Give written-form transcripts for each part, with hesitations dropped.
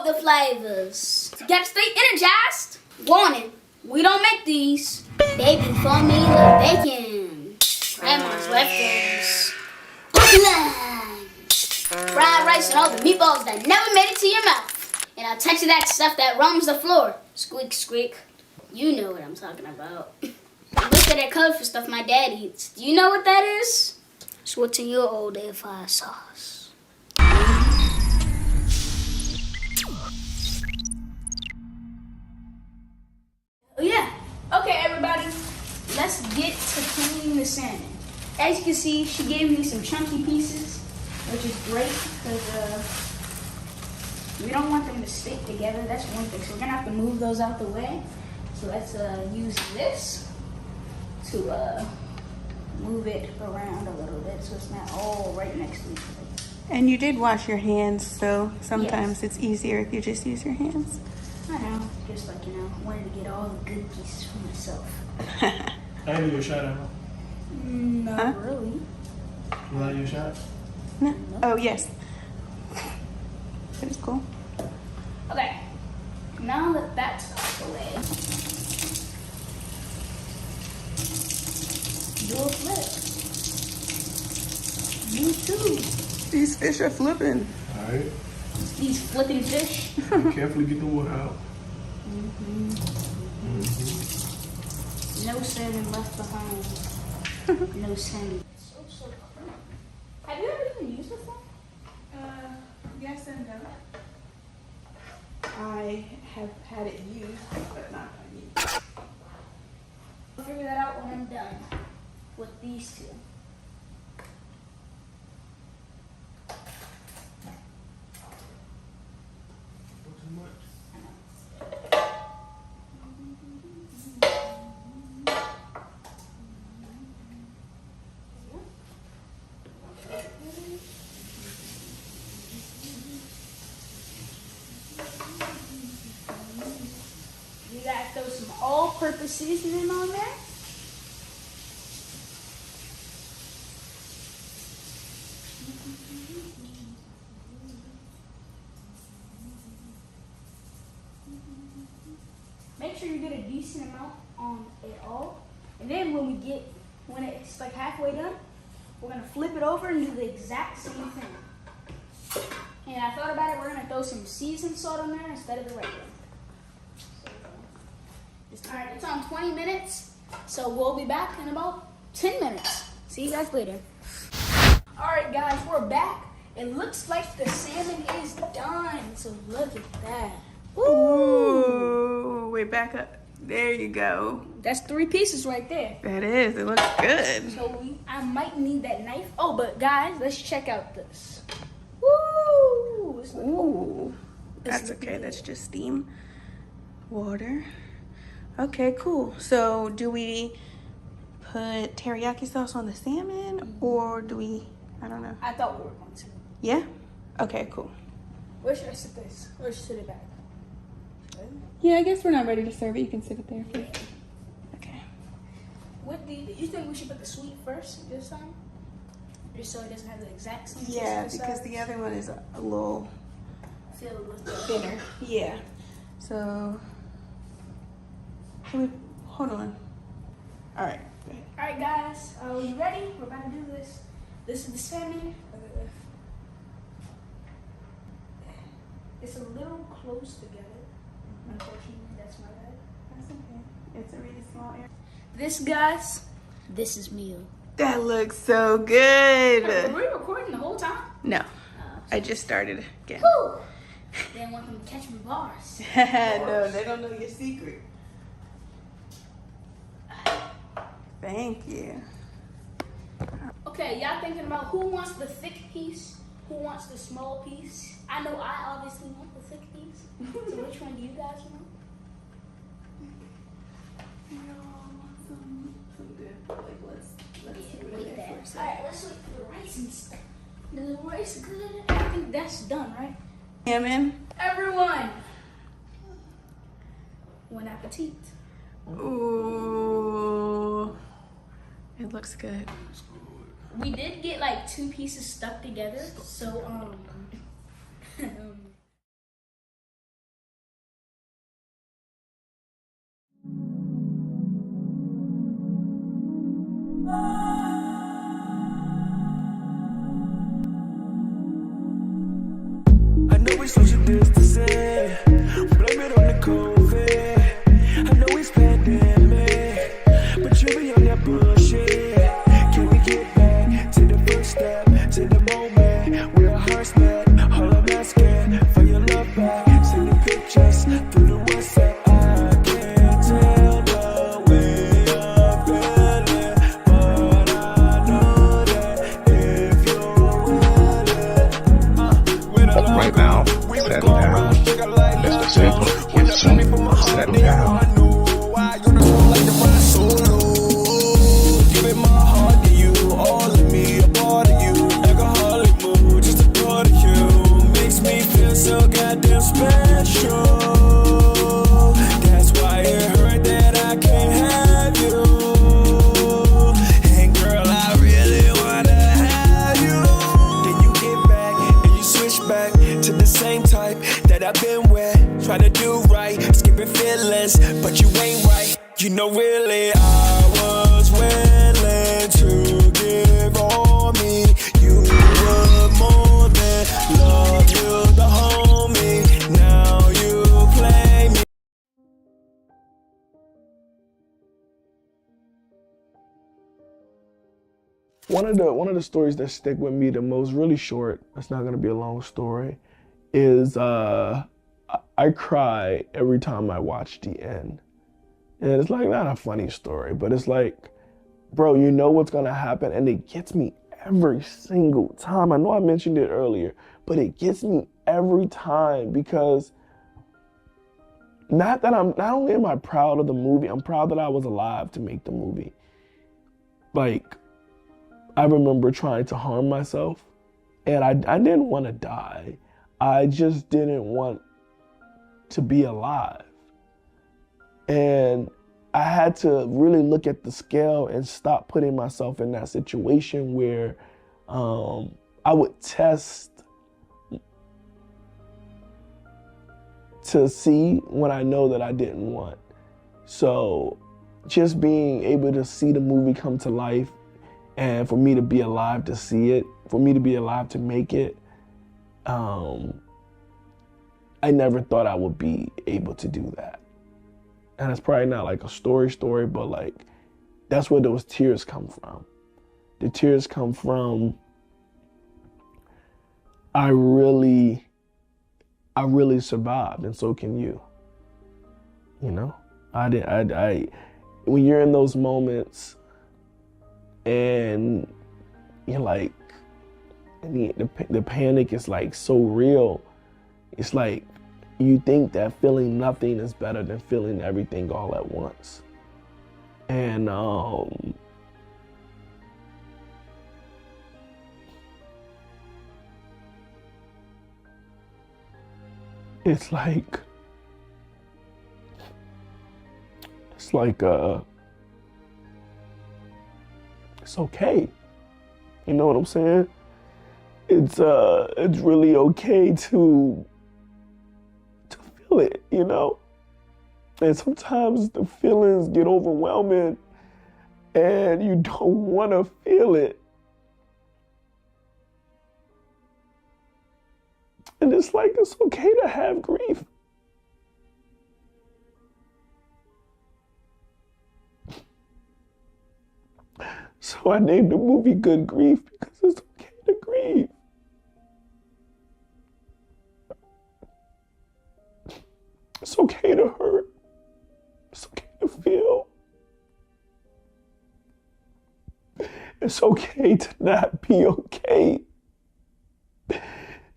of the flavors. Gotta stay energized. Warning, we don't make these. Baby formula bacon. Grandma's leftovers. Fried rice and all the meatballs that never made it to your mouth. And I'll touch you that stuff that roams the floor. Squeak, squeak. You know what I'm talking about. Look at that colorful stuff my dad eats. Do you know what that is? It's what's in your old air fryer sauce. Oh yeah. Okay, everybody. Let's get to cleaning the salmon. As you can see, she gave me some chunky pieces, which is great because we don't want them to stick together. That's one thing. So we're gonna have to move those out the way. So let's use this to move it around a little bit so it's not all right next to each other. And you did wash your hands, so sometimes it's easier if you just use your hands. I know, just like, wanted to get all the good pieces for myself. I give you a shot, Emma. Not really. You like your shot? No. Oh, yes. That is cool. Okay, now that that's out the way, do a flip. You too. These fish are flipping. Alright. These flipping fish. Carefully get the water out. No salmon left behind. No salmon. So cool. Have you ever even used this one? Yes and no. I have had it used, but not used. I'll figure that out when I'm done with these two. Not too much. You gotta throw some all-purpose seasoning on there. Make sure you get a decent amount on it all. And then when it's like halfway done, we're gonna flip it over and do the exact same thing. And I thought about it, we're gonna throw some seasoned salt on there instead of the regular. Alright, it's on 20 minutes, so we'll be back in about 10 minutes. See you guys later. Alright guys, we're back. It looks like the salmon is done, so look at that. Ooh, wait, back up. There you go. That's 3 pieces right there. That is, it looks good. So I might need that knife. Oh, but guys, let's check out this. Woo! Ooh, that's okay, that's just steam. Water. Okay, cool. So do we put teriyaki sauce on the salmon or do we, I don't know. I thought we were going to. Yeah? Okay, cool. Where should I sit this? Or sit it back? Yeah, I guess we're not ready to serve it. You can sit it there first. Okay. Do you think we should put the sweet first this time? Just so it doesn't have the exact same taste Yeah, inside? because the other one is a little Filled with the thinner. Yeah. So, hold on. All right. Go ahead. Alright guys, are you ready? We're about to do this. This is the salmon. It's a little close together. Unfortunately, that's my bad. That's okay. It's a really small area. This, guys, this is meal. That looks so good. Were we recording the whole time? No, I just started again. Woo! They didn't want them to catch me bars. No, they don't know your secret. Thank you. Okay, y'all thinking about who wants the thick piece? Who wants the small piece? I know I obviously want the thick piece. So which one do you guys want? Some good. Like let's Wait there. Alright, let's wait for the rice and stuff. Is the rice good? I think that's done, right? Salmon. Everyone! Bon appetit. Ooh, it looks good. We did get like 2 pieces stuck together, so we social distancing. Blame it on the COVID. I know it's pandemic, but you be on that bullshit. Can we get back to the first step, to the moment where our hearts met? All I'm asking for your love back. Send the pictures through the WhatsApp. I can't tell the way I'm feeling, but I know that if you're willing, Right now, settle down. Mr. Simple is soon settle down. Giving my heart to you, all of me, a part of you. Alcoholic mood, just a part of you. Makes me feel so goddamn special. That's why it hurt that I can't have you. And girl, I really wanna have you. Then you get back and you switch back to the same type that I've been with. Try to do right, skipping feelings, but you ain't right. You know, really, I was willing to give all me. You were more than love, you the homie. Now you play me. One of the stories that stick with me the most, really short, it's not gonna be a long story, is I cry every time I watch the end. And it's like not a funny story, but it's like, bro, you know what's gonna happen, and it gets me every single time. I know I mentioned it earlier, but it gets me every time because not only am I proud of the movie, I'm proud that I was alive to make the movie. Like, I remember trying to harm myself, and I didn't want to die. I just didn't want to be alive. And I had to really look at the scale and stop putting myself in that situation where I would test to see when I know that I didn't want. So just being able to see the movie come to life, and for me to be alive to see it, for me to be alive to make it, I never thought I would be able to do that. And it's probably not like a story, but like, that's where those tears come from. The tears come from, I really survived, and so can you. You know, when you're in those moments and you're like, the panic is like so real. It's like, you think that feeling nothing is better than feeling everything all at once. And it's like it's okay. You know what I'm saying? It's really okay to feel it, you know? And sometimes the feelings get overwhelming and you don't want to feel it. And it's like, it's okay to have grief. So I named the movie Good Grief because it's okay to grieve. It's okay to hurt. It's okay to feel. It's okay to not be okay.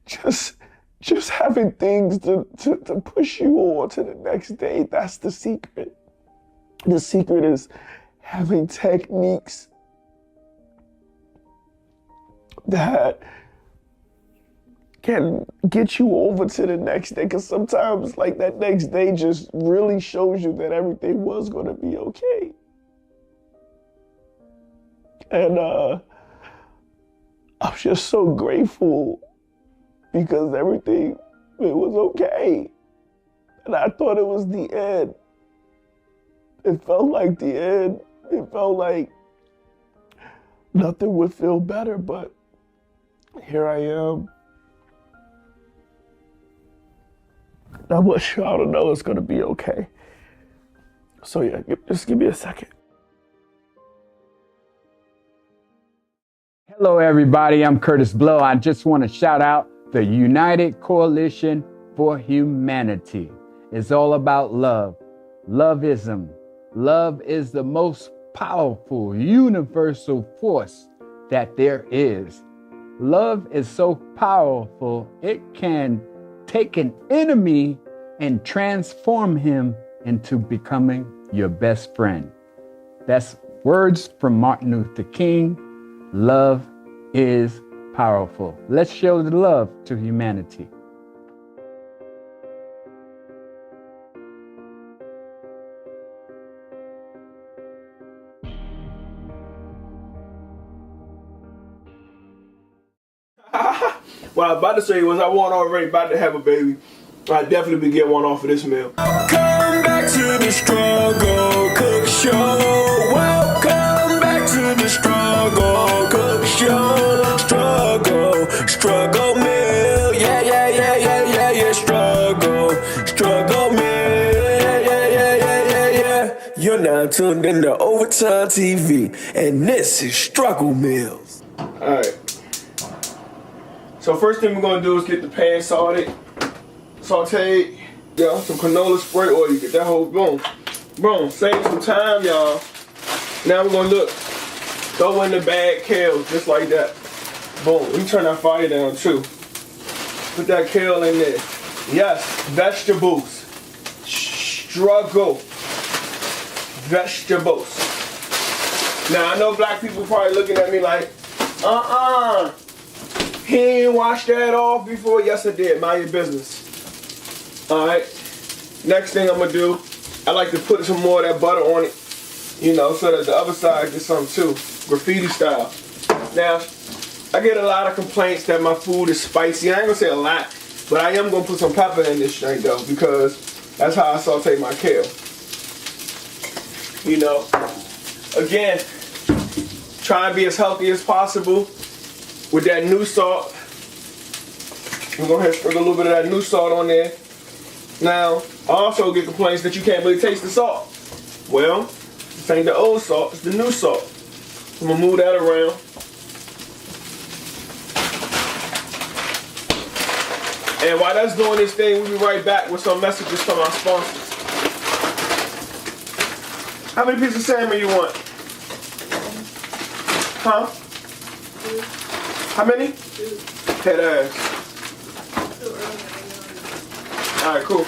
Just having things to push you on to the next day, that's the secret. The secret is having techniques that can get you over to the next day, because sometimes like that next day just really shows you that everything was going to be okay. And I'm just so grateful because everything, it was okay. And I thought it was the end. It felt like the end. It felt like nothing would feel better, but here I am. I want y'all to know it's gonna be okay. So yeah, just give me a second. Hello, everybody. I'm Curtis Blow. I just want to shout out the United Coalition for Humanity. It's all about love. Loveism. Love is the most powerful, universal force that there is. Love is so powerful, it can take an enemy and transform him into becoming your best friend. That's words from Martin Luther King. Love is powerful. Let's show the love to humanity. What I was about to say was I wasn't already about to have a baby. I'd definitely be getting one off of this meal. Come back to the struggle, cook show. Welcome back to the struggle, cook show. Struggle meal. Yeah. Struggle meal. Yeah. You're now tuned into Overtyme TV, and this is Struggle Meals. Alright. So first thing we're gonna do is get the pan sauteed. Yeah, some canola spray oil. You get that whole boom. Save some time, y'all. Now we're gonna throw in the bag kale just like that. Boom. We turn that fire down too. Put that kale in there. Yes, vegetables. Struggle. Vegetables. Now I know black people probably looking at me like, he ain't washed that off before. Yes, I did. Mind your business. Alright. Next thing I'm going to do, I like to put some more of that butter on it, so that the other side gets some too. Graffiti style. Now, I get a lot of complaints that my food is spicy. I ain't going to say a lot, but I am going to put some pepper in this drink though, because that's how I saute my kale. Again, try and be as healthy as possible. With that new salt, we're going to sprinkle a little bit of that new salt on there. Now, I also get complaints that you can't really taste the salt. Well, this ain't the old salt, it's the new salt. I'm going to move that around. And while that's doing this thing, we'll be right back with some messages from our sponsors. How many pieces of salmon you want? Huh? How many? Head ass. Alright, cool.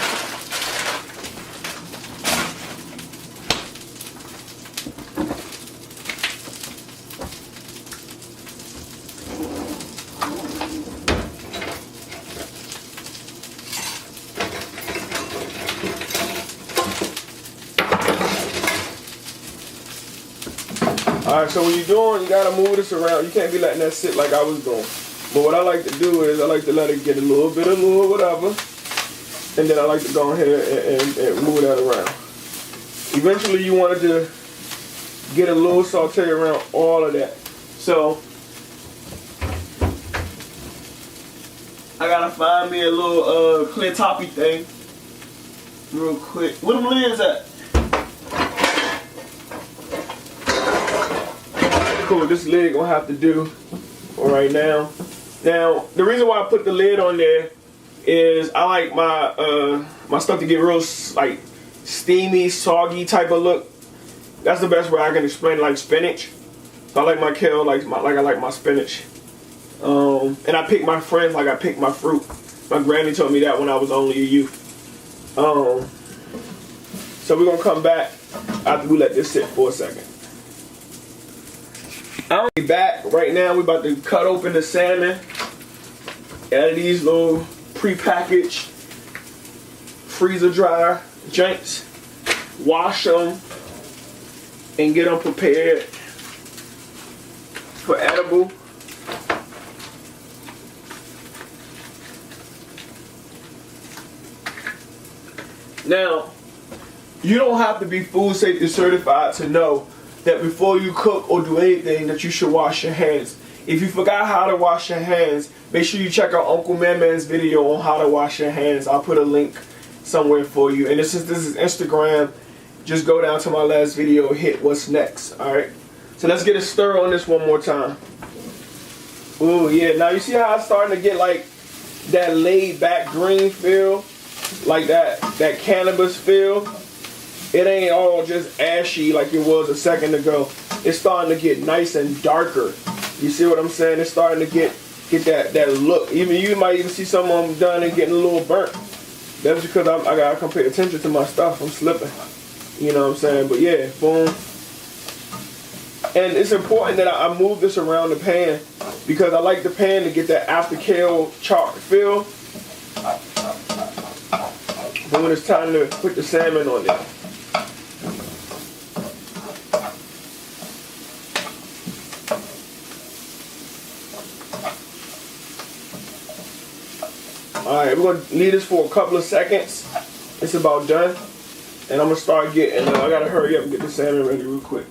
Alright, so when you're doing, you gotta move this around. You can't be letting that sit like I was doing. But what I like to do is I like to let it get a little bit of whatever. And then I like to go ahead and move that around. Eventually you want to get a little saute around all of that. So I gotta find me a little clear toppy thing real quick. Where them lids at? Cool, this lid gonna have to do for right now. Now, the reason why I put the lid on there is I like my my stuff to get real like steamy, soggy type of look. That's the best way I can explain it, like spinach. So I like my kale like I like my spinach. And I pick my friends like I pick my fruit. My granny told me that when I was only a youth. So we're gonna come back after we let this sit for a second. I'm back right now. We're about to cut open the salmon out of these little pre-packaged freezer dryer joints. Wash them and get them prepared for edible. Now, you don't have to be food safety certified to know that before you cook or do anything that you should wash your hands. If you forgot how to wash your hands, make sure you check out Uncle Man Man's video on how to wash your hands. I'll put a link somewhere for you. And since this is Instagram, just go down to my last video, hit what's next. All right. So let's get a stir on this one more time. Ooh, yeah. Now you see how it's starting to get like that laid back green feel, like that cannabis feel. It ain't all just ashy like it was a second ago. It's starting to get nice and darker. You see what I'm saying? It's starting to get that look. Even you might even see some of them done and getting a little burnt. That's because I gotta come pay attention to my stuff. I'm slipping. You know what I'm saying? But yeah, boom. And it's important that I move this around the pan because I like the pan to get that after kale char feel. But when it's time to put the salmon on there. Alright, we're going to leave this for a couple of seconds. It's about done. And I'm going to start getting, I got to hurry up and get the salmon ready real quick.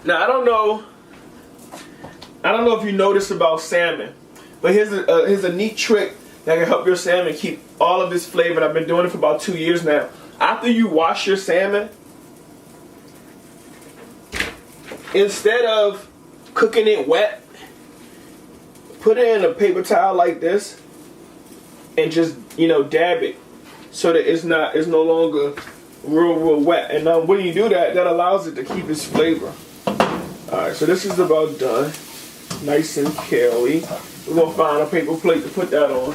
Now I don't know if you noticed about salmon, but here's a neat trick that can help your salmon keep all of this flavor. And I've been doing it for about 2 years now. After you wash your salmon, instead of cooking it wet, put it in a paper towel like this and just dab it so that it's no longer real wet. And when you do that, that allows it to keep its flavor. Alright, so this is about done. Nice and kale-y. We're going to find a paper plate to put that on.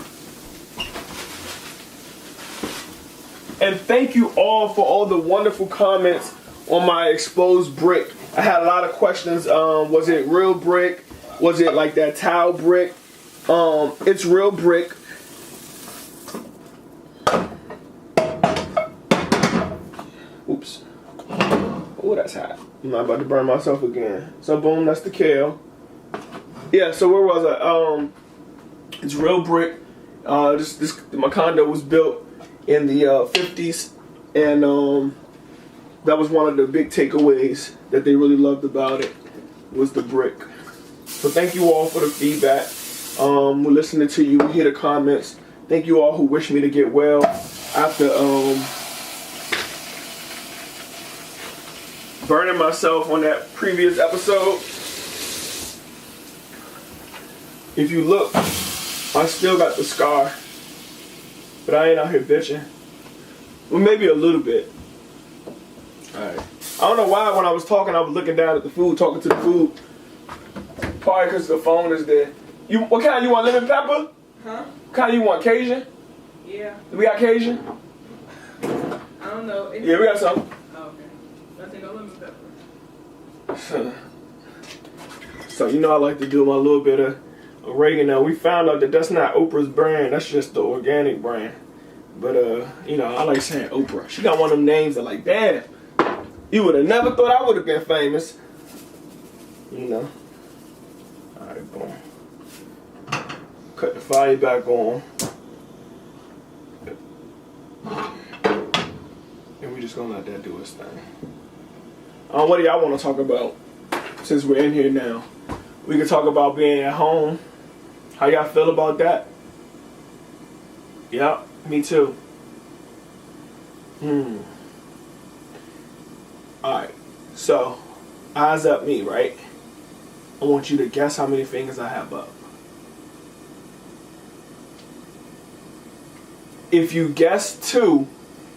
And thank you all for all the wonderful comments on my exposed brick. I had a lot of questions. Was it real brick? Was it like that tile brick? It's real brick. Oops. Oh, that's hot. I'm not about to burn myself again. So boom, that's the kale. Yeah, so where was I? It's real brick. My condo was built in the 50s, and that was one of the big takeaways that they really loved about it was the brick. So thank you all for the feedback. We're listening to you. We hear the comments. Thank you all who wish me to get well after burning myself on that previous episode. If you look, I still got the scar, but I ain't out here bitching. Well, maybe a little bit. Alright. I don't know why when I was talking, I was looking down at the food, talking to the food. Probably because the phone is there. What kind you want, lemon pepper? Huh? What kind you want, Cajun? Yeah. We got Cajun? I don't know. Yeah, we got some. Oh, okay. I think no lemon pepper. So I like to do my little bit of oregano. We found out that that's not Oprah's brand. That's just the organic brand. But I like saying Oprah. She got one of them names that like, damn, you would have never thought I would have been famous. Alright, boom. Cut the fire back on. And we're just gonna let that do its thing. What do y'all want to talk about since we're in here now? We can talk about being at home. How y'all feel about that? Yeah, me too. Alright, so eyes up me, right? I want you to guess how many fingers I have up. If you guessed 2,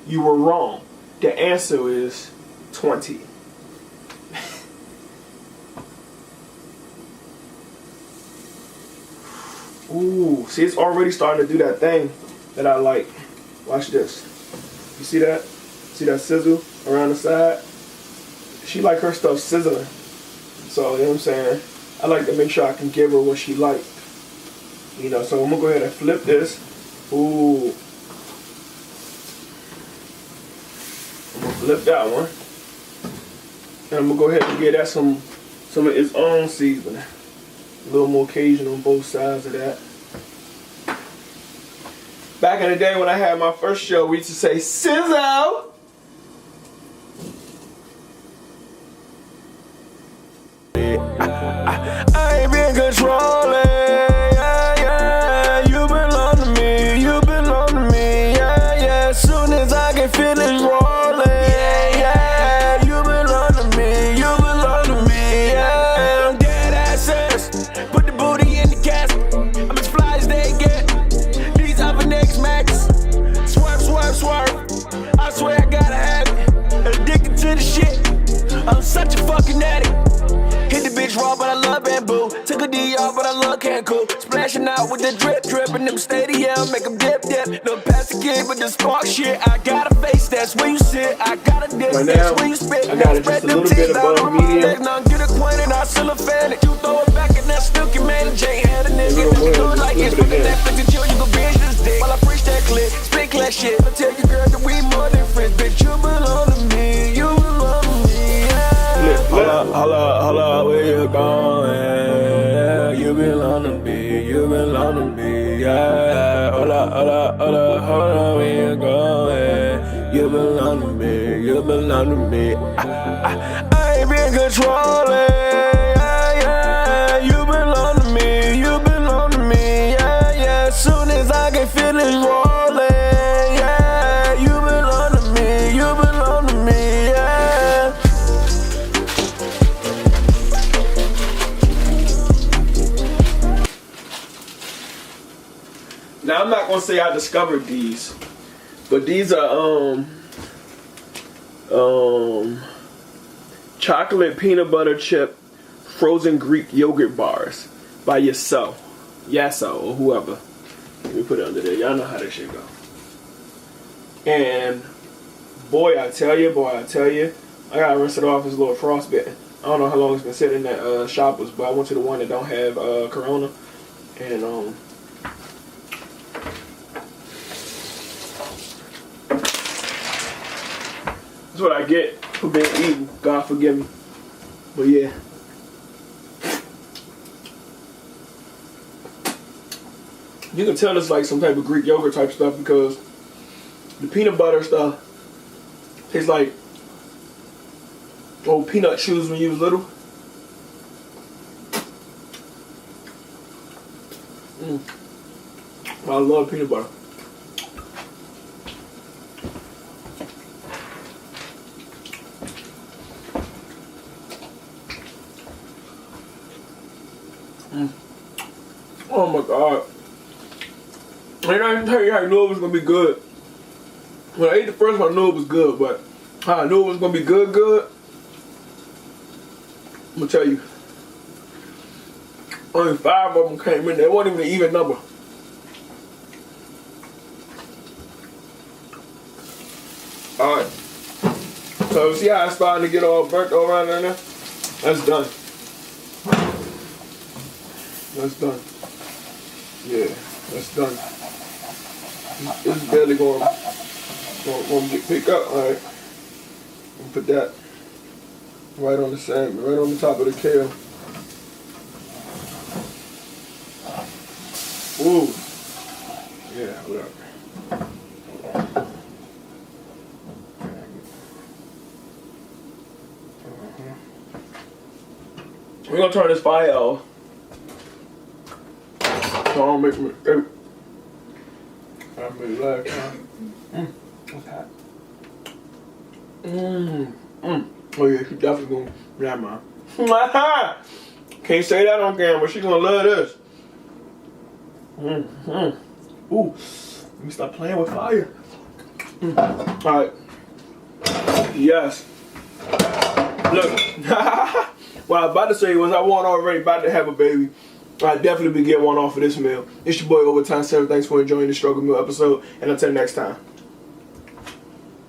you were wrong. The answer is 20. Ooh, see, it's already starting to do that thing that I like. Watch this. You see that? See that sizzle around the side? She like her stuff sizzling. So, you know what I'm saying? I like to make sure I can give her what she liked. So I'm going to go ahead and flip this. Ooh. I'm going to flip that one. And I'm going to go ahead and give that some of its own seasoning. A little more Cajun on both sides of that. Back in the day when I had my first show, we used to say, "Sizzle." I ain't been controlling, yeah, yeah. You belong to me, you belong to me, yeah, yeah. Soon as I can feel it rolling, yeah, yeah. You belong to me, you belong to me, yeah. I'm dead ass serious. Put the booty in the casket. I'm as fly as they get. These other niggas max. Swerve, swerve, swerve. I swear I gotta have it. Addicted to the shit. I'm such a fucking addict. Hit the bitch raw, but I love bamboo. Took a D off, but I love Cancun. Splashing out with the drip, drip in them stadium. Make them dip, dip. No pass the kid with the spark shit. I got a face, that's where you sit. I got a dip, Right that's now, where you spit. I got it just a little bit above medium. Now get acquainted, I still a fan. You throw it back and that still can manage. Ain't had a nigga looking good like it's looking Netflix and chill. You can binge this dick while I preach that clip. Spit class shit. I tell you, girl, that we more than friends. Bitch, you belong to me. You belong to me. Holla, where you going? You belong to me, you belong to me, yeah. Holla, where you going? You belong to me, you belong to me. I ain't been controlling, yeah, yeah. You belong to me, you belong to me, yeah, yeah. Soon as I can feel it rolling, yeah. You belong to me, you belong to me, yeah. Now I'm not gonna say I discovered these, but these are chocolate peanut butter chip frozen Greek yogurt bars by Yasso or whoever. Let me put it under there. Y'all know how this shit go. And boy, I tell you, I gotta rinse it off. It's a little frostbitten. I don't know how long it's been sitting at Shoppers, but I went to the one that don't have Corona, and that's what I get for being evil. God forgive me. But yeah. You can tell it's like some type of Greek yogurt type stuff because the peanut butter stuff tastes like old peanut chews when you was little. I love peanut butter. Oh my God. And I can tell you how I knew it was gonna be good. When I ate the first one, I knew it was good, but how I knew it was gonna be good, I'm gonna tell you. Only 5 of them came in there. It wasn't even an even number. Alright. So see how it's starting to get all burnt all around in there? That's done. That's done. Yeah, that's done. It's barely going to get picked up. All right, and put that right on the salmon, right on the top of the kale. Ooh, yeah, whatever. We're gonna turn this fire off. So I don't make me. I made last time. What's hot? Oh yeah, she definitely gonna. Yeah, man. Can't say that on camera. She gonna love this. Ooh, let me stop playing with fire. All right. Yes. Look. What I was about to say was I wasn't already about to have a baby. I definitely be getting one off of this meal. It's your boy Overtyme 7. Thanks for enjoying the Struggle Meal episode, and until next time.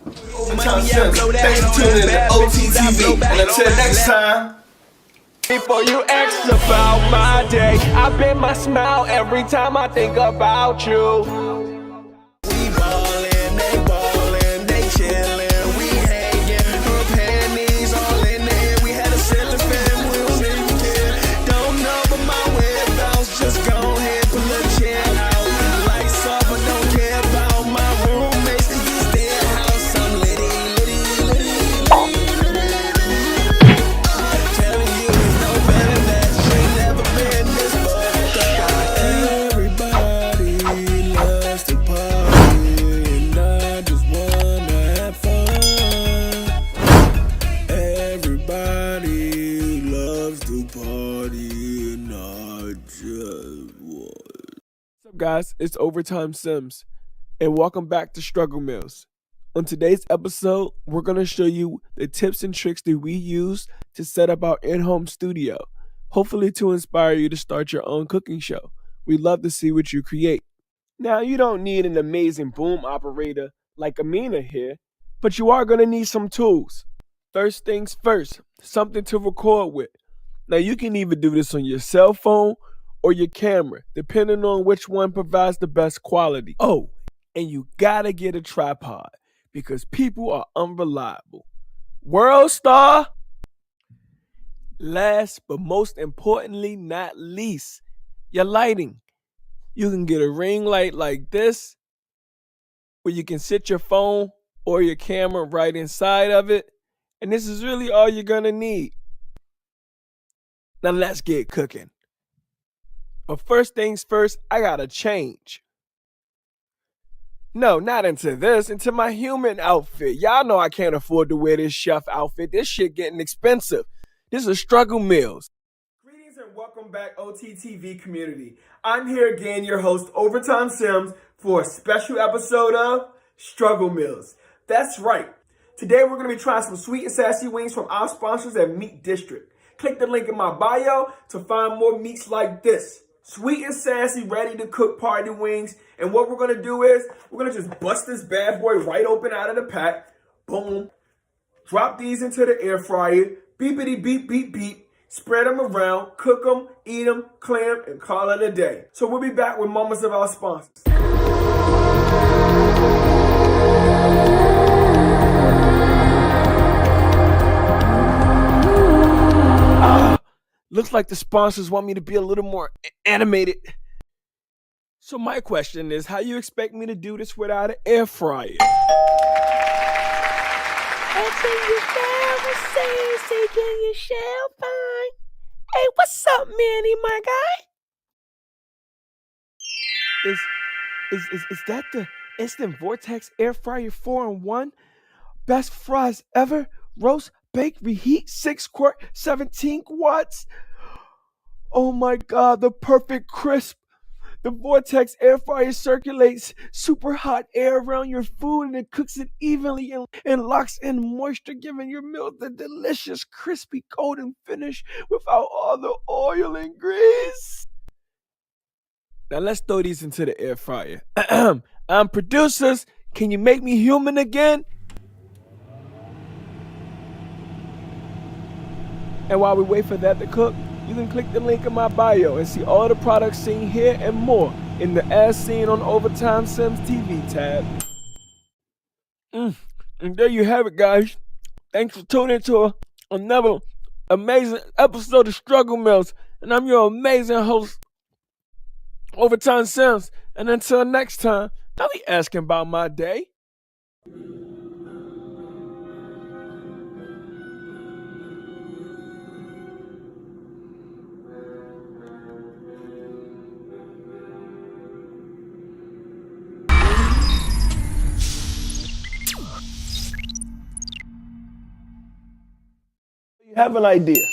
Overtyme 7. Thanks for tuning in to OTTV, and until next time. Before you ask about my day, I bet my smile every time I think about you. My way. What's up, guys? It's Overtyme Sims, and welcome back to Struggle Meals. On today's episode, we're going to show you the tips and tricks that we use to set up our in-home studio, hopefully to inspire you to start your own cooking show. We'd love to see what you create. Now, you don't need an amazing boom operator like Amina here, but you are going to need some tools. First things first, something to record with. Now, you can either do this on your cell phone or your camera, depending on which one provides the best quality. Oh, and you gotta get a tripod because people are unreliable. World star! Last but most importantly, not least, your lighting. You can get a ring light like this, where you can sit your phone or your camera right inside of it, and this is really all you're gonna need. Now let's get cooking. But first things first, I gotta change. No, not into this, into my human outfit. Y'all know I can't afford to wear this chef outfit. This shit getting expensive. This is Struggle Meals. Greetings and welcome back, OTTV community. I'm here again, your host, Overtyme Sims, for a special episode of Struggle Meals. That's right. Today we're gonna be trying some sweet and sassy wings from our sponsors at Meat District. Click the link in my bio to find more meats like this. Sweet and sassy, ready to cook party wings. And what we're going to do is, we're going to just bust this bad boy right open out of the pack. Boom. Drop these into the air fryer. Beepity beep beep beep. Spread them around, cook them, eat them, clam, and call it a day. So we'll be back with moments of our sponsors. Looks like the sponsors want me to be a little more animated. So my question is, how you expect me to do this without an air fryer? Hey, what's up, Manny, my guy? Is that the Instant Vortex Air Fryer 4-in-1? Best fries ever? Roast, bake, reheat, 6 quart, 17 watts. Oh my God, the perfect crisp. The Vortex Air Fryer circulates super hot air around your food and it cooks it evenly and locks in moisture, giving your meal the delicious, crispy, golden finish without all the oil and grease. Now let's throw these into the air fryer. Producers, can you make me human again? And while we wait for that to cook, you can click the link in my bio and see all the products seen here and more in the As Seen on Overtyme Sims TV tab. And there you have it, guys. Thanks for tuning into another amazing episode of Struggle Meals. And I'm your amazing host, Overtyme Sims. And until next time, don't be asking about my day. You have an idea,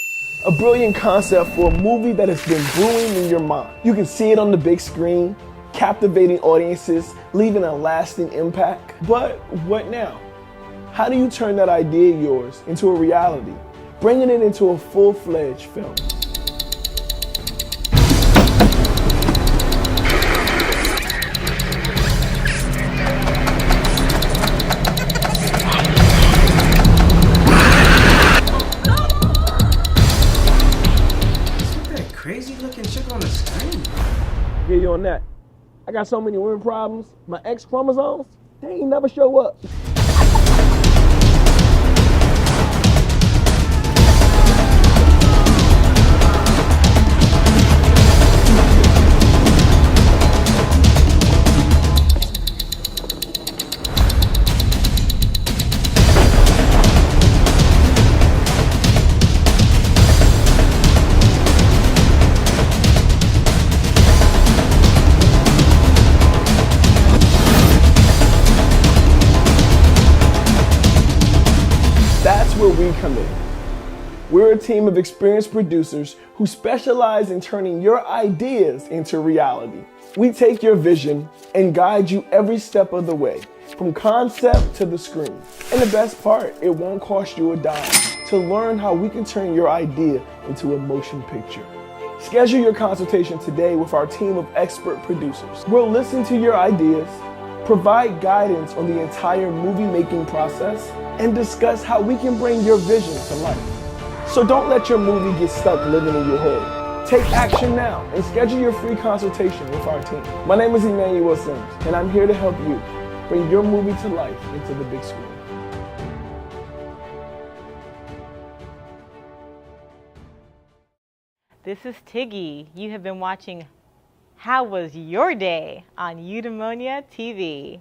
a brilliant concept for a movie that has been brewing in your mind. You can see it on the big screen, captivating audiences, leaving a lasting impact. But what now? How do you turn that idea of yours into a reality, bringing it into a full-fledged film? Crazy looking chick on the screen. Get you on that. I got so many women problems. My X chromosomes, they ain't never show up. We're a team of experienced producers who specialize in turning your ideas into reality. We take your vision and guide you every step of the way, from concept to the screen. And the best part, it won't cost you a dime to learn how we can turn your idea into a motion picture. Schedule your consultation today with our team of expert producers. We'll listen to your ideas, provide guidance on the entire movie-making process, and discuss how we can bring your vision to life. So don't let your movie get stuck living in your head. Take action now and schedule your free consultation with our team. My name is Emmanuel Sims, and I'm here to help you bring your movie to life into the big screen. This is Tiggy. You have been watching How Was Your Day on Eudaimonia TV.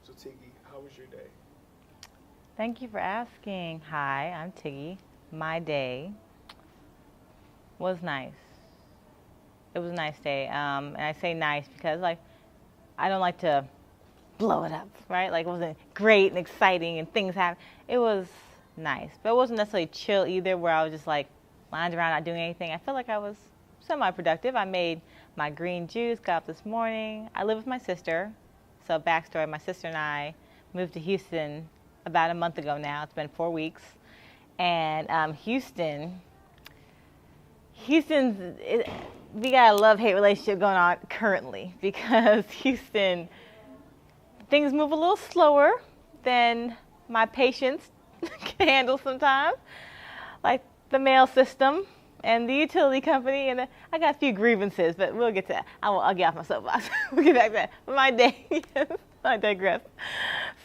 So Tiggy, how was your day? Thank you for asking. Hi, I'm Tiggy. My day was nice. It was a nice day. And I say nice because I don't like to blow it up, right? Like it wasn't great and exciting and things happened. It was nice, but it wasn't necessarily chill either where I was just like lying around not doing anything. I felt like I was semi-productive. I made my green juice, got up this morning. I live with my sister. So backstory, my sister and I moved to Houston about a month ago now. It's been 4 weeks. And Houston's, we got a love-hate relationship going on currently because Houston, things move a little slower than my patience can handle sometimes, like the mail system and the utility company. And I got a few grievances, but we'll get to that. I'll get off my soapbox. We'll get back to that. But my day, yes, I digress.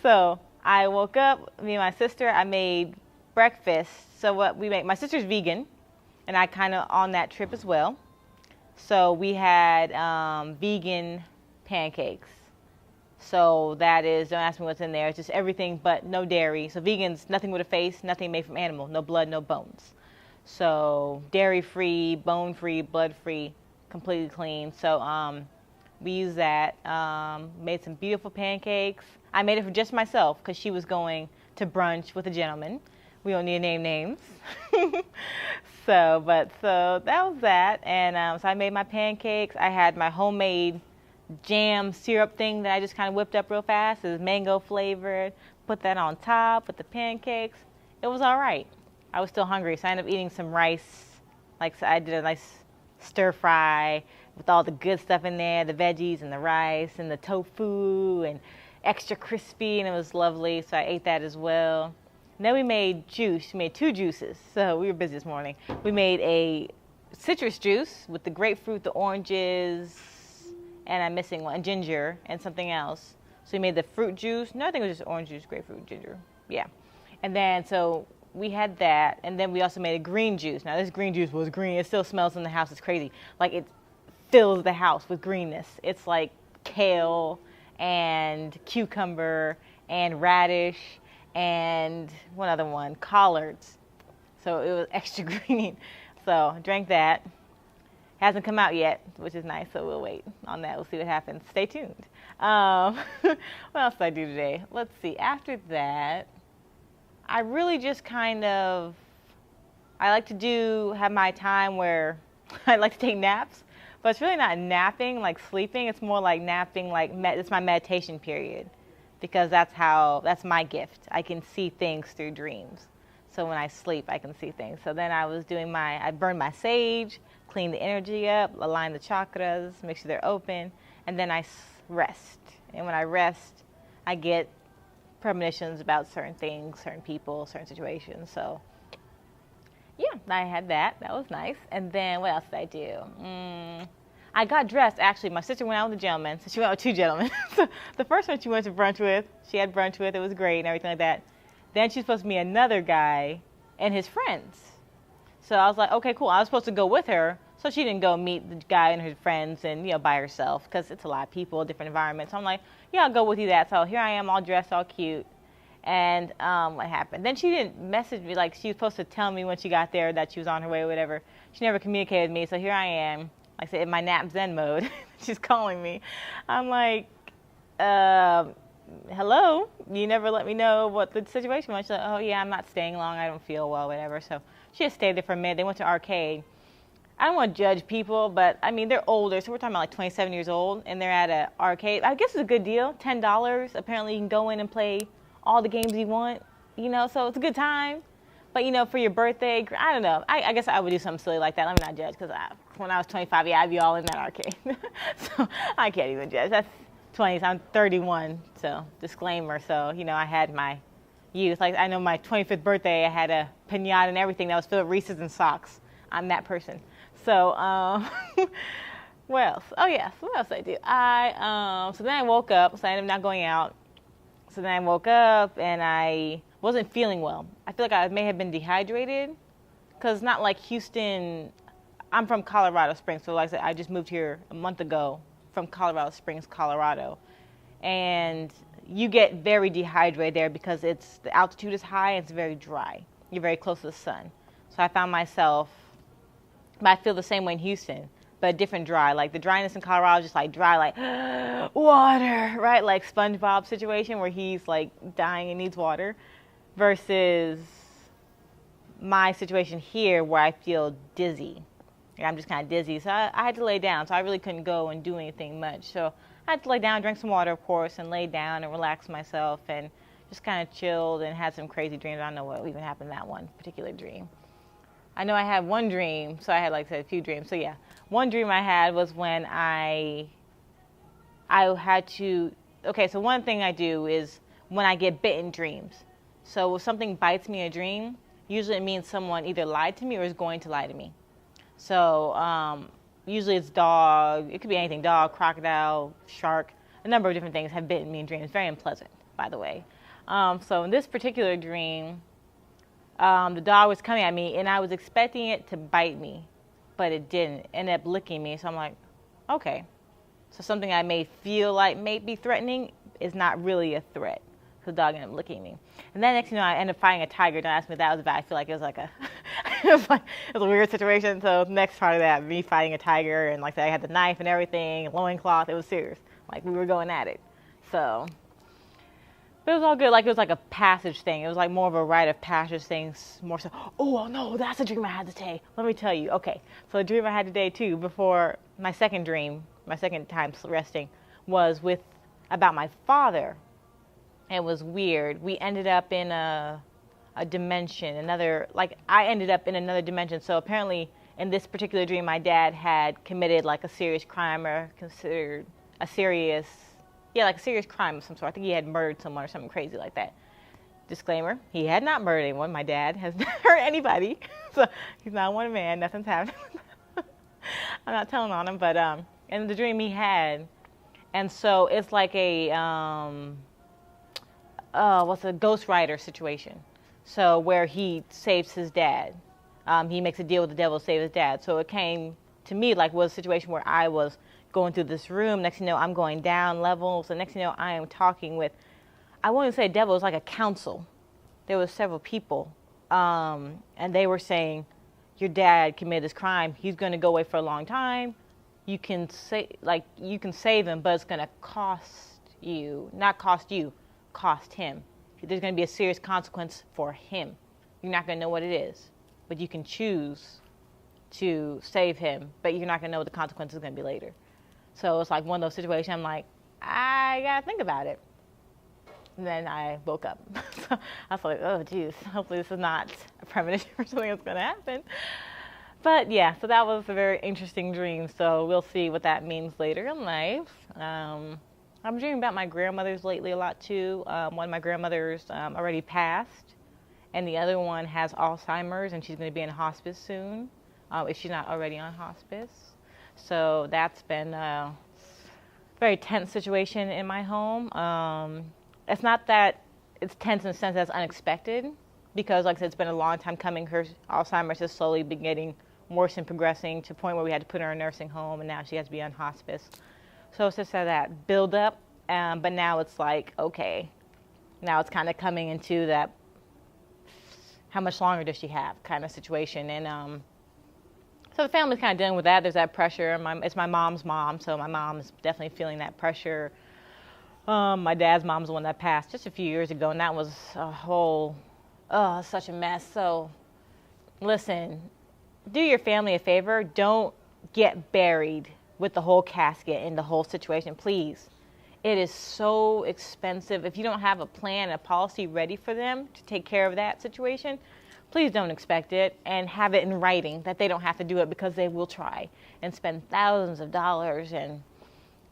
So I woke up, me and my sister, I made breakfast. So what we make, my sister's vegan, and I kind of on that trip as well. So we had vegan pancakes. So that is, don't ask me what's in there, it's just everything but no dairy. So vegans, nothing with a face, nothing made from animal, no blood, no bones. So dairy-free, bone-free, blood-free, completely clean. So we used that, made some beautiful pancakes. I made it for just myself because she was going to brunch with a gentleman. We don't need to name names. So that was that. And so I made my pancakes. I had my homemade jam syrup thing that I just kind of whipped up real fast. It was mango flavored. Put that on top with the pancakes. It was all right. I was still hungry, so I ended up eating some rice. So I did a nice stir fry with all the good stuff in there, the veggies and the rice and the tofu and extra crispy, and it was lovely. So I ate that as well. And then we made juice. We made 2 juices. So we were busy this morning. We made a citrus juice with the grapefruit, the oranges, and I'm missing one, ginger, and something else. So we made the fruit juice. No, I think it was just orange juice, grapefruit, ginger. Yeah. And then so we had that, and then we also made a green juice. Now this green juice was green. It still smells in the house. It's crazy. Like it fills the house with greenness. It's like kale and cucumber and radish and one other one, collards. So it was extra green. So I drank that. Hasn't come out yet, which is nice, so we'll wait on that. We'll see what happens. Stay tuned. What else did I do today? Let's see. After that, I really just I like to have my time where I like to take naps, but it's really not napping like sleeping. It's more like napping, it's my meditation period, because that's my gift. I can see things through dreams. So when I sleep, I can see things. So then I burned my sage, clean the energy up, align the chakras, make sure they're open, and then I rest. And when I rest, I get premonitions about certain things, certain people, certain situations. So yeah, I had that. That was nice. And then what else did I do? I got dressed. Actually, my sister went out with a gentleman. So she went out with 2 gentlemen. So the first one she went to brunch with, she had brunch with. It was great and everything like that. Then she's supposed to meet another guy and his friends. So I was like, okay, cool. I was supposed to go with her, so she didn't go meet the guy and his friends and, by herself, because it's a lot of people, different environments. So I'm like, yeah, I'll go with you that. So here I am, all dressed, all cute. And what happened? Then she didn't message me. Like, she was supposed to tell me when she got there that she was on her way or whatever. She never communicated with me. So here I am, like I said, in my nap zen mode. She's calling me. I'm like, hello? You never let me know what the situation was. She's like, oh yeah, I'm not staying long. I don't feel well, whatever. So she just stayed there for a minute. They went to arcade. I don't want to judge people, but I mean, they're older. So we're talking about like 27 years old, and they're at an arcade. I guess it's a good deal, $10. Apparently you can go in and play all the games you want, you know, so it's a good time. But, you know, for your birthday, I don't know. I guess I would do something silly like that. Let me not judge, because when I was 25, yeah, I'd be all in that arcade. So I can't even judge. That's 20s. I'm 31, so disclaimer. So, you know, I had my youth. Like, I know my 25th birthday, I had a piñata and everything that was filled with Reese's and socks. I'm that person. So, what else? Oh, yes. What else did I do? So then I woke up. So I ended up not going out. So then I woke up, and I wasn't feeling well. I feel like I may have been dehydrated, because not like Houston. I'm from Colorado Springs, so like I said, I just moved here a month ago from Colorado Springs, Colorado, and you get very dehydrated there because the altitude is high and it's very dry. You're very close to the sun. So I found myself, but I feel the same way in Houston, but different dry. Like the dryness in Colorado is just like dry, like water, right? Like SpongeBob situation where he's like dying and needs water, versus my situation here where I feel dizzy. I'm just kind of dizzy. So I had to lay down. So I really couldn't go and do anything much. So I had to lay down, drink some water, of course, and lay down and relax myself and just kind of chilled and had some crazy dreams. I don't know what even happened in that one particular dream. I know I had one dream. So I had, like I said, a few dreams. So yeah, one dream I had was when I had to, okay, so one thing I do is when I get bitten dreams. So if something bites me in a dream, usually it means someone either lied to me or is going to lie to me. So usually it's dog, it could be anything, dog, crocodile, shark, a number of different things have bitten me in dreams. Very unpleasant, by the way. So in this particular dream, the dog was coming at me and I was expecting it to bite me, but it didn't. It ended up licking me. So I'm like, okay. So something I may feel like may be threatening is not really a threat. So the dog ended up licking me. And then next thing you know, I ended up fighting a tiger. Don't ask me if that was bad. I feel like it was like it was a weird situation. So next part of that, me fighting a tiger, and like I said, I had the knife and everything, loincloth. It was serious. Like we were going at it. So, but it was all good. Like it was like a passage thing. It was like more of a rite of passage thing. More so, oh no, that's a dream I had today. Let me tell you. Okay, so the dream I had today too, before my second dream, my second time resting, was about my father. It was weird. We ended up in a dimension, I ended up in another dimension. So apparently in this particular dream, my dad had committed like a serious crime, or considered a serious crime of some sort. I think he had murdered someone or something crazy like that. Disclaimer, he had not murdered anyone. My dad has not hurt anybody. So he's not one man. Nothing's happened. I'm not telling on him, but in the dream he had. And so it's like a Ghost Rider situation. So where he saves his dad. He makes a deal with the devil to save his dad. So it came to me like was a situation where I was going through this room. Next thing you know, I'm going down levels. And next thing you know, I am talking with, I won't even say devil, it was like a council. There was several people. And they were saying, your dad committed this crime. He's going to go away for a long time. You can save him, but it's going to cost you, not cost you, cost him. There's going to be a serious consequence for him. You're not going to know what it is, but you can choose to save him, but you're not going to know what the consequence is going to be later. So it's like one of those situations. I'm like, I got to think about it. And then I woke up. So I was like, oh, geez, hopefully this is not a premonition for something that's going to happen. But yeah, so that was a very interesting dream. So we'll see what that means later in life. I'm dreaming about my grandmothers lately a lot too. One of my grandmothers already passed, and the other one has Alzheimer's, and she's going to be in hospice soon, if she's not already on hospice. So that's been a very tense situation in my home. It's not that it's tense in the sense that it's unexpected, because like I said, it's been a long time coming. Her Alzheimer's has slowly been getting worse and progressing to the point where we had to put her in a nursing home, and now she has to be on hospice. So it's just that build up, but now it's like, okay, now it's kind of coming into that, how much longer does she have kind of situation. And So the family's kind of dealing with that. There's that pressure. It's my mom's mom, so my mom is definitely feeling that pressure. My dad's mom's the one that passed just a few years ago, and that was a whole, such a mess. So listen, do your family a favor. Don't get buried with the whole casket and the whole situation, please. It is so expensive. If you don't have a plan, a policy ready for them to take care of that situation, please don't expect it, and have it in writing that they don't have to do it, because they will try and spend thousands of dollars and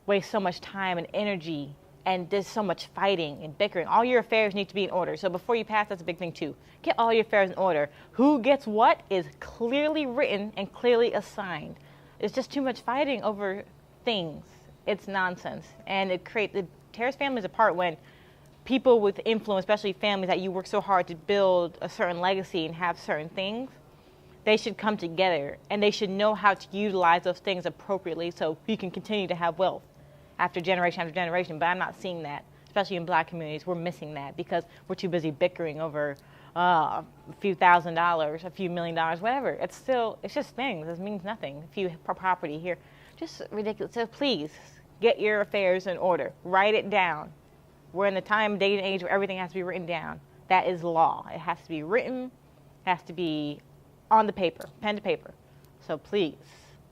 waste so much time and energy, and there's so much fighting and bickering. All your affairs need to be in order. So before you pass, that's a big thing too. Get all your affairs in order. Who gets what is clearly written and clearly assigned. It's just too much fighting over things. It's nonsense. And it tears families apart when people with influence, especially families that you work so hard to build a certain legacy and have certain things, they should come together, and they should know how to utilize those things appropriately so you can continue to have wealth after generation. But I'm not seeing that, especially in black communities. We're missing that because we're too busy bickering over a few $1,000s, a few $1 million, whatever. It's just things. It means nothing. A few property here. Just ridiculous. So please, get your affairs in order. Write it down. We're in the time, day, and age where everything has to be written down. That is law. It has to be written. It has to be on the paper, pen to paper. So please,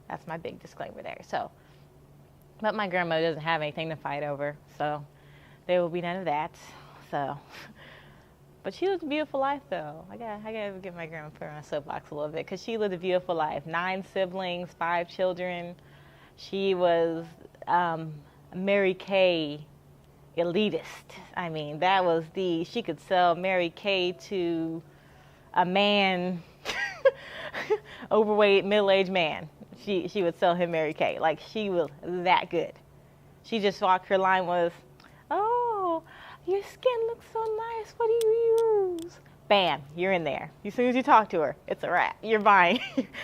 that's my big disclaimer there. So, but my grandmother doesn't have anything to fight over, so there will be none of that. So, but she lived a beautiful life, though. I gotta get my grandma put her on a soapbox a little bit, because she lived a beautiful life. 9 siblings, 5 children. She was Mary Kay elitist. I mean, she could sell Mary Kay to a man, overweight, middle-aged man. She would sell him Mary Kay. Like, she was that good. She just walked, her line was, "Oh, your skin looks so nice. What do you use?" Bam, you're in there. As soon as you talk to her, it's a wrap. You're buying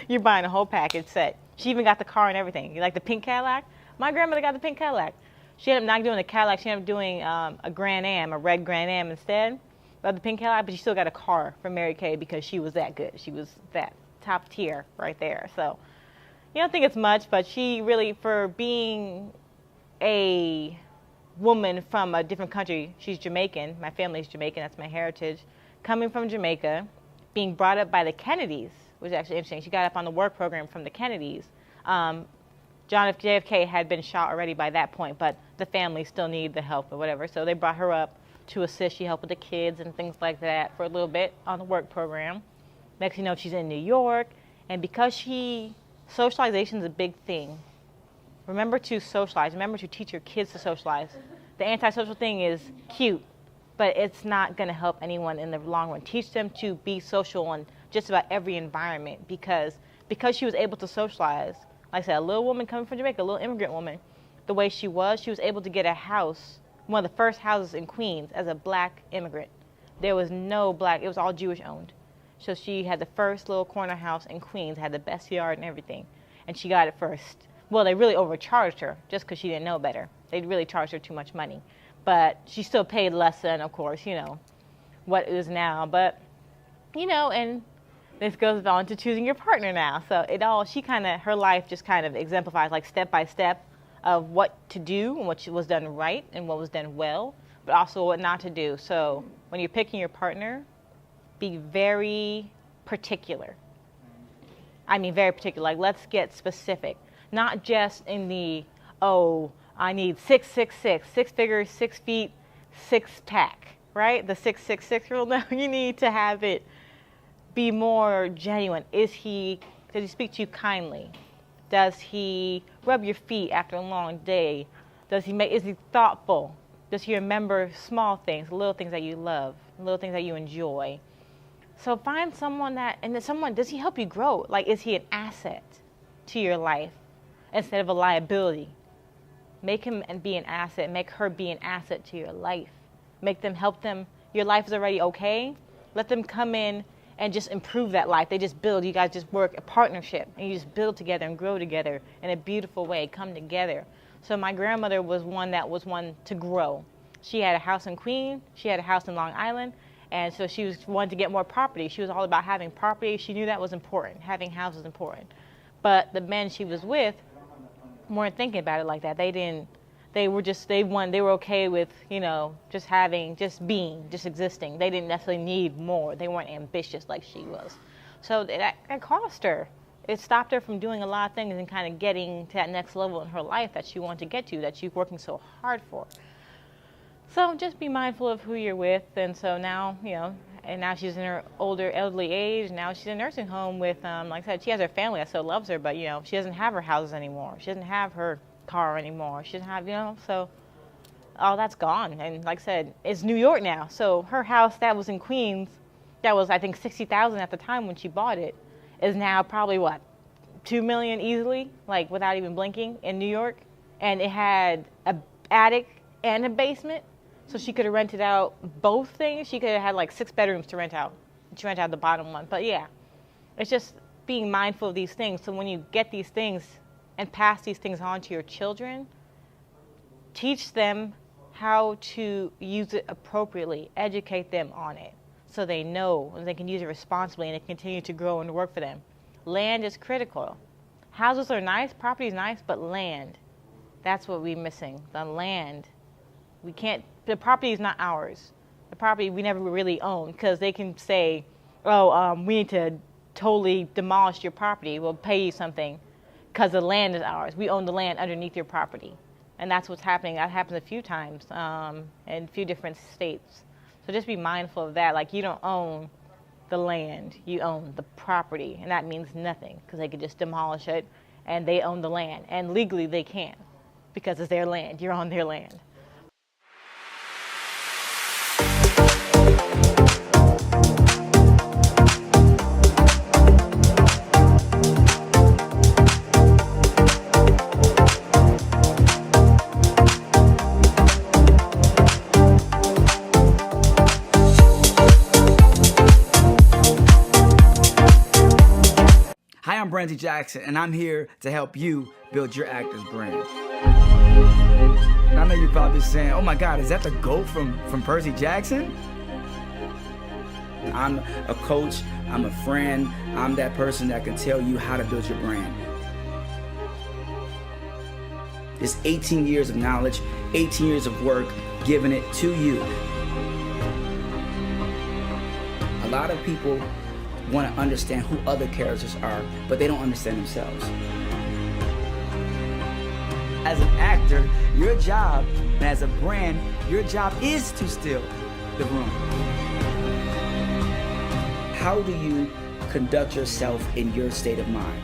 a whole package set. She even got the car and everything. You like the pink Cadillac? My grandmother got the pink Cadillac. She ended up not doing the Cadillac. She ended up doing a Grand Am, a red Grand Am instead of the pink Cadillac, but she still got a car from Mary Kay because she was that good. She was that top tier right there. So you don't think it's much, but she really, for being a woman from a different country, she's Jamaican. My family's Jamaican. That's my heritage. Coming from Jamaica, being brought up by the Kennedys, which is actually interesting. She got up on the work program from the Kennedys. JFK had been shot already by that point, but the family still needed the help or whatever. So they brought her up to assist. She helped with the kids and things like that for a little bit on the work program. Next thing you know, she's in New York. And because socialization is a big thing. Remember to socialize. Remember to teach your kids to socialize. The antisocial thing is cute, but it's not going to help anyone in the long run. Teach them to be social in just about every environment, because she was able to socialize. Like I said, a little woman coming from Jamaica, a little immigrant woman, the way she was able to get a house, one of the first houses in Queens, as a black immigrant. There was no black, it was all Jewish owned. So she had the first little corner house in Queens, had the best yard and everything, and she got it first. Well, they really overcharged her just because she didn't know better. They really charged her too much money. But she still paid less than, of course, what it is now. But, and this goes on to choosing your partner now. So her life just kind of exemplifies, like, step by step of what to do and what was done right and what was done well, but also what not to do. So when you're picking your partner, be very particular. I mean, very particular. Like, let's get specific. Not just in the, I need 6'6", 6 figures, 6 feet, 6 pack, right? The 666 rule. No, you need to have it be more genuine. Does he speak to you kindly? Does he rub your feet after a long day? Is he thoughtful? Does he remember small things, little things that you love, little things that you enjoy? So find someone does he help you grow? Like, is he an asset to your life instead of a liability? Make him be an asset. Make her be an asset to your life. Help them. Your life is already okay. Let them come in and just improve that life. They just build. You guys just work a partnership, and you just build together and grow together in a beautiful way, come together. So my grandmother was one to grow. She had a house in Queens. She had a house in Long Island. And so she wanted to get more property. She was all about having property. She knew that was important. Having houses was important. But the men she was with weren't thinking about it like that. They were okay with, just being, just existing. They didn't necessarily need more. They weren't ambitious like she was. So that cost her. It stopped her from doing a lot of things and kind of getting to that next level in her life that she wanted to get to, that she's working so hard for. So just be mindful of who you're with. And so now, and now she's in her elderly age. Now she's in a nursing home with, like I said, she has her family that still loves her, but, she doesn't have her houses anymore. She doesn't have her car anymore. She doesn't have, so all that's gone. And like I said, it's New York now. So her house that was in Queens, that was, I think, $60,000 at the time when she bought it, is now probably, $2 million easily, like without even blinking, in New York. And it had an attic and a basement. So she could have rented out both things. She could have had like 6 bedrooms to rent out. She rented out the bottom one. But yeah, it's just being mindful of these things. So when you get these things and pass these things on to your children, teach them how to use it appropriately. Educate them on it so they know and they can use it responsibly and it continue to grow and work for them. Land is critical. Houses are nice, property is nice, but land, that's what we're missing. The land. We can't, the property is not ours. The property we never really own because they can say, we need to totally demolish your property. We'll pay you something because the land is ours. We own the land underneath your property. And that's what's happening. That happens a few times in a few different states. So just be mindful of that. Like, you don't own the land. You own the property. And that means nothing because they could just demolish it and they own the land. And legally they can because it's their land. You're on their land. Hi, I'm Brandy Jackson, and I'm here to help you build your actor's brand. I know you're probably saying, oh my God, is that the GOAT from Percy Jackson? I'm a coach, I'm a friend, I'm that person that can tell you how to build your brand. It's 18 years of knowledge, 18 years of work, giving it to you. A lot of people want to understand who other characters are, but they don't understand themselves. As an actor, your job, and as a brand, your job is to steal the room. How do you conduct yourself in your state of mind?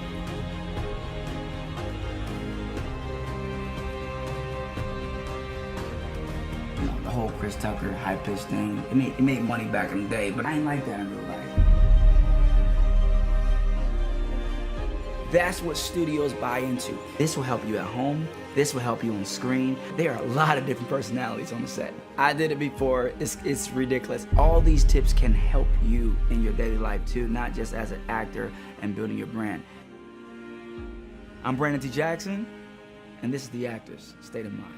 You know, the whole Chris Tucker high-pitched thing, it made money back in the day, but I ain't like that in real life. That's what studios buy into. This will help you at home. This will help you on screen. There are a lot of different personalities on the set. I did it before. It's ridiculous. All these tips can help you in your daily life too, not just as an actor and building your brand. I'm Brandon T. Jackson, and this is The Actor's State of Mind.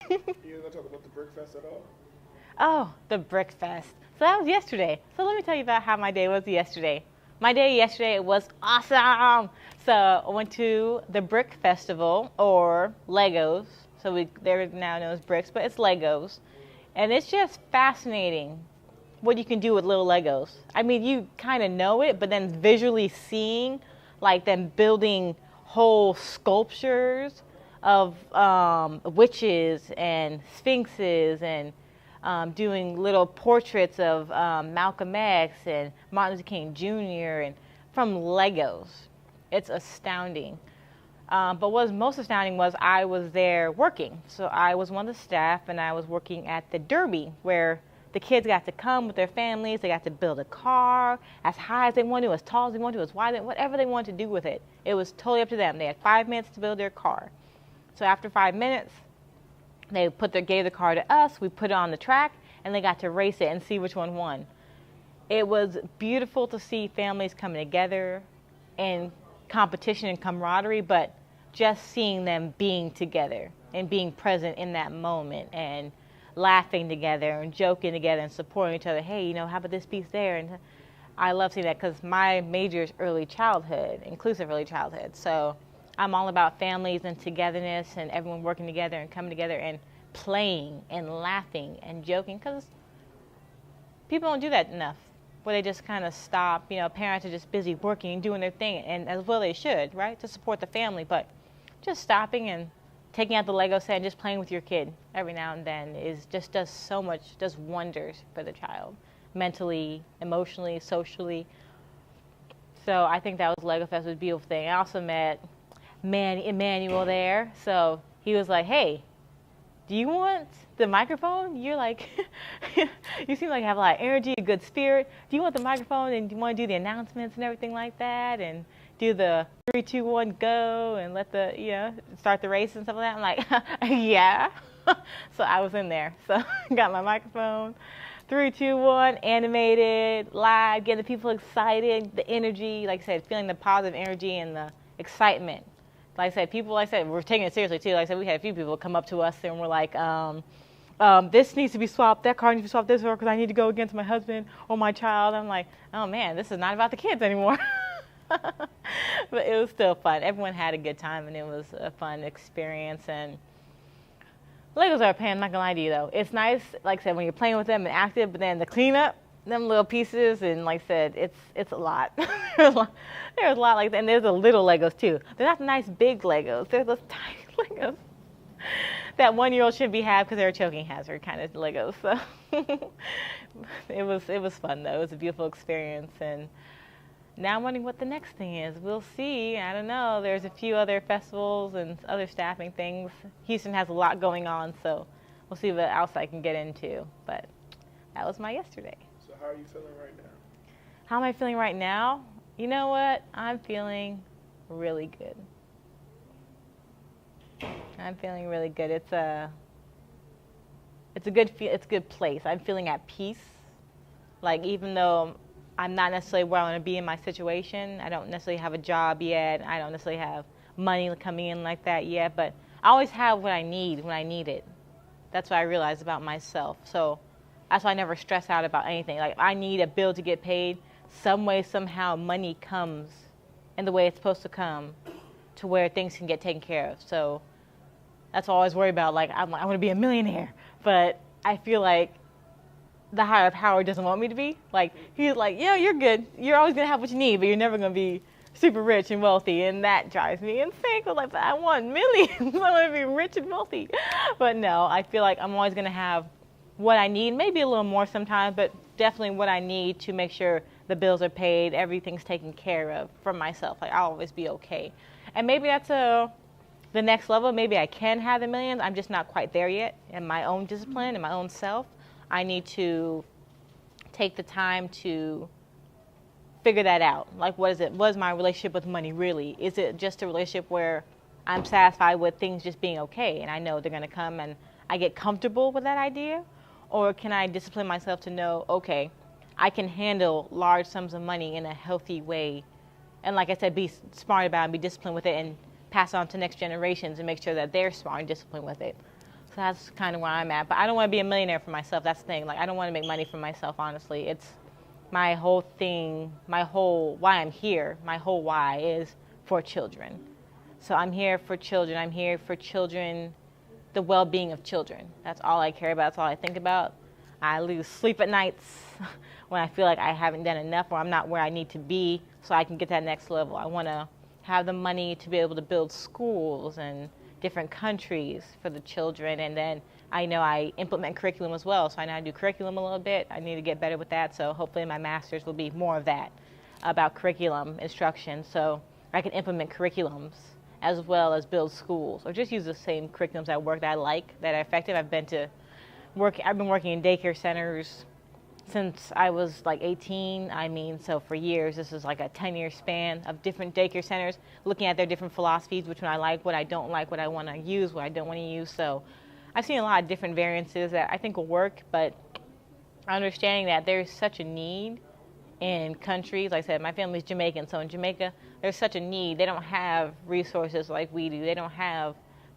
You gonna talk about the Brick Fest at all? Oh, the Brick Fest. So that was yesterday. So let me tell you about how my day was yesterday. My day yesterday was awesome. So I went to the Brick Festival, or Legos. So they're now known as bricks, but it's Legos. And it's just fascinating what you can do with little Legos. I mean, you kind of know it, but then visually seeing, like them building whole sculptures of witches and sphinxes and doing little portraits of Malcolm X and Martin Luther King Jr. and from Legos. It's astounding. But what was most astounding was I was there working. So I was one of the staff and I was working at the Derby where the kids got to come with their families. They got to build a car as high as they wanted to, as tall as they wanted to, as wide, whatever they wanted to do with it. It was totally up to them. They had 5 minutes to build their car. So after 5 minutes, they gave the car to us, we put it on the track, and they got to race it and see which one won. It was beautiful to see families coming together in competition and camaraderie, but just seeing them being together and being present in that moment and laughing together and joking together and supporting each other. Hey, how about this piece there? And I love seeing that because my major is early childhood, inclusive early childhood. So I'm all about families and togetherness and everyone working together and coming together and playing and laughing and joking, because people don't do that enough, where they just kind of stop. Parents are just busy working and doing their thing, and as well they should, right, to support the family. But just stopping and taking out the Lego set and just playing with your kid every now and then does so much, does wonders for the child, mentally, emotionally, socially. So I think that was Lego Fest was a beautiful thing. I also met Emmanuel there. So he was like, hey, do you want the microphone? You're like, you seem like you have a lot of energy, a good spirit. Do you want the microphone, and do you want to do the announcements and everything like that, and do the 3, 2, 1, go, and let start the race and stuff like that? I'm like, yeah. So I was in there. So got my microphone, 3, 2, 1, animated, live, getting the people excited, the energy, like I said, feeling the positive energy and the excitement. Like I said, we're taking it seriously too. Like I said, we had a few people come up to us and were like, this needs to be swapped, that car needs to be swapped this way, because I need to go against my husband or my child. I'm like, oh man, this is not about the kids anymore. But it was still fun. Everyone had a good time, and it was a fun experience. And Legos are a pain, I'm not gonna lie to you though. It's nice, like I said, when you're playing with them and active, but then the cleanup, them little pieces, and like I said, it's a lot. There's a lot like that, and there's the little Legos too. They're not the nice big Legos. They're those tiny Legos that 1-year-old shouldn't be have because they're a choking hazard kind of Legos. So it was fun though. It was a beautiful experience, and now I'm wondering what the next thing is. We'll see. I don't know. There's a few other festivals and other staffing things. Houston has a lot going on, so we'll see what else I can get into. But that was my yesterday. So how are you feeling right now? How am I feeling right now? You know what? I'm feeling really good. I'm feeling really good. It's a good place. I'm feeling at peace. Like, even though I'm not necessarily where I want to be in my situation, I don't necessarily have a job yet, I don't necessarily have money coming in like that yet, but I always have what I need when I need it. That's what I realized about myself. So that's why I never stress out about anything. Like, if I need a bill to get paid, some way, somehow, money comes in the way it's supposed to come to where things can get taken care of. So that's all I always worry about. Like, I want to be a millionaire, but I feel like the higher power doesn't want me to be. Like, he's like, yeah, you're good. You're always going to have what you need, but you're never going to be super rich and wealthy, and that drives me insane. Cause like, I want millions. I want to be rich and wealthy. But no, I feel like I'm always going to have what I need, maybe a little more sometimes, but definitely what I need to make sure the bills are paid, everything's taken care of for myself. Like, I'll always be okay. And maybe that's the next level. Maybe I can have the millions. I'm just not quite there yet in my own discipline, in my own self. I need to take the time to figure that out. Like, what is it? What is my relationship with money really? Is it just a relationship where I'm satisfied with things just being okay and I know they're going to come and I get comfortable with that idea? Or can I discipline myself to know, okay, I can handle large sums of money in a healthy way? And like I said, be smart about it, be disciplined with it, and pass on to next generations and make sure that they're smart and disciplined with it. So that's kind of where I'm at. But I don't want to be a millionaire for myself. That's the thing. Like, I don't want to make money for myself, honestly. It's my whole thing, why I'm here, my whole why is for children. So I'm here for children. I'm here for children, the well-being of children. That's all I care about. That's all I think about. I lose sleep at nights when I feel like I haven't done enough or I'm not where I need to be so I can get that next level. I want to have the money to be able to build schools and different countries for the children, and then I know I implement curriculum as well, so I know how to do curriculum a little bit. I need to get better with that, so hopefully my master's will be more of that, about curriculum instruction, so I can implement curriculums as well as build schools, or just use the same curriculums at work that I like, that are effective. I've been working in daycare centers since I was like 18. So for years. This is like a 10-year span of different daycare centers, looking at their different philosophies, which one I like, what I don't like, what I want to use, what I don't want to use. So I've seen a lot of different variances that I think will work, but understanding that there's such a need in countries. Like I said, my family's Jamaican, so in Jamaica, there's such a need. They don't have resources like we do. They don't have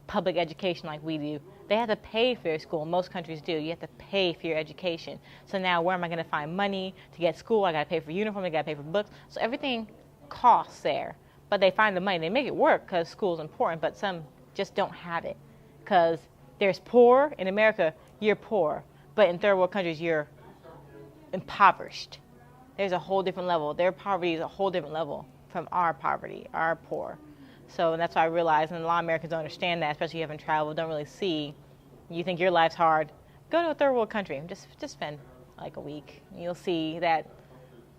public education like we do. They have to pay for their school. Most countries do. You have to pay for your education. So now where am I going to find money to get school? I got to pay for uniform. I got to pay for books. So everything costs there. But they find the money. They make it work because school's important, but some just don't have it. Because there's poor. In America, you're poor. But in third world countries, you're impoverished. There's a whole different level. Their poverty is a whole different level from our poverty, our poor. So that's why I realize, and a lot of Americans don't understand that, especially if you haven't traveled, don't really see. You think your life's hard, go to a third world country. Just spend like a week. You'll see that,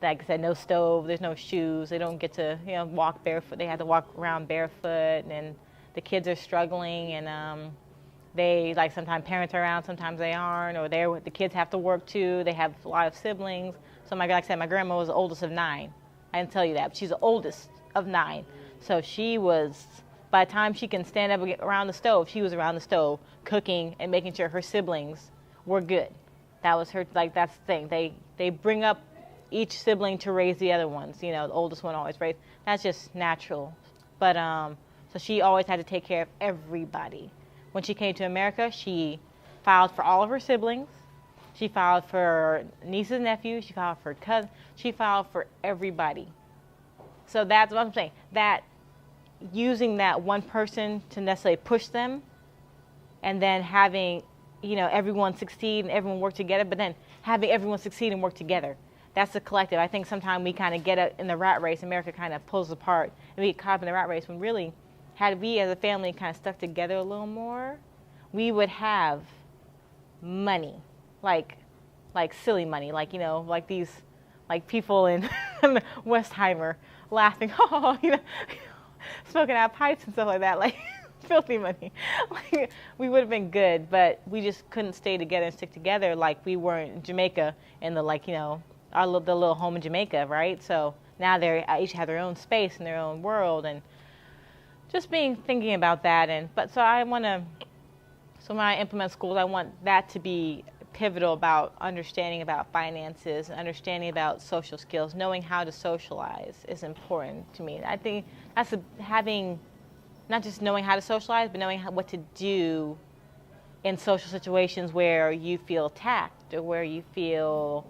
like I said, no stove, there's no shoes. They don't get to walk barefoot. They have to walk around barefoot, and the kids are struggling, and they like sometimes parents are around, sometimes they aren't, or the kids have to work too. They have a lot of siblings. So like I said, my grandma was the oldest of 9. I didn't tell you that, but she's the oldest of 9. So she was, by the time she can stand up and get around the stove, she was around the stove cooking and making sure her siblings were good. That was her, like, that's the thing. They bring up each sibling to raise the other ones. The oldest one always raised. That's just natural. But so she always had to take care of everybody. When she came to America, she filed for all of her siblings. She filed for nieces and nephews. She filed for cousins. She filed for everybody. So that's what I'm saying. That using that one person to necessarily push them, and then having, everyone succeed and everyone work together, but then having everyone succeed and work together. That's the collective. I think sometimes we kind of get in the rat race. America kind of pulls apart, and we get caught up in the rat race when really, had we as a family kind of stuck together a little more, we would have money, like silly money, like these, like people in Westheimer laughing, smoking out pipes and stuff like that, like filthy money. Like, we would have been good, but we just couldn't stay together and stick together like we were in Jamaica in the the little home in Jamaica, right? So now they each have their own space and their own world, and just thinking about that. So when I implement schools, I want that to be pivotal about understanding about finances and understanding about social skills. Knowing how to socialize is important to me. I think that's having, not just knowing how to socialize, but knowing what to do in social situations where you feel attacked, or where you feel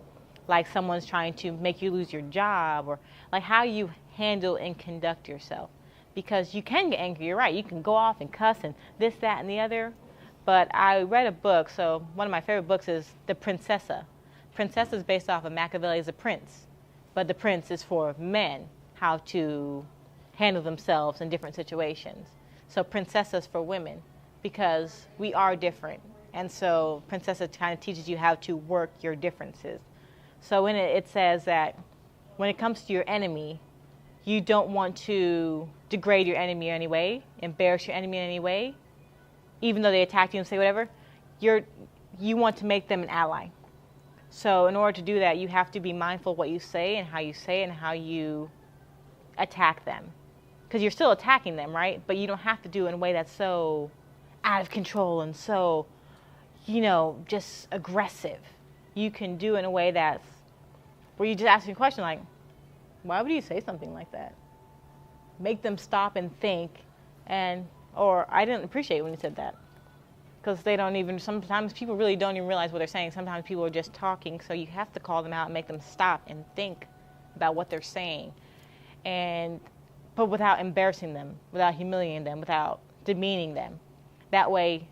like someone's trying to make you lose your job, or like how you handle and conduct yourself. Because you can get angry, you're right. You can go off and cuss and this, that, and the other. But I read a book, so one of my favorite books is The Princessa. Princessa is based off of Machiavelli's The Prince. But The Prince is for men, how to handle themselves in different situations. So Princessa is for women, because we are different. And so Princessa kind of teaches you how to work your differences. So in it says that when it comes to your enemy, you don't want to degrade your enemy in any way, embarrass your enemy in any way, even though they attack you and say whatever. You want to make them an ally. So in order to do that, you have to be mindful of what you say and how you attack them. Because you're still attacking them, right? But you don't have to do it in a way that's so out of control and so, just aggressive. You can do it in a way that's where you just ask a question like, why would you say something like that? Make them stop and think, or I didn't appreciate when you said that. Because sometimes people really don't even realize what they're saying. Sometimes people are just talking, so you have to call them out and make them stop and think about what they're saying. But without embarrassing them, without humiliating them, without demeaning them. That way,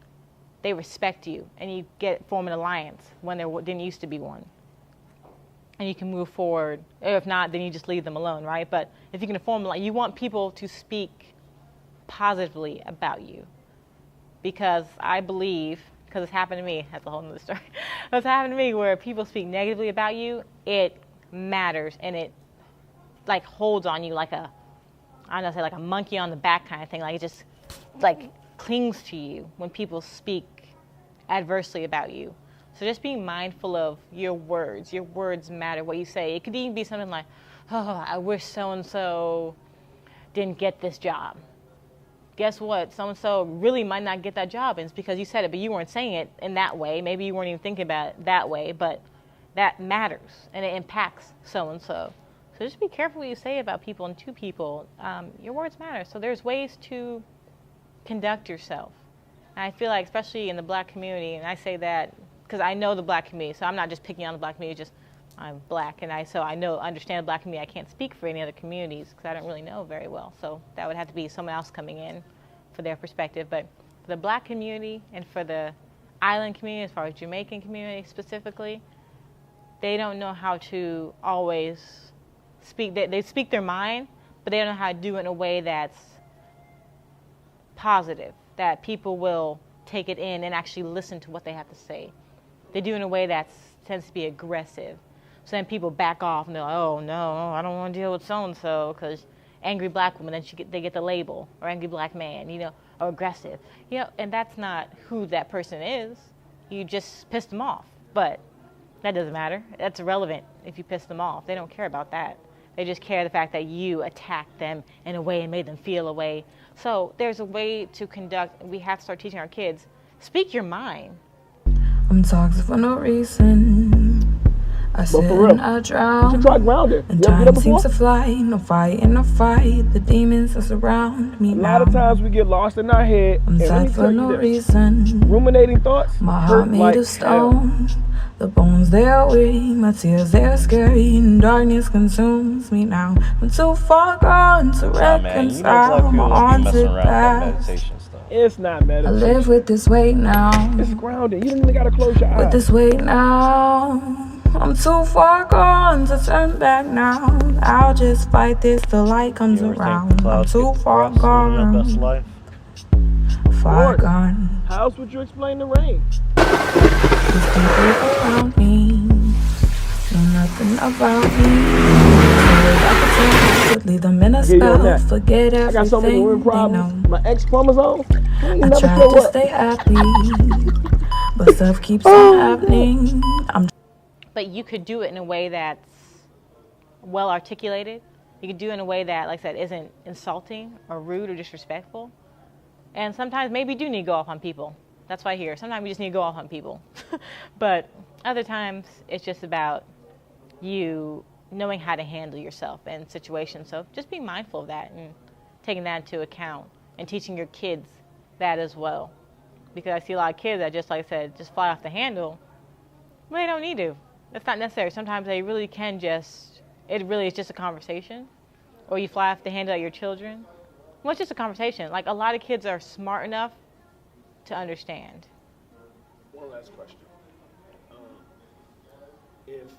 they respect you, and you form an alliance when there didn't used to be one. And you can move forward. If not, then you just leave them alone, right? But if you can form, you want people to speak positively about you. Because I believe, because it's happened to me, that's a whole other story. It's happened to me where people speak negatively about you, it matters, and it holds on you like a monkey on the back kind of thing. Like it just clings to you when people speak adversely about you. So just being mindful of your words. Your words matter, what you say. It could even be something like, oh, I wish so-and-so didn't get this job. Guess what? So-and-so really might not get that job, and it's because you said it, but you weren't saying it in that way. Maybe you weren't even thinking about it that way, but that matters, and it impacts so-and-so. So just be careful what you say about people and to people. Your words matter. So there's ways to conduct yourself. And I feel like, especially in the black community, and I say that because I know the black community, so I'm not just picking on the black community, just I'm black, and understand the black community. I can't speak for any other communities because I don't really know very well. So that would have to be someone else coming in for their perspective. But for the black community and for the island community, as far as Jamaican community specifically, they don't know how to always speak. They speak their mind, but they don't know how to do it in a way that's positive, that people will take it in and actually listen to what they have to say. They do it in a way that tends to be aggressive. So then people back off and they're like, oh no, I don't want to deal with so-and-so because angry black woman, then they get the label, or angry black man, or aggressive. And that's not who that person is. You just pissed them off. But that doesn't matter. That's irrelevant if you piss them off. They don't care about that. They just care the fact that you attacked them in a way and made them feel a way. So there's a way to conduct, we have to start teaching our kids, speak your mind. I'm toxic for no reason. I sit and I drown. You should try Grounded. And time seems to fly. No fight in a fight. The demons that surround me now. A lot of times we get lost in our head. I'm sad for no reason. Ruminating thoughts. My heart made of stone. The bones they are weak. My tears they are scary. And darkness consumes me now. I'm too far gone to reconcile my haunted past. It's not meditation. I live with this weight now. It's grounded. You don't even gotta close your eyes. With this weight now. I'm too far gone to turn back now. I'll just fight this till light comes around. I'm too far gone. Far gone. How else would you explain the rain? These people around me know nothing about me. I could leave them in a spell. Forget everything. I got so many women problems. My X chromosome. I try to stay happy, but stuff keeps on happening. But you could do it in a way that's well articulated. You could do it in a way that, like I said, isn't insulting or rude or disrespectful. And sometimes maybe you do need to go off on people. That's why I hear. Sometimes we just need to go off on people. But other times it's just about you knowing how to handle yourself in situations. So just be mindful of that and taking that into account and teaching your kids that as well. Because I see a lot of kids that, just like I said, just fly off the handle. Well, they don't need to. That's not necessary. Sometimes they really can it really is just a conversation. Or you fly off the handle at your children. Well, it's just a conversation. Like, a lot of kids are smart enough to understand. One last question. If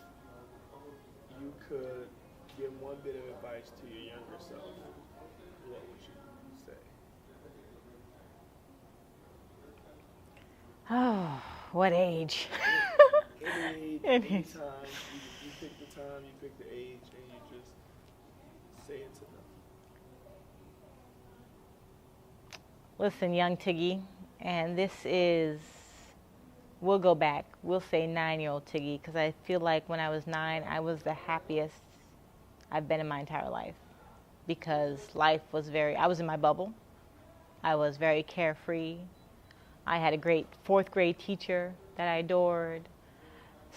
you could give one bit of advice to your younger self, what would you say? Oh, what age? Any time, you pick the time, you pick the age, and you just say it to them. Listen, young Tiggy, and we'll go back. We'll say 9-year-old Tiggy, because I feel like when I was 9, I was the happiest I've been in my entire life, because life was I was in my bubble. I was very carefree. I had a great 4th grade teacher that I adored.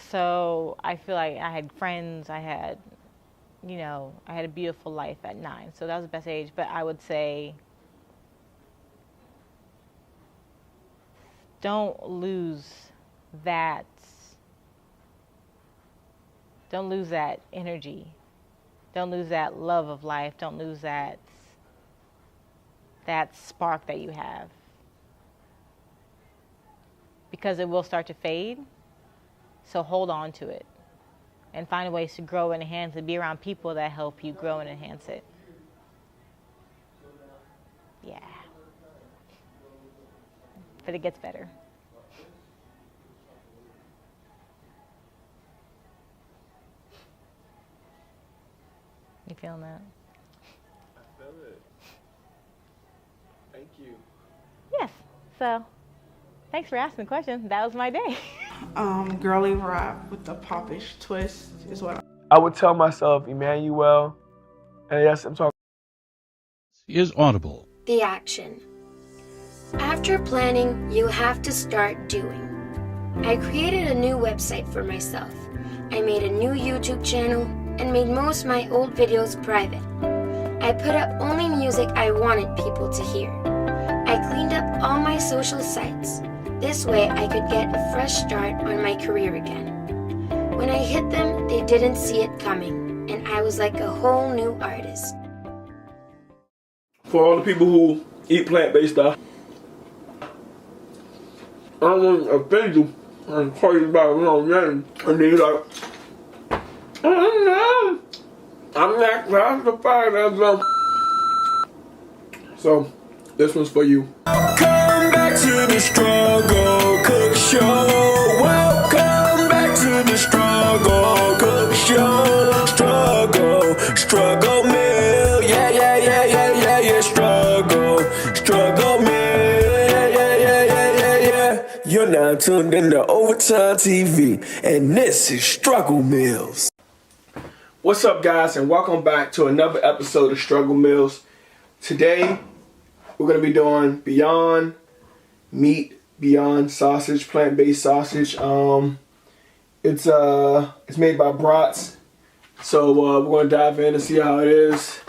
So I feel like I had friends, I had a beautiful life at 9. So that was the best age. But I would say, don't lose that energy. Don't lose that love of life. Don't lose that spark that you have. Because it will start to fade. So hold on to it and find ways to grow and enhance it. Be around people that help you grow and enhance it. Yeah. But it gets better. You feeling that? I feel it. Thank you. Yes. So, thanks for asking the question. That was my day. Girly rap with the popish twist is what I would tell myself, Emmanuel, and yes, I'm talking. Is Audible. The action. After planning, you have to start doing. I created a new website for myself. I made a new YouTube channel and made most of my old videos private. I put up only music I wanted people to hear. I cleaned up all my social sites. This way I could get a fresh start on my career again. When I hit them, they didn't see it coming, and I was like a whole new artist. For all the people who eat plant-based stuff, I don't want to offend you and call you by the wrong name. And then you're like, oh no, I'm not classified as a... So, this one's for you. Come back to the Struggle Cook Show. Welcome back to the Struggle Cook Show. Struggle meal. Yeah. Struggle meal. Yeah. You're now tuned into Overtyme TV, and this is Struggle Meals. What's up, guys, and welcome back to another episode of Struggle Meals. Today, we're going to be doing Beyond Meat, Beyond Sausage, plant-based sausage. It's made by Brats. So we're going to dive in and see how it is.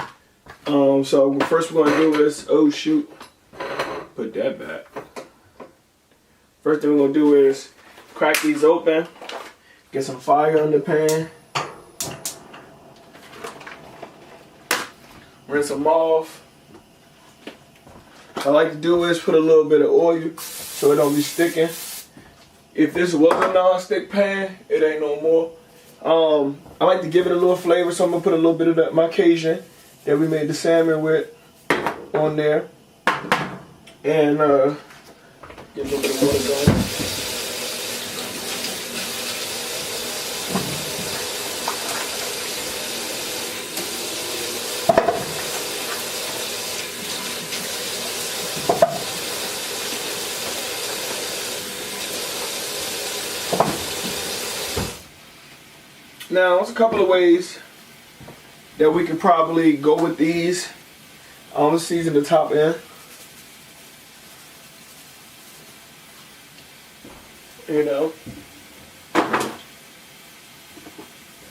So first we're going to do is, oh shoot, put that back. First thing we're going to do is crack these open, get some fire in the pan, rinse them off. What I like to do is put a little bit of oil so it don't be sticking. If this was a non-stick pan, it ain't no more. I like to give it a little flavor, so I'm gonna put a little bit of my Cajun that we made the salmon with on there, and get a little bit of water going. Now, there's a couple of ways that we could probably go with these. Let's season the top end. You know,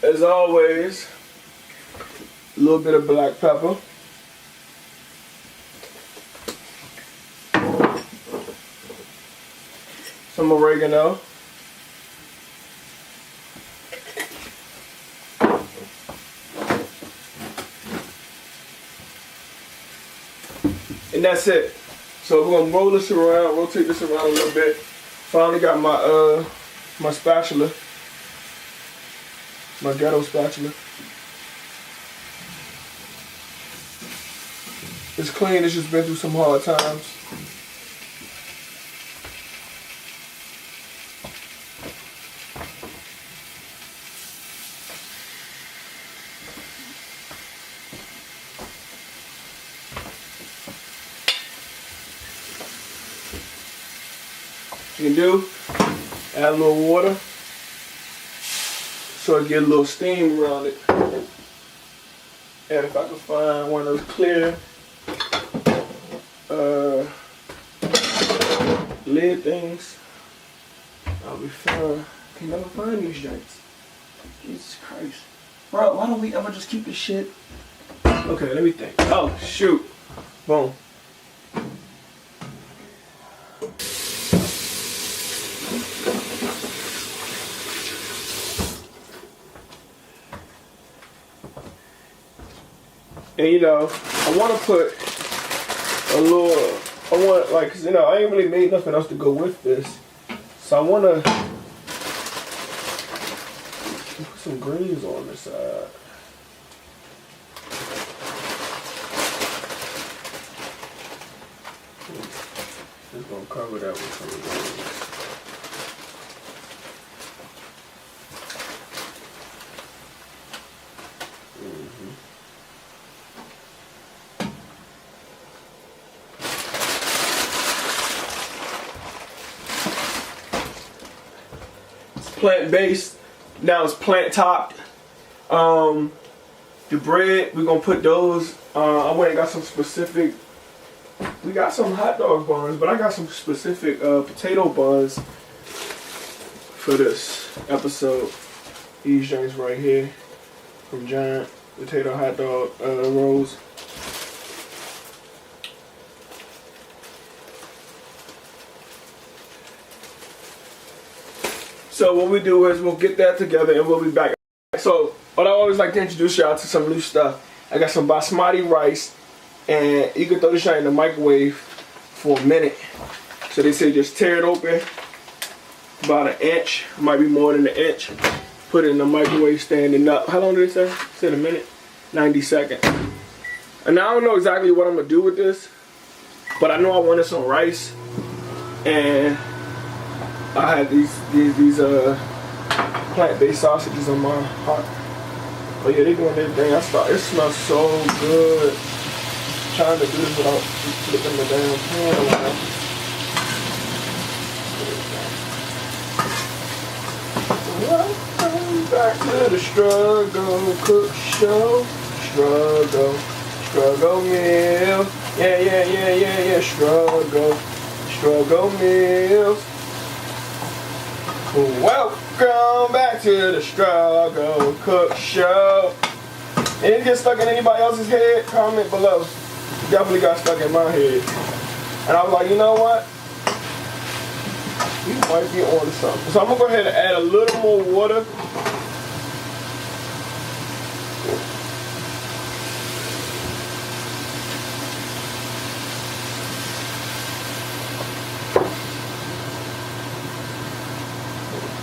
as always, a little bit of black pepper. Some oregano. And that's it. So we're gonna roll this around, rotate this around a little bit. Finally got my my spatula, my ghetto spatula. It's clean. It's just been through some hard times. You can do, add a little water so it get a little steam around it. And if I can find one of those clear lid things, I'll be fine. I can never find these joints. Jesus Christ. Bro, why don't we ever just keep this shit? Okay, let me think. Oh, shoot. Boom. And you know, I want to put a little, cause you know, I ain't really made nothing else to go with this. So I want to put some greens on the side. Just gonna cover that with some greens. Plant-based, now it's plant-topped. The bread, we're gonna put those, I went and got some specific, we got some hot dog buns, but I got some specific potato buns for this episode. These joints right here from Giant, potato hot dog rolls. So what we do is we'll get that together and we'll be back. So what I always like to introduce y'all to some new stuff. I got some basmati rice, and you can throw this shit in the microwave for a minute. So they say just tear it open about an inch, might be more than an inch. Put it in the microwave standing up. How long did they say? Said a minute, 90 seconds. And now I don't know exactly what I'm gonna do with this, but I know I wanted some rice, and I had these plant-based sausages on my heart. Oh yeah, they doing their thing. It smells so good. I'm trying to do this without flipping the damn pan around. Welcome back to the Struggle Cook Show. Struggle meal. Yeah. Struggle meals. Welcome back to the Struggle Cook Show. It get stuck in anybody else's head? Comment below. Definitely got stuck in my head. And I was like, you know what? We might be on to something. So I'm gonna go ahead and add a little more water.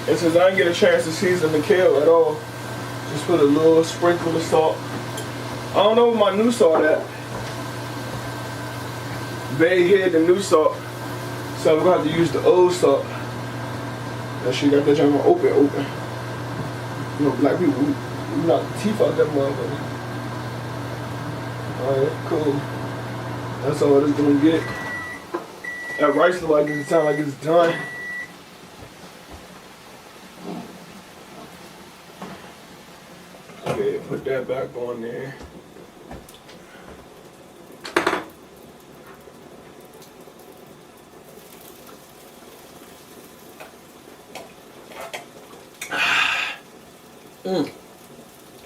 And since I didn't get a chance to season the kale at all, just put a little sprinkle of salt. I don't know where my new salt at. They hid the new salt, so we're gonna have to use the old salt. That shit got that jam open. You know, black people, we knock the teeth out that motherfucker. Alright, cool. That's all it's gonna get. That rice look like it sound like it's done. Okay, put that back on there.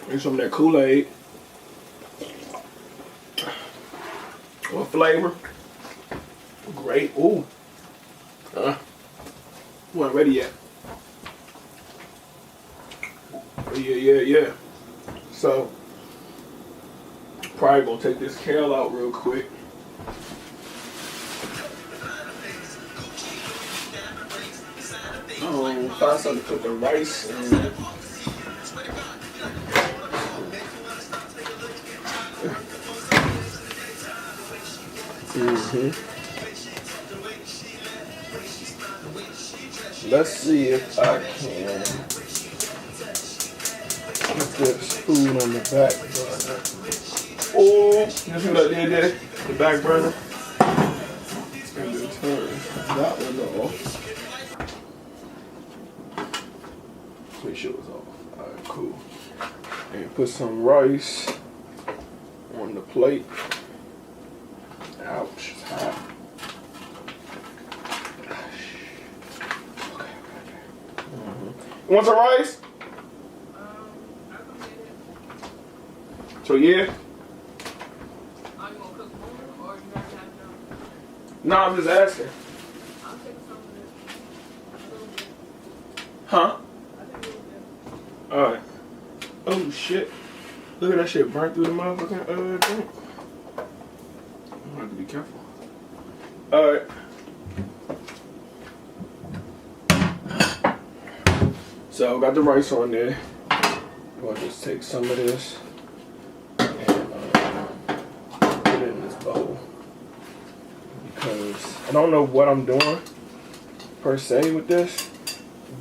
Here's some of that Kool-Aid. What flavor? Great. Ooh. Wasn't ready yet. Oh, yeah. So, probably gonna take this kale out real quick. Find something to put the rice in. Let's see if I can put this food on the back burner. Oh, you see what I did there? The back burner. And then turn that one off. Make sure it's off. Alright, cool. And put some rice on the plate. Ouch, it's hot. You want some rice? So yeah. No, I'm just asking. Huh? Alright. Oh shit. Look at that shit burnt through the motherfucking thing. I have to be careful. Alright. So I got the rice on there. I'll just take some of this and put it in this bowl. Because I don't know what I'm doing per se with this,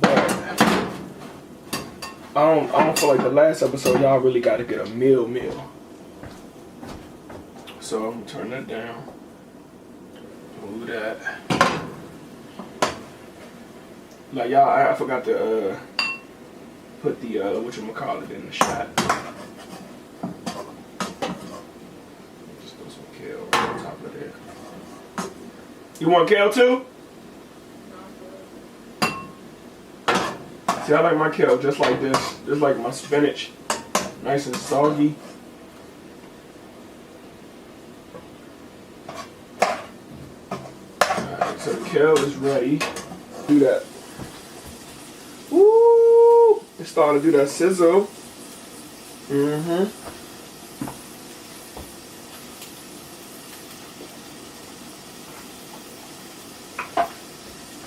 but I don't feel like the last episode y'all really got to get a meal. So I'm gonna turn that down. Move that. Like y'all, I forgot to put the whatchamacallit in the shot. Just throw some kale right on top of there. You want kale too? See, I like my kale just like this. Just like my spinach. Nice and soggy. Alright, so the kale is ready. Do that. Woo! It's starting to do that sizzle.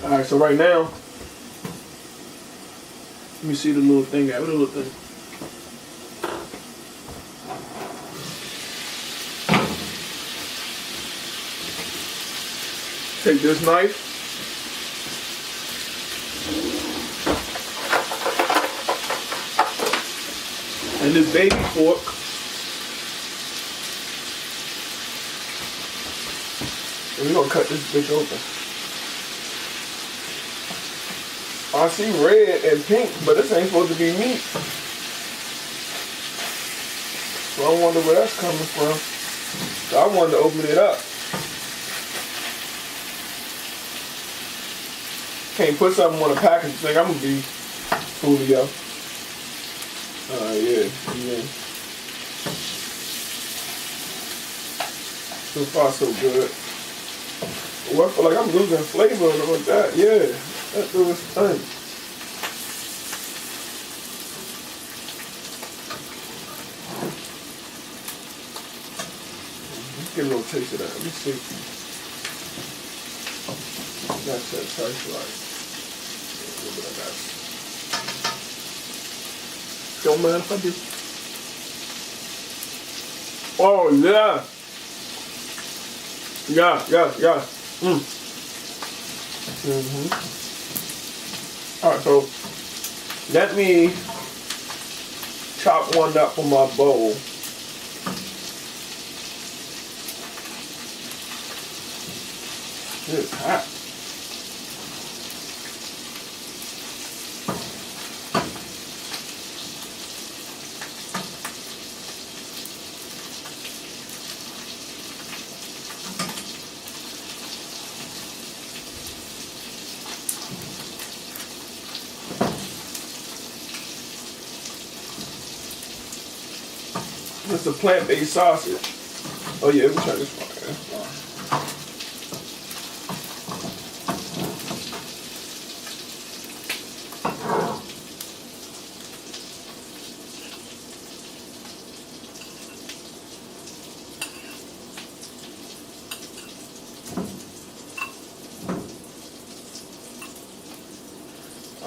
Alright, so right now, let me see the little thing at. What the little thing? Take this knife. And this baby fork. And we're gonna cut this bitch open. I see red and pink, but this ain't supposed to be meat. So I wonder where that's coming from. So I wanted to open it up. Can't put something on a package and think I'm gonna be fooling y'all. Yeah. So far, so good. Well, I feel like I'm losing flavor with that. Yeah, that do its thing. Let's get a little taste of that. Let me see. That's that tastes like. A little bit of that. Don't mind if I do. Oh yeah. Yeah. Alright, so let me chop one up on my bowl. It's hot. It's a plant-based sausage. Oh yeah, let me try this one.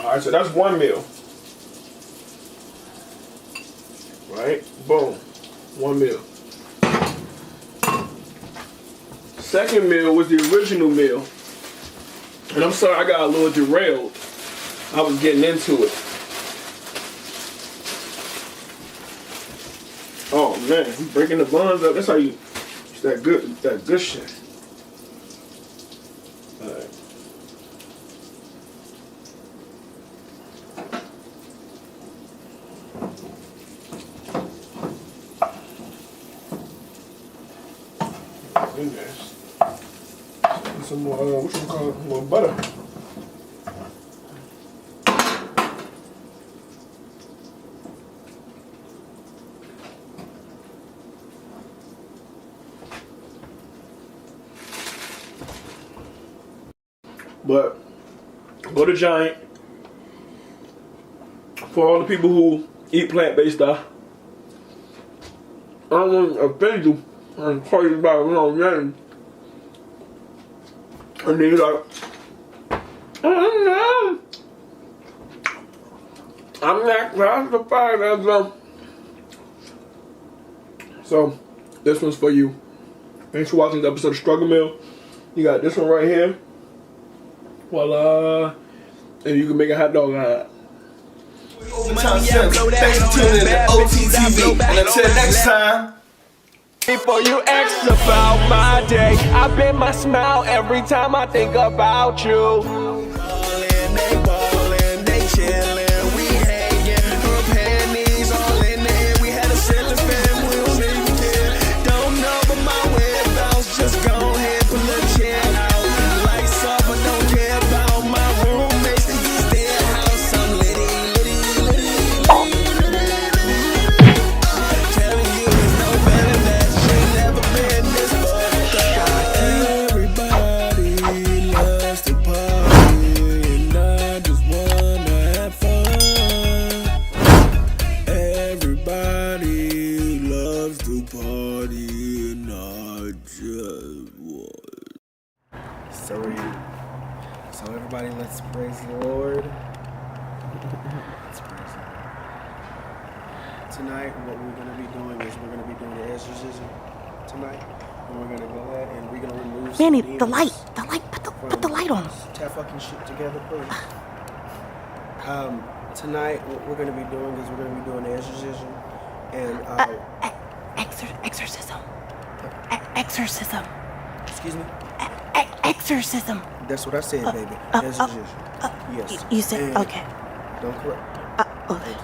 Alright, so that's one meal. Right? Boom. One meal. Second meal was the original meal. And I'm sorry I got a little derailed. I was getting into it. Oh man, I'm breaking the buns up. That's how you, it's that good shit. Alright. In there. Some more, what you call it? More butter. But go to Giant for all the people who eat plant-based stuff. I don't want to offend you and call you by the wrong name. And then you're like, oh no, I'm not classified as a. So this one's for you. Thanks for watching the episode of Struggle Meal. You got this one right here. Voila. And you can make a hot dog out of it. Overtyme Central. Thanks for tuning in to OTTV. And until next time. Before you ask about my day, I bet my smile every time I think about you. Ballin', they chillin', we hangin', her panties all in the air. We had a ceiling fan, we don't even care. Don't know but my whereabouts, just go ahead, pull a chair out. Lights off, I don't care about my roommates, they use their house. I'm litty. Telling you there's no better than that. Never been this fucked up. Everybody loves to party. over here. So everybody, let's praise the Lord. Let's praise the Lord. Tonight, what we're going to be doing is we're going to be doing an exorcism tonight. And we're going to go ahead and we're going to remove some Manny, demons the light, put the light on. That fucking shit together, please. Tonight, what we're going to be doing is we're going to be doing an exorcism. And, exorcism. Exorcism. Excuse me? Exorcism. That's what I said, baby. Exorcism. Yes. You said, And okay. Don't correct. Okay.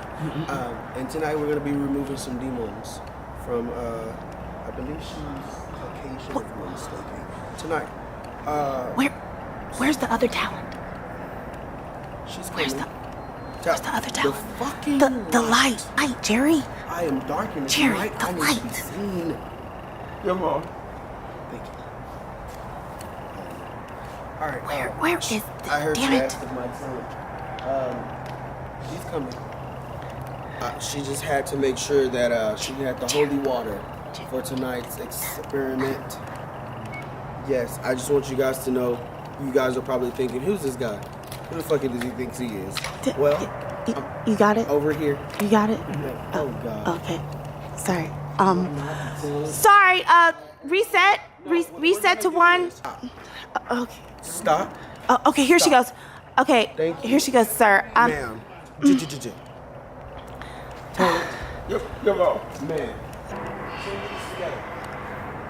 And tonight we're going to be removing some demons from, I believe she's Caucasian, if I'm not mistaken. Tonight. Where's the other talent? She's Where's coming. the other talent? The fucking the light, Jerry. I am darkening Jerry, light. the I need light. to be seen. Come on. Thank you. All right. Where is I heard damn you it. ask if my talent. She's coming. She just had to make sure that she had the holy water for tonight's experiment. Yes, I just want you guys to know. You guys are probably thinking, "Who's this guy? Who the fuck does he think he is?" Well, you got it? Over here. You got it? Oh God. Okay. Sorry. Sorry. Reset. Reset to 1. Okay. Stop. Okay. Here she goes. Okay. Thank you. Here she goes, sir. Ma'am. Come on. Man.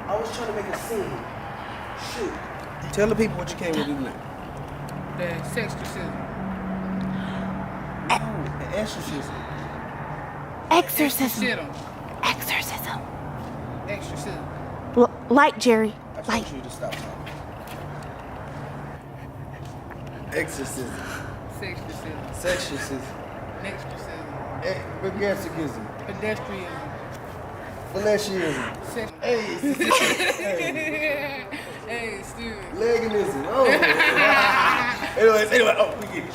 I was trying to make a scene. Shoot. Tell the people what you came to do tonight. The exorcism. No, the exorcism. Exorcism. Exorcism. Exorcism. Light, Jerry. I told you to stop talking. Exorcism. Sexorcism. Sexorcism. Exorcism. Begasticism. Pedestrianism. Flechiism. Hey, Hey, Stu. Leganism. Oh. anyways, we get it.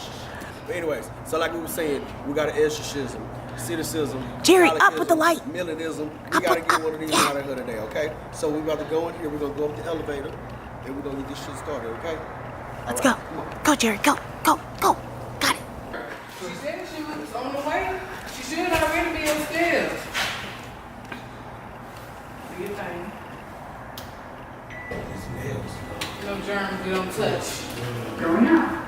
But anyways, so like we were saying, we got an exorcism, citicism, Jerry, up with the light. Milanism. We gotta get one of these out of here today, okay? So we about to go in here. We're gonna go up the elevator, and we're gonna get this shit started, okay? Let's go. Go, Jerry. Go. Got it. She said she was on the way. She should already be upstairs. Do your thing. No germs you don't touch. Going out.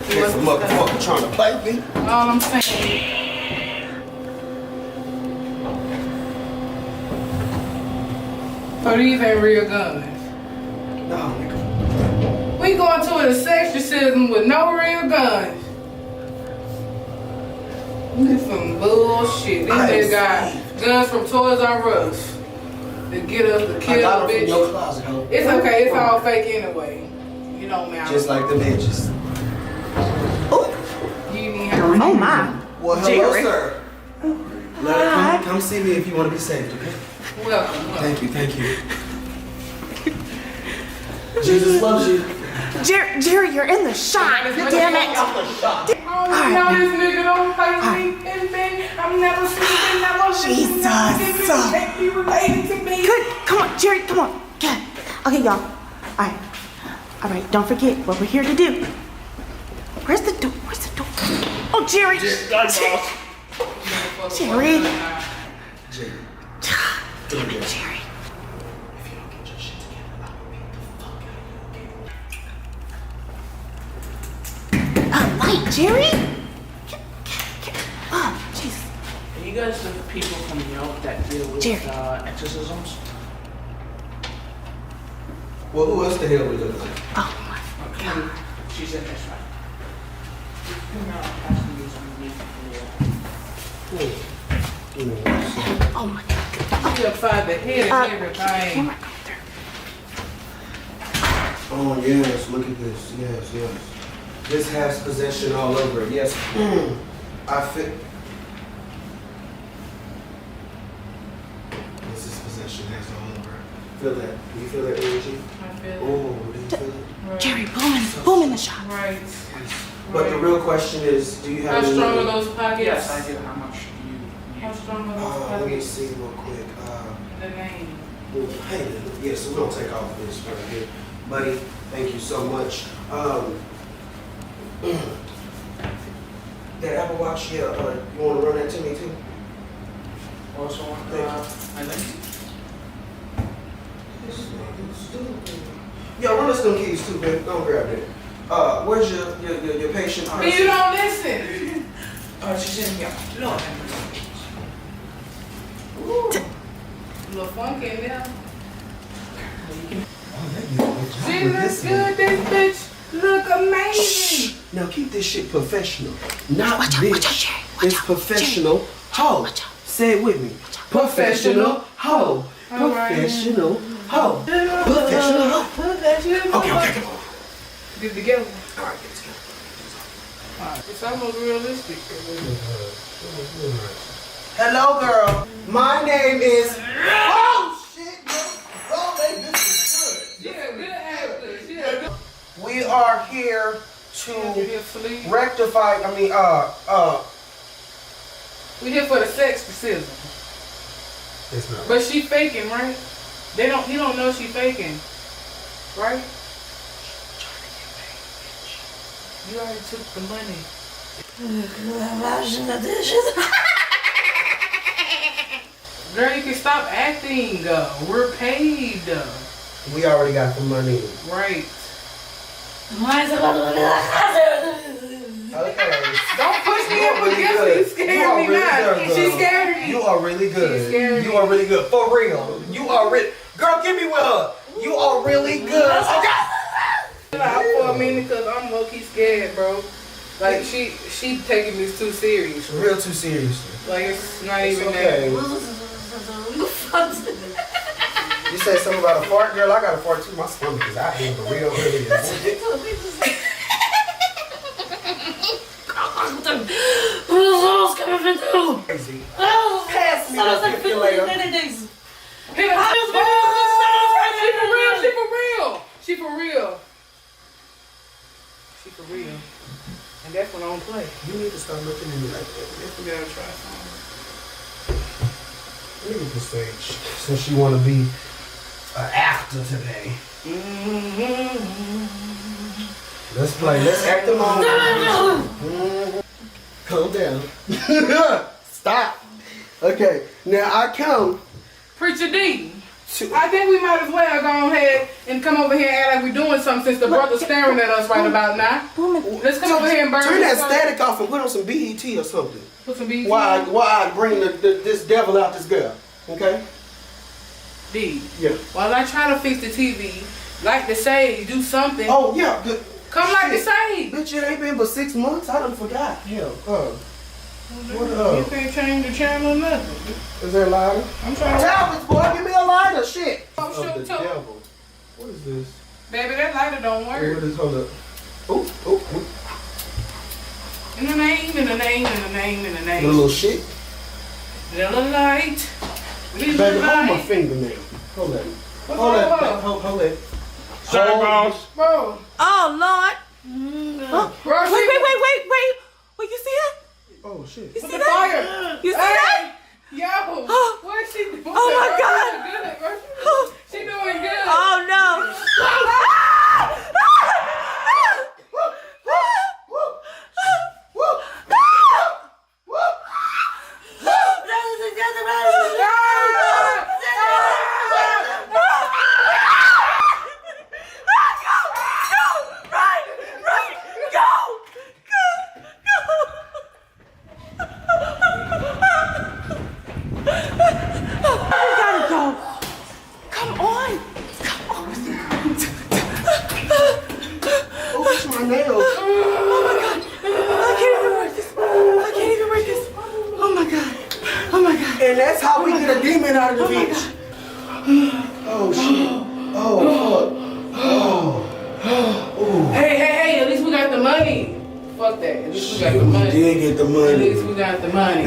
This motherfucker trying to bite me. All I'm saying. So these ain't real guns. No, nigga. We going to a sexorcism with no real guns. This some bullshit. These niggas got guns from Toys R Us. To get us to kill a bitch. Your closet, ho. It's okay, it's all fake anyway. You don't matter. Just like the bitches. You need help. Oh, my. Well, hello, Jerry. sir. Let her come see me if you want to be saved, okay? Welcome. Thank you. Jesus loves you. Jerry, you're in the shot. Damn it. Oh, you know this nigga don't fight me and then I'm never sleeping, never Jesus. can't be related to me. Good. Come on, Jerry. Come on. Okay, y'all. All right. Don't forget what we're here to do. Where's the door? Oh, Jerry. Jerry. Damn it, Jerry. If you don't get your shit together, I'm gonna beat the fuck out of you. Light, Jerry. Oh, jeez. Are you guys the people from Yelp that deal with exorcisms? Well, who else the hell we look like? Oh my God. She's in this right. Oh my God. You upside the head and everything. Oh yes, look at this. Yes. This has possession all over it. Yes. I feel. This is possession has all over it. Feel that? Do you feel that energy? I feel it. Oh, do you feel it? Right. Jerry, boom in the shot. Right. But the real question is, do you have How any strong money? are those pockets? Yes, I do. How much do you need? How strong are those Let me pockets? see real quick. The name. Hey, yes, we're gonna take off this right here. buddy. Thank you so much. That Apple Watch, yeah, you want to run that to me too? Also, I think. Yeah, run us them keys too, baby. Go grab that. Where's your patient? You don't listen. She's in here. No. Ooh. A little funky in there. She looks good, this bitch. Look amazing. Now keep this shit professional. Not bitch. It's professional hoe. Say it with me. Professional hoe. Professional hoe. Professional hoe. Okay, come on. Get it together. All right, get it together. Alright, it's almost realistic. Hello, girl. My name is. Oh shit! Oh, baby, this is good. Yeah, good actress. Yeah. We are here to rectify. We here for the sexticism. It's not. But she faking, right? He don't know she faking, right? You already took the money. Girl, you can stop acting. We're paid. We already got the money. Right. Okay. Don't push me up against her. You scared me now. She scared me. You are really good. She scared me. You are really good. For real. You are really. Girl, get me with her. You are really good. Okay. Out for a minute because I'm low-key scared, bro. Like, she taking this too serious. Real too seriously. Like, it's not even okay. You say something about a fart? Girl, I got a fart too. My stomach is out here, but real really crazy. Pass me the manipulator. She for real. And that's when I don't play. You need to start looking at me like that. If we gotta try something. Look at the stage. Since you want to be an actor today. Let's play. Let's act them on. Calm down. Stop. Okay. Now I come. Preacher D. I think we might as well go ahead and come over here and act like we're doing something since the brother's staring at us right about now. Let's come over here and burn Turn that static off and put on some BET or something. Put some BET Why I bring this devil out this girl. Okay? D. Yeah. While I try to fix the TV, like to say, do something. Oh, yeah. Good. Come like to say. Bitch, it ain't been but 6 months. I done forgot. Yeah. You can't change the channel or nothing. Is there a lighter? I'm trying to. Tablets, boy, give me a lighter. Shit. Oh, the devil. What is this? Baby, that lighter don't work. What is, hold up. Oh. In the name. Little shit. Little light. Baby, hold my fingernail. Hold that. Hold it. Sorry, boss. Bro. Oh, Lord. Bro, Wait. You see it? Oh, shit. You see the that? fire. You see that? Yo. What is she doing? Oh, my God. Good, bro. She doing good. Oh, no. And that's how we get a demon out of the bitch. Oh, shit. Oh, fuck. Oh. Hey, at least we got the money. Fuck that. At least we got the money. We did get the money. At least we got the money.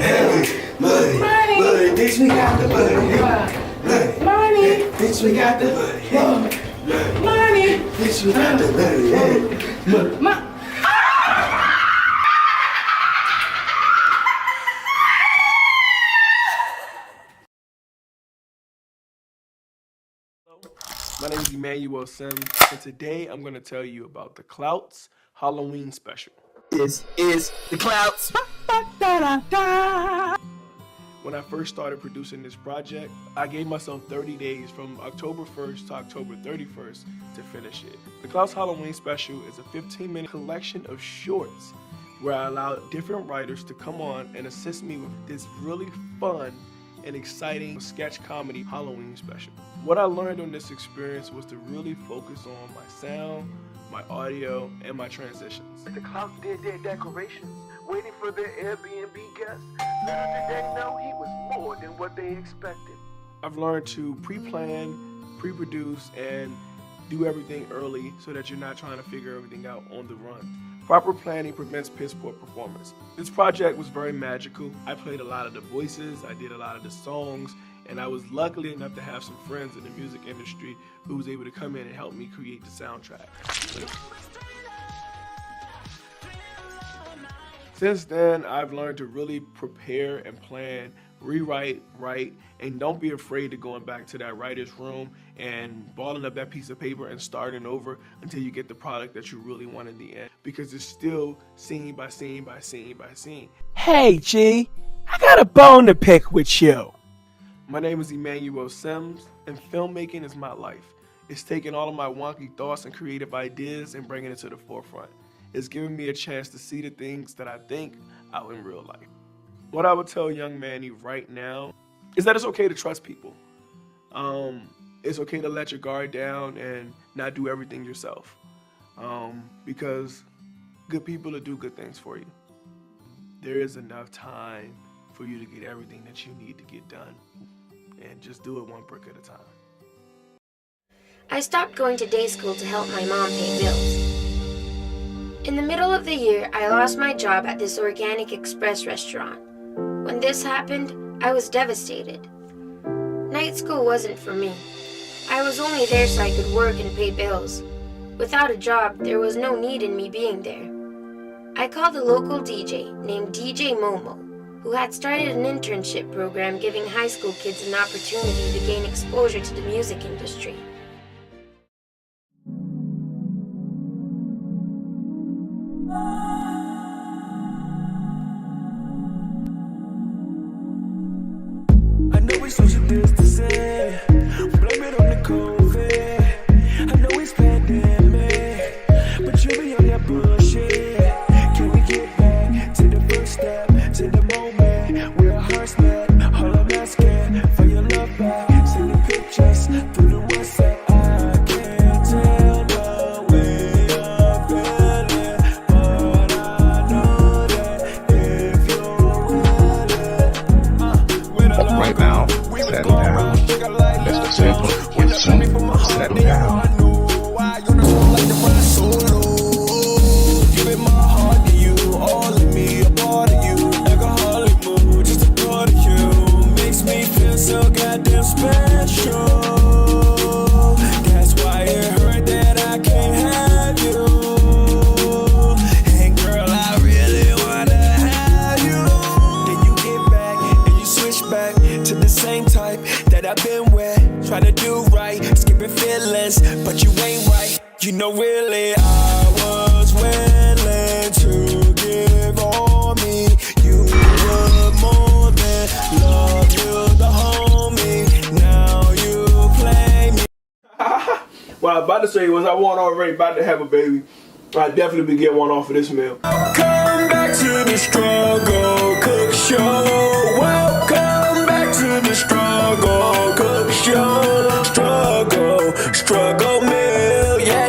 Money. Bitch, we got the money. Money. Bitch, we got the money. Money. Bitch, we got the money. My name is Emmanuel Sims, and today I'm going to tell you about the Clouts Halloween special. This is the Clouts. When I first started producing this project, I gave myself 30 days from October 1st to October 31st to finish it. The Clouts Halloween special is a 15-minute collection of shorts where I allowed different writers to come on and assist me with this really fun and exciting sketch comedy Halloween special. What I learned on this experience was to really focus on my sound, my audio, and my transitions. The Clouts did their decorations, waiting for their Airbnb guests. Little did they know he was more than what they expected. I've learned to pre-plan, pre-produce, and do everything early so that you're not trying to figure everything out on the run. Proper planning prevents piss poor performance. This project was very magical. I played a lot of the voices, I did a lot of the songs, and I was lucky enough to have some friends in the music industry who was able to come in and help me create the soundtrack. Since then, I've learned to really prepare and plan, rewrite, write, and don't be afraid to going back to that writer's room and balling up that piece of paper and starting over until you get the product that you really want in the end. Because it's still scene by scene by scene by scene. Hey, G, I got a bone to pick with you. My name is Emmanuel Sims, and filmmaking is my life. It's taking all of my wonky thoughts and creative ideas and bringing it to the forefront. It's giving me a chance to see the things that I think out in real life. What I would tell young Manny right now is that it's okay to trust people. It's okay to let your guard down and not do everything yourself. Because good people will do good things for you. There is enough time for you to get everything that you need to get done. And just do it one brick at a time. I stopped going to day school to help my mom pay bills. In the middle of the year, I lost my job at this Organic Express restaurant. When this happened, I was devastated. Night school wasn't for me. I was only there so I could work and pay bills. Without a job, there was no need in me being there. I called a local DJ named DJ Momo, who had started an internship program giving high school kids an opportunity to gain exposure to the music industry. I know it's social distancing, blame it on the COVID. I know it's pandemic, but you be on that bullshit. Can we get back to the first step, to the moment where our hearts met? All I'm asking for your love back. Send the pictures through the WhatsApp. I can't tell the way I'm feeling, but I know that if you're willing, Right now, settle down. Mr. Simple, get some. Settle down. Giving my heart to you, all of me, a part of you, like a Hollywood, just a part of you, makes me feel so goddamn special. That's why it hurt that I can't have you. And girl, I really wanna have you. Then you get back and you switch back to the same type that I've been with, try to do right, skipping feelings, but you ain't right. You know, really, I was willing to give all me. You were more than love, you the homie. Now you play me. What I was about to say was I wasn't already about to have a baby. I'd definitely be getting one off of this meal. Come back to the struggle, cook show. Welcome back to the struggle, cook show. Struggle meal. Yeah.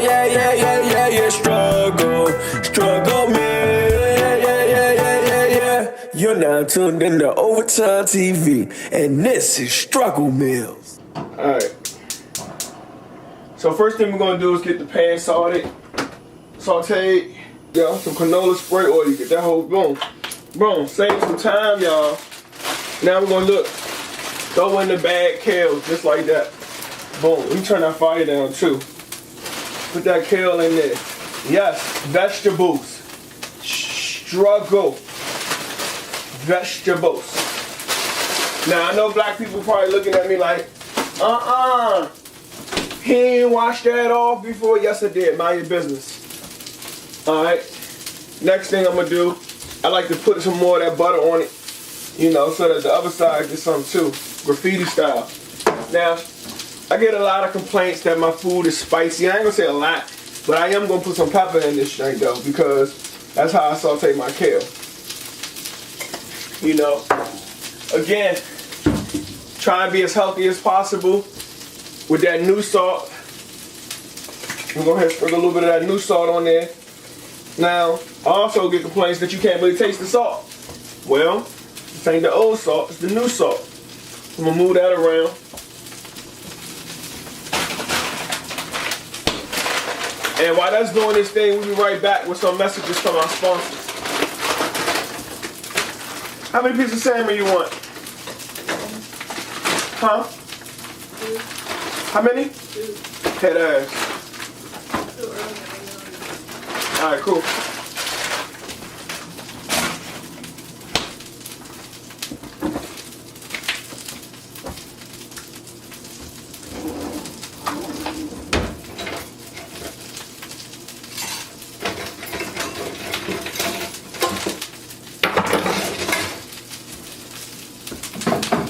Struggle meal. Yeah. You're now tuned into Overtyme TV, and this is Struggle Meals. Alright. So first thing we're gonna do is get the pan sauteed. Yeah, some canola spray oil. You get that whole boom. Save some time, y'all. Now we're gonna throw in the bag kale just like that. Boom. Let me turn that fire down too. Put that kale in there. Yes, vegetables. Struggle. Vegetables. Now I know black people probably looking at me like, He ain't washed that off before. Yes, I did. Mind your business. Alright. Next thing I'm going to do, I like to put some more of that butter on it, you know, so that the other side gets some too. Graffiti style. Now, I get a lot of complaints that my food is spicy. I ain't going to say a lot, but I am going to put some pepper in this drink though, because that's how I saute my kale. You know, again, try and be as healthy as possible with that new salt. I'm going to sprinkle a little bit of that new salt on there. Now, I also get complaints that you can't really taste the salt. Well, this ain't the old salt, it's the new salt. I'm going to move that around. And while that's doing this thing, we'll be right back with some messages from our sponsors. How many pieces of salmon you want? Huh? How many? Head ass. Alright, cool.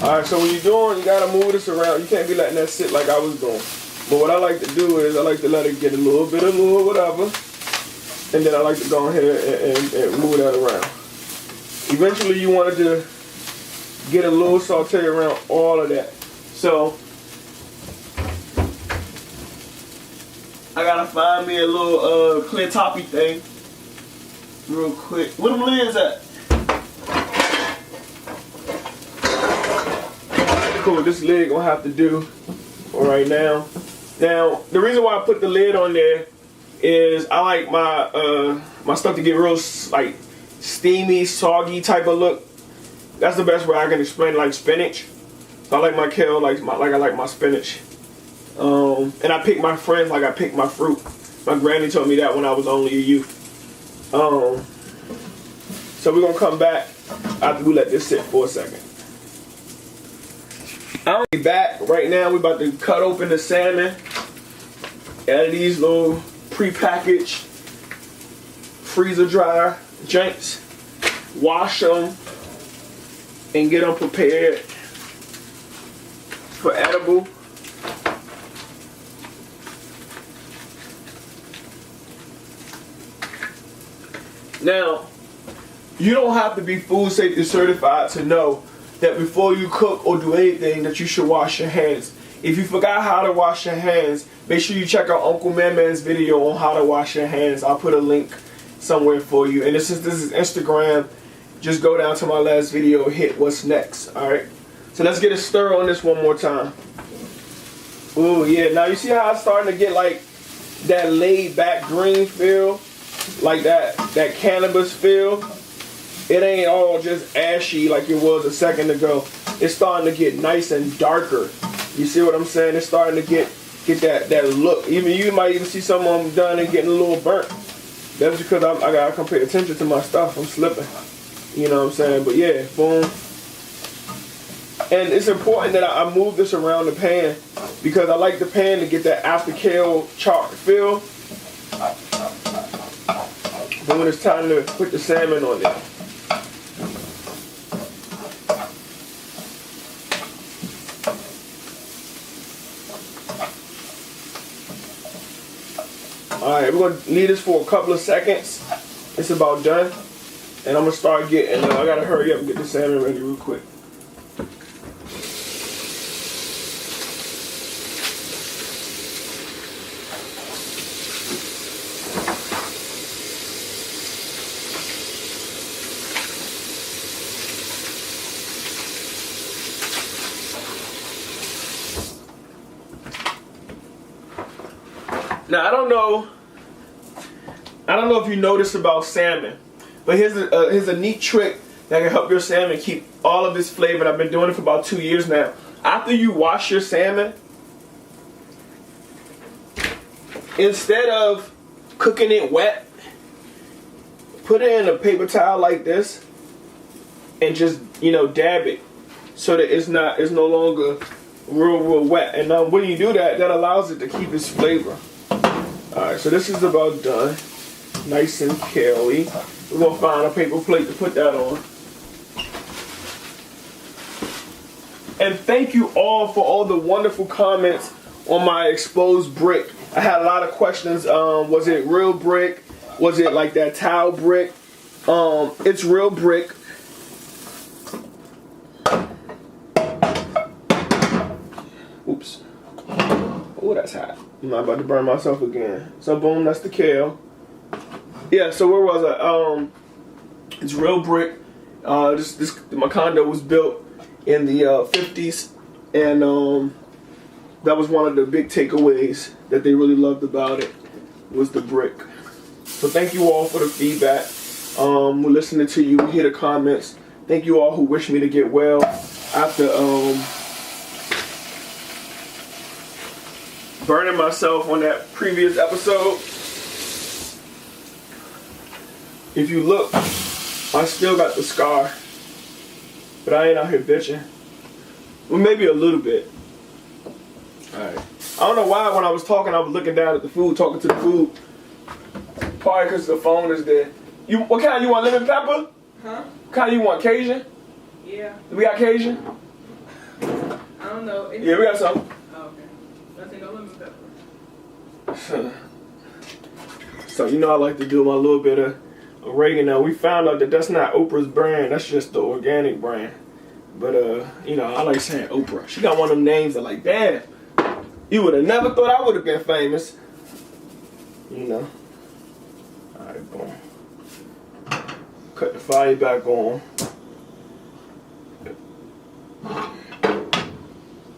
Alright, so when you're doing, you gotta move this around. You can't be letting that sit like I was doing. But what I like to do is I like to let it get a little bit of whatever. And then I like to go ahead and move that around. Eventually you wanted to get a little saute around all of that. So I gotta find me a little clear toppy thing real quick. Where them lids at? Cool, this lid gonna have to do for right now. Now, the reason why I put the lid on there is I like my my stuff to get real like steamy, soggy type of look. That's the best way I can explain it, like spinach. So I like my kale like I like my spinach. And I pick my friends like I pick my fruit. My granny told me that when I was only a youth. So we're gonna come back after we let this sit for a second. I'm back right now. We're about to cut open the salmon out of these little pre-packaged freezer dryer janks. Wash them and get them prepared for edible. Now, you don't have to be food safety certified to know that before you cook or do anything that you should wash your hands. If you forgot how to wash your hands, make sure you check out Uncle Man-Man's video on how to wash your hands. I'll put a link somewhere for you. And since this is Instagram, just go down to my last video, hit what's next. Alright? So let's get a stir on this one more time. Ooh, yeah. Now you see how it's starting to get like that laid back green feel? Like that cannabis feel? It ain't all just ashy like it was a second ago. It's starting to get nice and darker. You see what I'm saying? It's starting to get that look. Even you might even see some of them done and getting a little burnt. That's because I gotta come pay attention to my stuff. I'm slipping. You know what I'm saying? But yeah, boom. And it's important that I move this around the pan because I like the pan to get that after kale char feel. Then when it's time to put the salmon on there. Alright, we're going to leave this for a couple of seconds. It's about done. And I'm going to start getting, I got to hurry up and get the salmon ready real quick. Now I don't know if you noticed about salmon, but here's a neat trick that can help your salmon keep all of its flavor. And I've been doing it for about 2 years now. After you wash your salmon, instead of cooking it wet, put it in a paper towel like this and just, dab it so that it's no longer real wet. And when you do that, that allows it to keep its flavor. Alright, so this is about done. Nice and curly. We're going to find a paper plate to put that on. And thank you all for all the wonderful comments on my exposed brick. I had a lot of questions. Was it real brick? Was it like that tile brick? It's real brick. Oops. Oh, that's hot. I'm not about to burn myself again. So boom, that's the kale. Yeah, so where was I? It's real brick. My condo was built in the 50s, and that was one of the big takeaways that they really loved about it, was the brick. So thank you all for the feedback. We're listening to you. We hear the comments. Thank you all who wish me to get well after burning myself on that previous episode. If you look, I still got the scar, but I ain't out here bitching. Well, maybe a little bit. Alright. I don't know why when I was talking, I was looking down at the food, talking to the food. Probably because the phone is there. What kind you want, lemon pepper? Huh? What kind you want, Cajun? Yeah. We got Cajun? I don't know. Yeah, we got some. Oh, okay. Nothing, no lemon pepper. So you know I like to do my little bit of oregano. We found out that that's not Oprah's brand. That's just the organic brand. But you know, I like saying Oprah. She got one of them names that like, damn, you would have never thought I would have been famous. You know. Alright, boom. Cut the fire back on.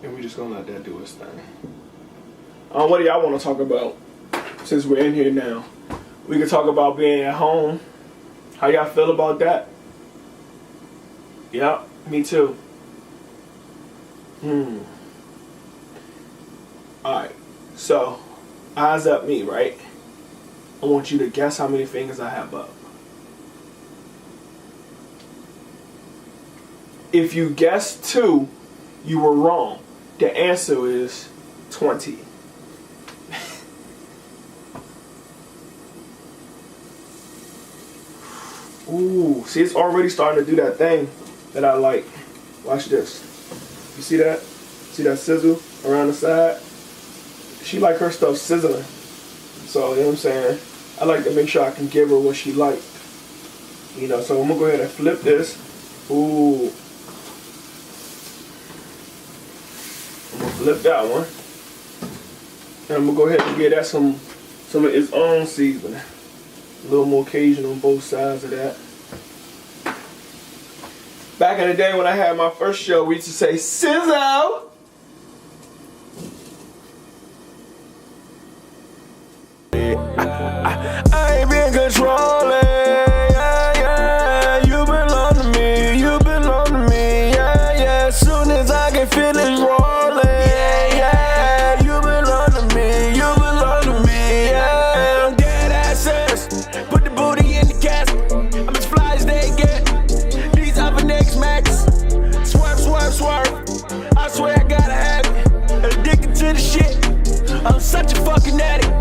And we just gonna let that do its thing. What do y'all want to talk about? Since we're in here now, we can talk about being at home. How y'all feel about that? Yeah, me too. Alright, so eyes up me, right? I want you to guess how many fingers I have up. If you guessed 2, you were wrong. The answer is 20. Ooh, see, it's already starting to do that thing that I like. Watch this. You see that? See that sizzle around the side? She like her stuff sizzling. So, you know what I'm saying? I like to make sure I can give her what she liked. You know, so I'm going to go ahead and flip this. Ooh. I'm going to flip that one. And I'm going to go ahead and give that some of its own seasoning. A little more Cajun on both sides of that. Back in the day when I had my first show, we used to say, sizzle! I ain't been controlling, yeah, yeah. You belong to me, you belong to me, yeah, yeah. Soon as I can feel it rolling, yeah, yeah. You belong to me, you belong to me, yeah. I'm dead ass. Put the booty in the casket. I'm as fly as they get. These other niggas max. Swerve, swerve, swerve. I swear I gotta have it. Addicted to the shit. I'm such a fucking addict.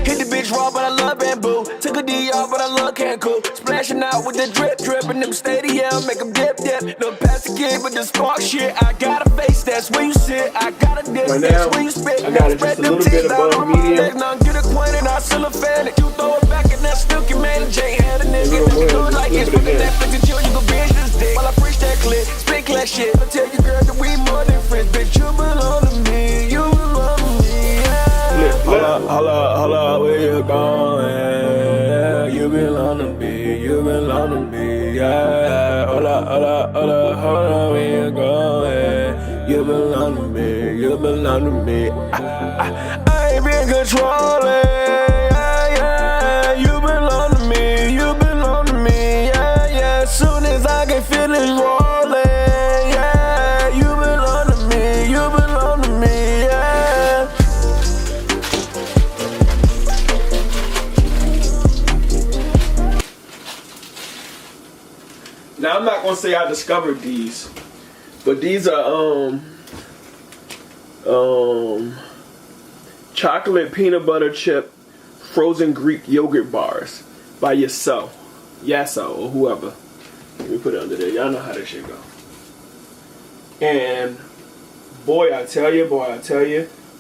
Hit the bitch raw, but I love bamboo. Took a D off, but I love Cancun. Splashing out with the drip, drip in them stadium. Make them dip, dip. No pass the kid with the spark shit. I got a face, that's where you sit. I got a dip, that's where you spit. I got it just a little bit above medium. Now get acquainted, I still a fan. You throw it back and that still can manage. Ain't had a nigga that good like it's from the Netflix and chill. You can binge this dick while I preach that clip. Spit class shit. I tell you, girl, that we more than friends. Bitch, you belong to me. You belong to me. Hold up, where you going? You belong to me, you belong to me, yeah. Hold up, where you going? You belong to me, you belong to me. I ain't been controlling, yeah, yeah. You belong to me, you belong to me, yeah, yeah. Soon as I can feel it rolling, yeah. You belong to me, you belong to me, yeah. Now I'm not gonna say I discovered these, but these are chocolate peanut butter chip frozen Greek yogurt bars by yourself, Yasso or whoever. Let me put it under there. Y'all know how this shit go. And boy, I tell you,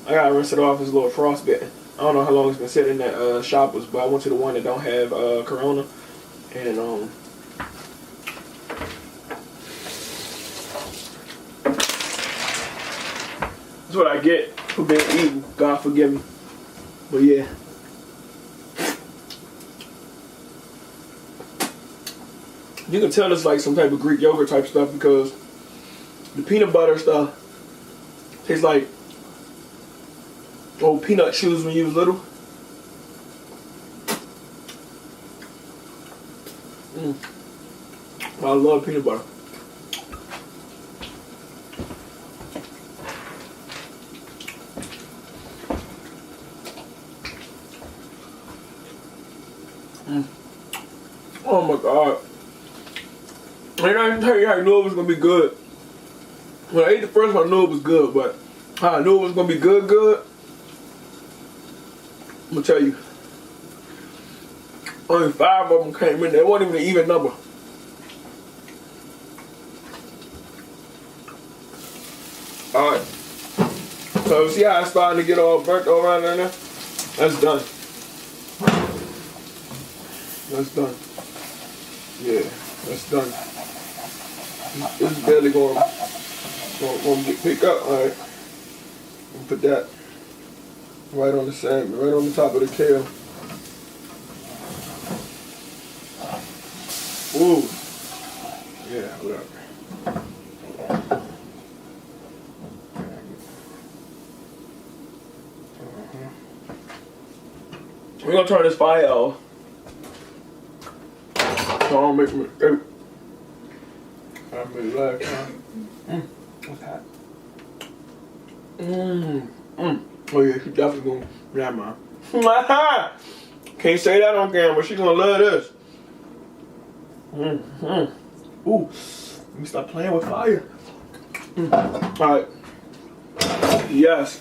I gotta rinse it off. It's a little frostbitten. I don't know how long it's been sitting at Shoppers, but I went to the one that don't have Corona, and that's what I get for being evil. God forgive me. But yeah. You can tell it's like some type of Greek yogurt type stuff because the peanut butter stuff tastes like old peanut chews when you was little. I love peanut butter. Oh my God. I didn't tell you how I knew it was gonna be good. When I ate the first one, I knew it was good, but how I knew it was gonna be good, I'm gonna tell you. Only 5 of them came in there. It wasn't even an even number. Alright. So see how it's starting to get all burnt all around in there? That's done. That's done. Yeah, that's done. This is barely going to pick up. All right, put that right on the salmon, right on the top of the kale. Ooh, yeah, whatever. We're gonna turn this fire off. So I don't make me. I made last time. What's that? Oh yeah, she definitely gonna. Yeah, man. Can't say that on camera. She gonna love this. Ooh, let me stop playing with fire. All right. Yes.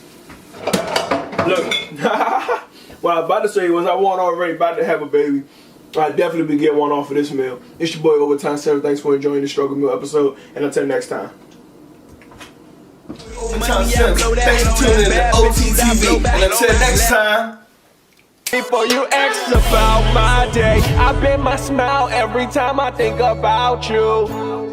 Look. What I was about to say was I wasn't already about to have a baby. I definitely be getting one off of this meal. It's your boy Overtyme 7. Thanks for enjoying the Struggle Meal episode, and until next time. Overtyme 7. Thanks for tuning in to OTTV, and until next time. Before you ask about my day, I bet my smile every time I think about you.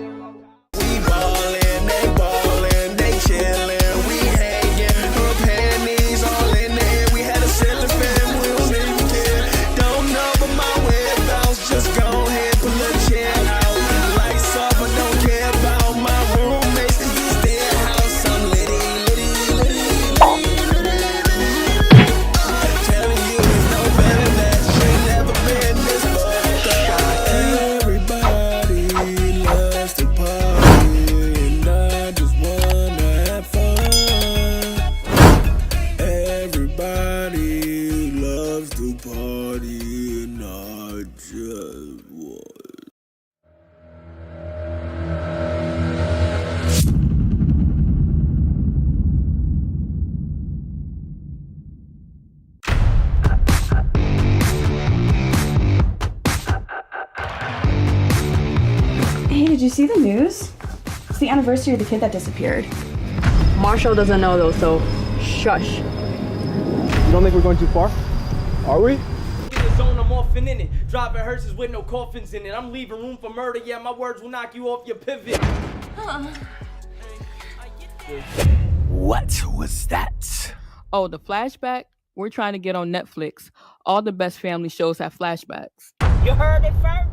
Hey, did you see the news? It's the anniversary of the kid that disappeared. Marshall doesn't know though, so shush. You don't think we're going too far? Are we? In the zone, I'm offing in it. Driving hearses with no coffins in it. I'm leaving room for murder. Yeah, my words will knock you off your pivot. What was that? Oh, the flashback? We're trying to get on Netflix. All the best family shows have flashbacks. You heard it first.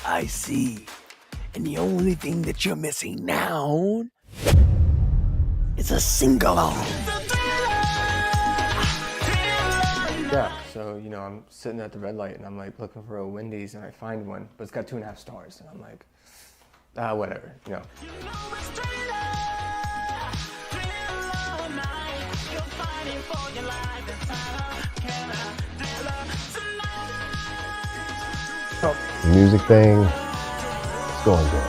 I see. And the only thing that you're missing now is a sing-along. Yeah, so, you know, I'm sitting at the red light and I'm like looking for a Wendy's and I find one, but it's got 2.5 stars. And I'm like, whatever, you know. Oh. The music thing, it's going good.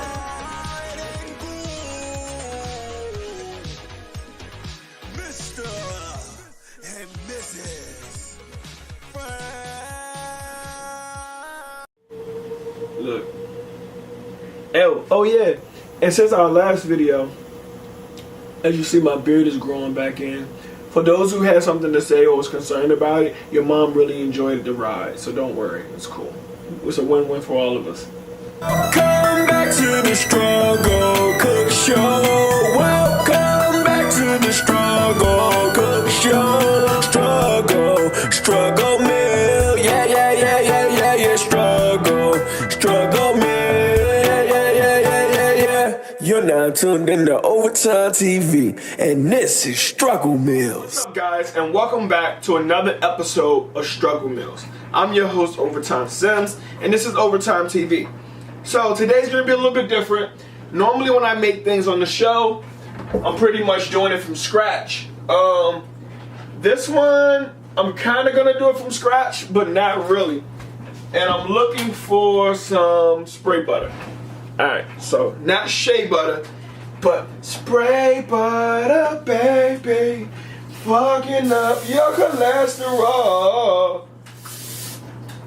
Look. Oh yeah. And since our last video, as you see, my beard is growing back in. For those who had something to say or was concerned about it, your mom really enjoyed the ride, so don't worry, it's cool. It's a win-win for all of us. Come back to the struggle cook show. Welcome back to the struggle cook show. Struggle meal. Yeah. Struggle meal. Yeah. You're now tuned into Overtyme TV, and this is Struggle Meals. What's up, guys, and welcome back to another episode of Struggle Meals. I'm your host, Overtyme Sims, and this is Overtyme TV. So today's gonna be a little bit different. Normally when I make things on the show, I'm pretty much doing it from scratch. This one, I'm kind of gonna do it from scratch, but not really. And I'm looking for some spray butter. Alright, so not shea butter, but spray butter, baby, fucking up your cholesterol.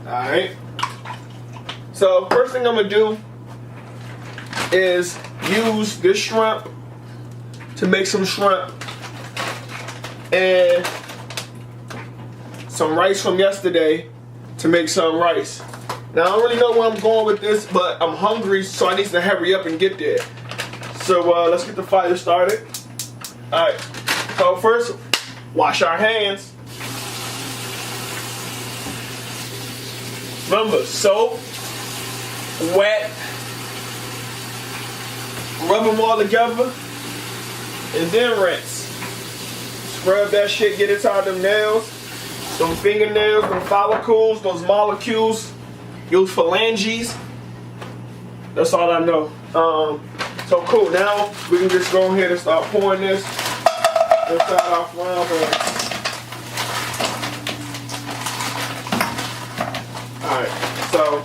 Alright. So first thing I'm gonna do is use this shrimp to make some shrimp and some rice from yesterday to make some rice. Now I don't really know where I'm going with this, but I'm hungry, so I need to hurry up and get there. So let's get the fire started. Alright, so first, wash our hands. Remember, soap, wet, rub them all together, and then rinse. Scrub that shit, get it out of them nails, them fingernails, them follicles, those molecules, those phalanges. That's all I know. So cool, now we can just go ahead and start pouring this inside our frying pan. Alright, so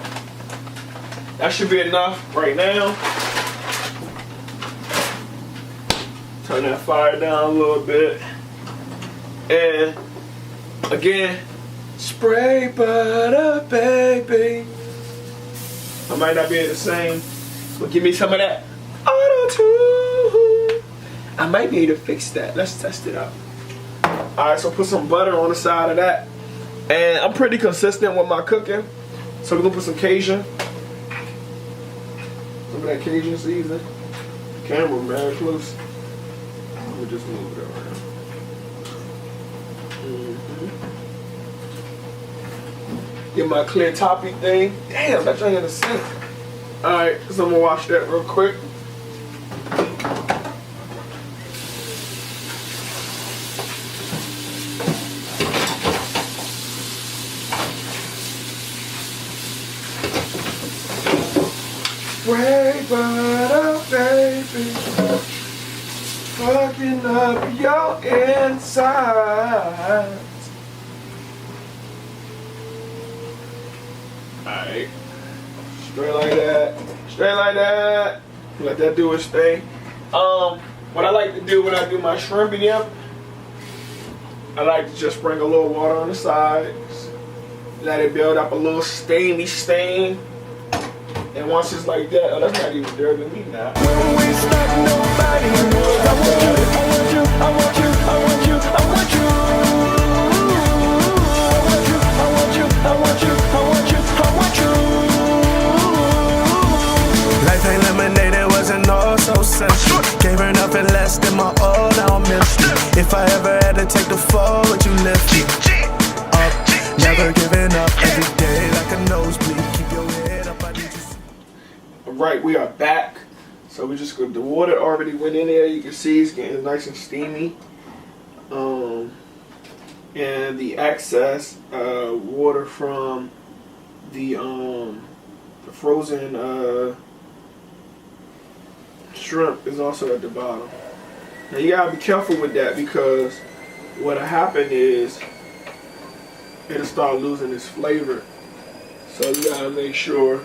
that should be enough right now. Turn that fire down a little bit. And again, spray butter, baby. I might not be able to sing, but give me some of that auto-tune. I might be able to fix that. Let's test it out. Alright, so put some butter on the side of that. And I'm pretty consistent with my cooking. So we're gonna put some Cajun. Some of that Cajun seasoning. Camera, man, close. Let me just move it around. Get my clear toppy thing. Damn, that thing in the sink. Alright, so I'm gonna wash that real quick. Spray butter, baby, fucking up your insides. Alright, straight like that, let that do its thing. What I like to do when I do my shrimp in them, I like to just sprinkle a little water on the sides, let it build up a little stainy stain. And once it's like that, oh, that's not even dirty to me now. Life ain't lemonade, it wasn't all so simple. Gave her nothing less than my all, now I'm empty. If I ever had to take the fall, would you lift me up? Never giving up, every day like a nosebleed. Keep your head up, I need you. Alright, we are back. So we just got the water already went in there. You can see it's getting nice and steamy. And the excess water from the frozen shrimp is also at the bottom. Now you gotta be careful with that, because what'll happen is it'll start losing its flavor. So you gotta make sure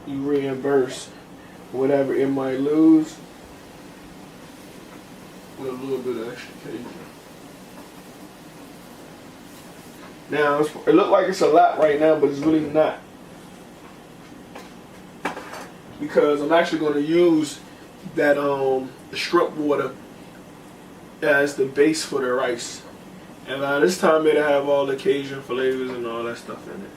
you reimburse whatever it might lose with a little bit of extra caging. Now, it looks like it's a lot right now, but it's really not. Because I'm actually going to use that shrimp water as the base for the rice. And by this time it'll have all the Cajun flavors and all that stuff in it.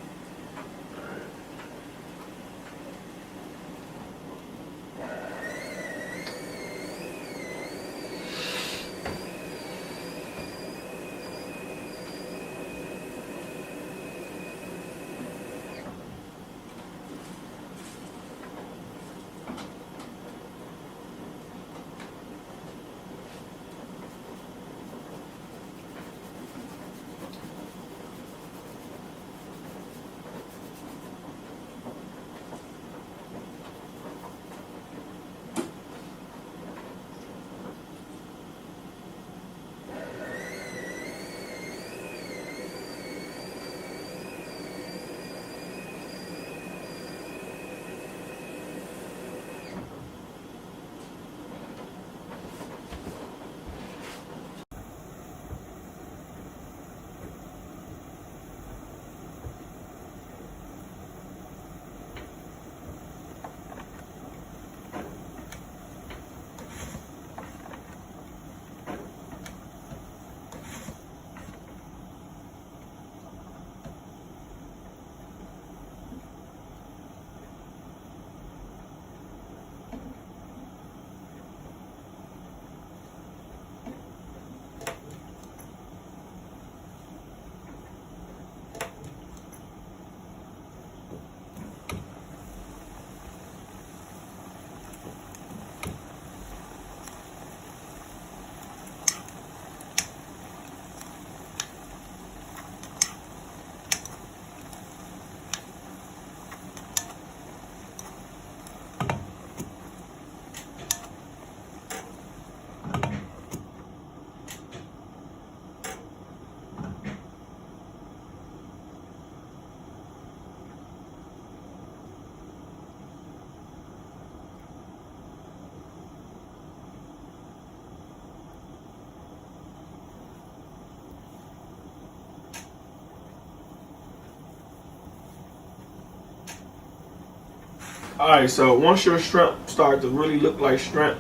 Alright, so once your shrimp start to really look like shrimp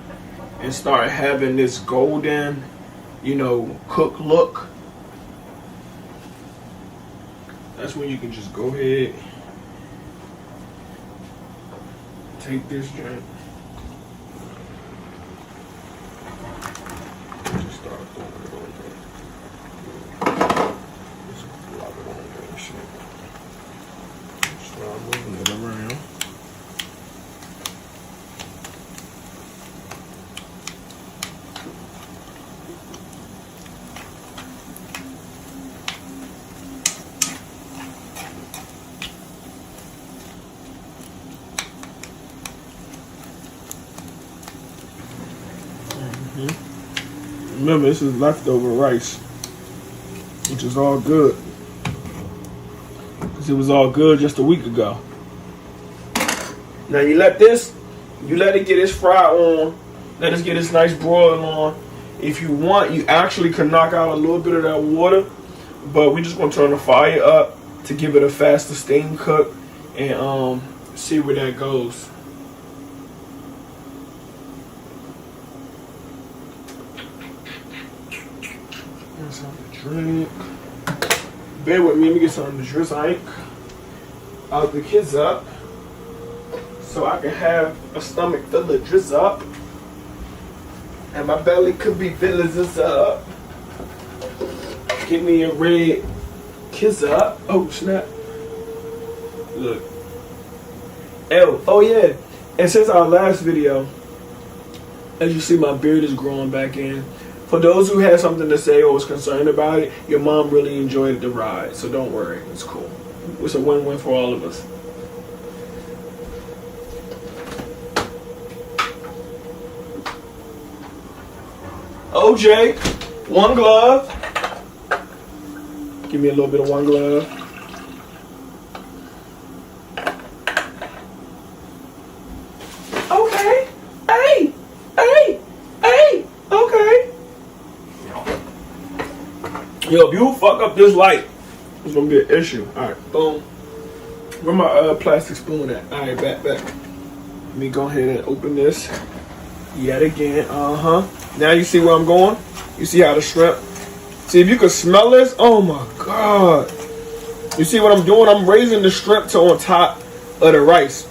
and start having this golden, you know, cooked look, that's when you can just go ahead, take this joint, just start throwing it on there. Just plop it on there and shit. Start moving it around. Remember, this is leftover rice, which is all good, because it was all good just a week ago. Now you let it get its fry on, let it get its nice broil on. If you want, you actually can knock out a little bit of that water, but we're just going to turn the fire up to give it a faster steam cook and see where that goes. Something to drink. Bear with me, let me get something to drink out the kids up so I can have a stomach full of drizz up and my belly could be filling this up. Give me a red kiss up. Oh snap. Look. Oh yeah. And since our last video, as you see, my beard is growing back in. For those who had something to say or was concerned about it, your mom really enjoyed the ride, so don't worry, it's cool. It's a win-win for all of us. OJ, one glove. Give me a little bit of one glove. Yo, if you fuck up this light, it's gonna be an issue. Alright, boom. Where my plastic spoon at? Alright, back. Let me go ahead and open this. Yet again. Now you see where I'm going? You see how the shrimp? See, if you could smell this, oh my God. You see what I'm doing? I'm raising the shrimp to on top of the rice.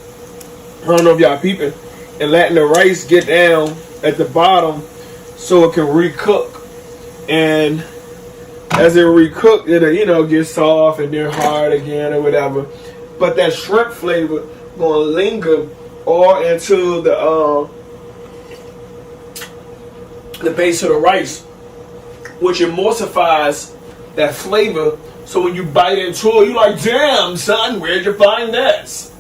I don't know if y'all peeping. And letting the rice get down at the bottom so it can recook. And as it recook, it'll, get soft and then hard again or whatever. But that shrimp flavor gonna linger all into the base of the rice, which emulsifies that flavor. So when you bite into it, you're like, damn, son, where'd you find this?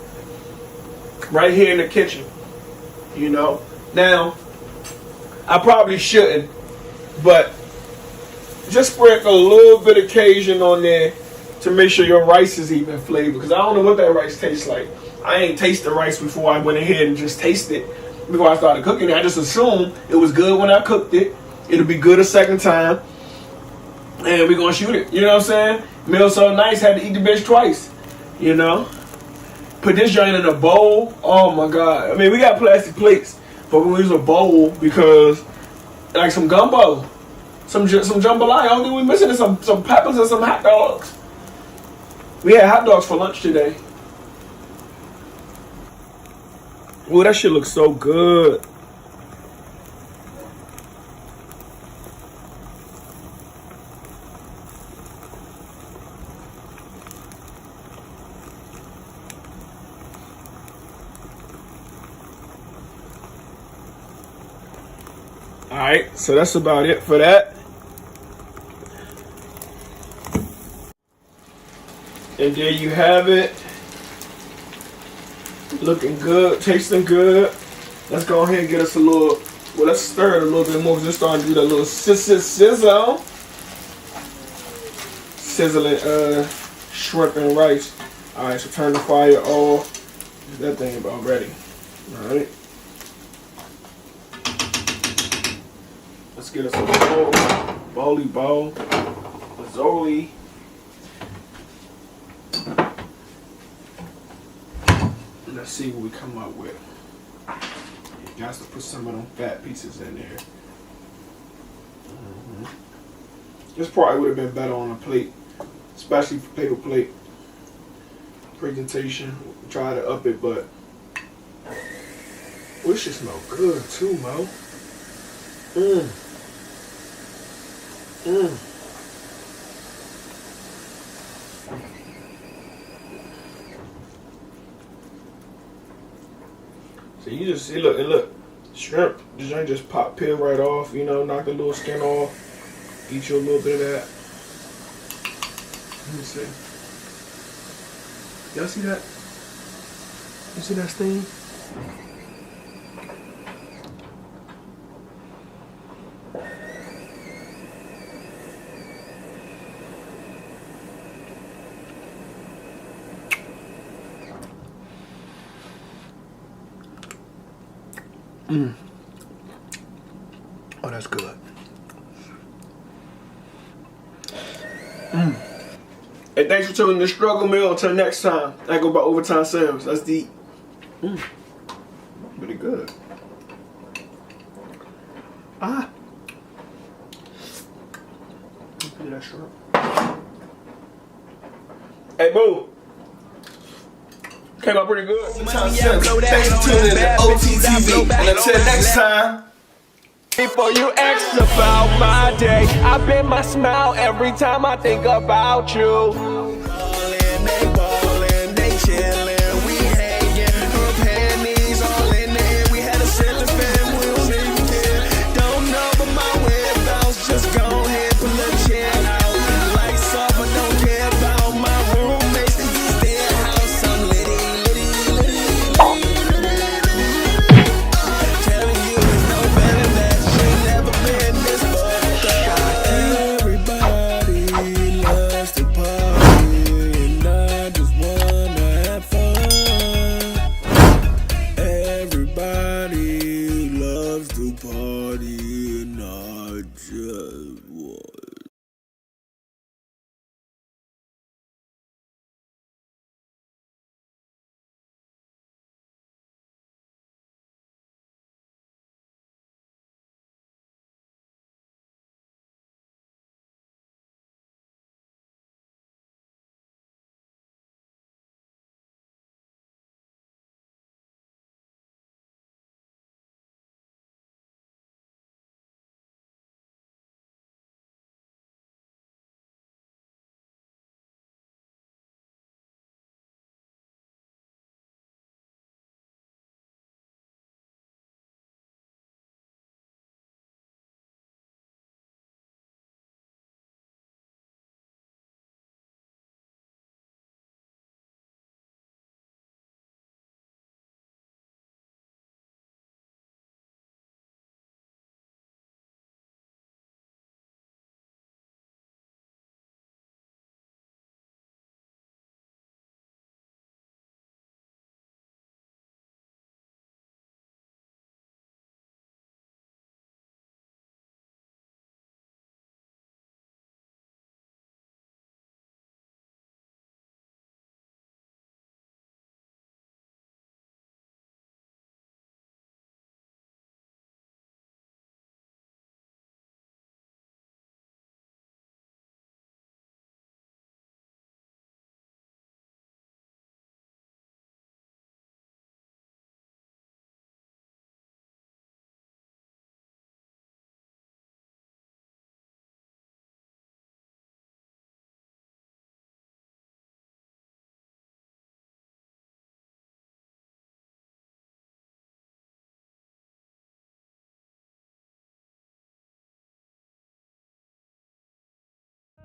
Right here in the kitchen, Now, I probably shouldn't, but just sprinkle a little bit of Cajun on there to make sure your rice is even flavored. Because I don't know what that rice tastes like. I ain't tasted rice before I went ahead and just tasted it before I started cooking it. I just assumed it was good when I cooked it. It'll be good a second time. And we're going to shoot it. You know what I'm saying? Meal so nice, had to eat the bitch twice. Put this joint in a bowl. Oh my God. I mean, we got plastic plates, but we use a bowl because, like some gumbo, some jambalaya. Only thing we missing is some peppers and some hot dogs. We had hot dogs for lunch today. Ooh, that shit looks so good. Alright, so that's about it for that. And there you have it. Looking good, tasting good. Let's go ahead and get us a little, let's stir it a little bit more because it's starting to do that little sizzle. Sizzling shrimp and rice. Alright, so turn the fire off. That thing about ready. Alright. Let's get us a bowl. Zoli. Let's see what we come up with. You got to put some of them fat pieces in there. This probably would have been better on a plate, especially for paper plate presentation. Try to up it, but this should smell good too, Mo. So you just see, look, shrimp, the joint just peel right off, knock the little skin off, eat you a little bit of that. Let me see. Y'all see that? You see that steam? Oh, that's good. Hey, thanks for tuning in the struggle meal. Until next time, I go by Overtyme Sales. That's deep. Pretty good. Look at that shrimp. Hey, boo. Came out pretty good. Thanks for tuning in to OTTV. And until next time. Before you ask about my day, I bet my smile every time I think about you. Ballin', they chillin', we hangin', her panties all in there. We had a ceiling fan, we don't even care. Don't know, but my whereabouts, just go ahead, pull a chair out. Lights off, I don't care about my roommates, it's their house. I'm litty. Telling you it's no better than never been this fucked up. Everybody loves to party.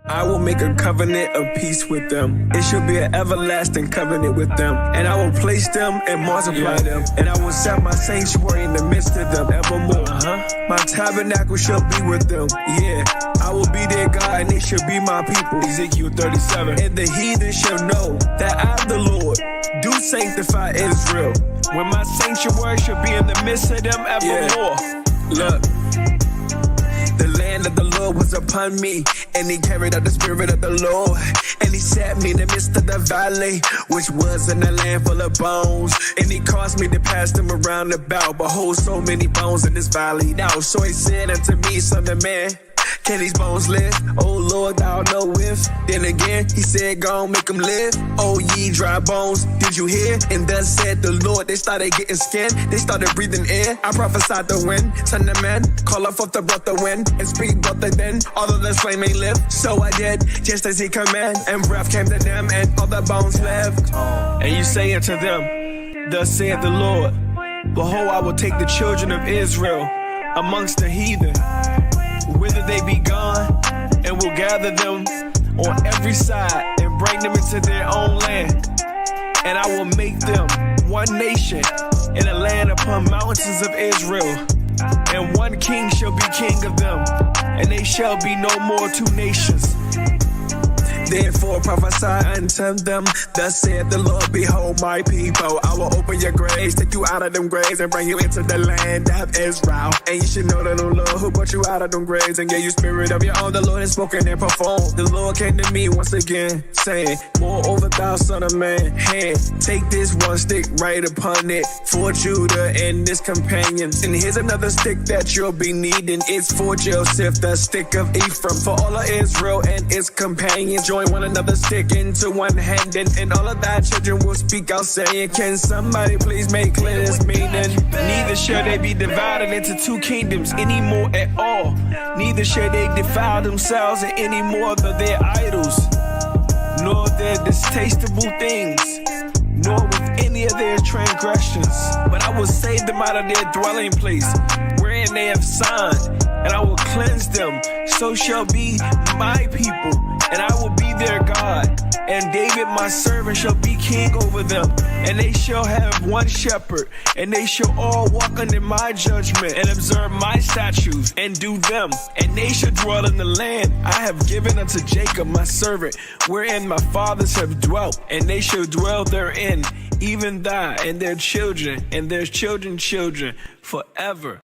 I will make a covenant of peace with them. It shall be an everlasting covenant with them. And I will place them and multiply them. And I will set my sanctuary in the midst of them evermore. My tabernacle shall be with them. Yeah, I will be their God and they shall be my people. Ezekiel 37. And the heathen shall know that I am the Lord. Do sanctify Israel. When my sanctuary shall be in the midst of them evermore. Look. The land of the Lord was upon me, and he carried out the spirit of the Lord, and he set me in the midst of the valley, which was in a land full of bones, and he caused me to pass them around about. Behold, so many bones in this valley now. So he said unto me, son of man, can these bones live? Oh Lord, thou know if. Then again, he said, go on, make them live. Oh ye dry bones, did you hear? And thus said the Lord, they started getting skin. They started breathing air. I prophesied the wind. Son of man, call up the breath of wind. And speak but the then, all of the slain may live. So I did, just as he commanded. And breath came to them, and all the bones lived. And you say unto them, thus saith the Lord, behold, I will take the children of Israel amongst the heathen, whither they be gone, and will gather them on every side and bring them into their own land. And I will make them one nation in a land upon mountains of Israel. And one king shall be king of them, and they shall be no more two nations. Therefore prophesy unto them, thus saith the Lord, behold my people, I will open your graves, take you out of them graves, and bring you into the land of Israel. And you should know that the Lord who brought you out of them graves and gave you spirit of your own, the Lord has spoken and performed. The Lord came to me once again, saying, moreover thou son of man, hand, take this one stick, right upon it, for Judah and his companions. And here's another stick that you'll be needing, it's for Joseph, the stick of Ephraim, for all of Israel and its companions. Join one another, stick into one hand, and all of thy children will speak out, saying, can somebody please make clear this meaning? Neither shall they be divided into two kingdoms anymore at all. Neither shall they defile themselves in any more of their idols, nor their distasteful things, nor with any of their transgressions. But I will save them out of their dwelling place, wherein they have signed, and I will cleanse them. So shall be my people, and I will be their God. And David my servant shall be king over them. And they shall have one shepherd, and they shall all walk under my judgment, and observe my statutes, and do them. And they shall dwell in the land I have given unto Jacob my servant, wherein my fathers have dwelt, and they shall dwell therein, even thy and their children, and their children's children, forever.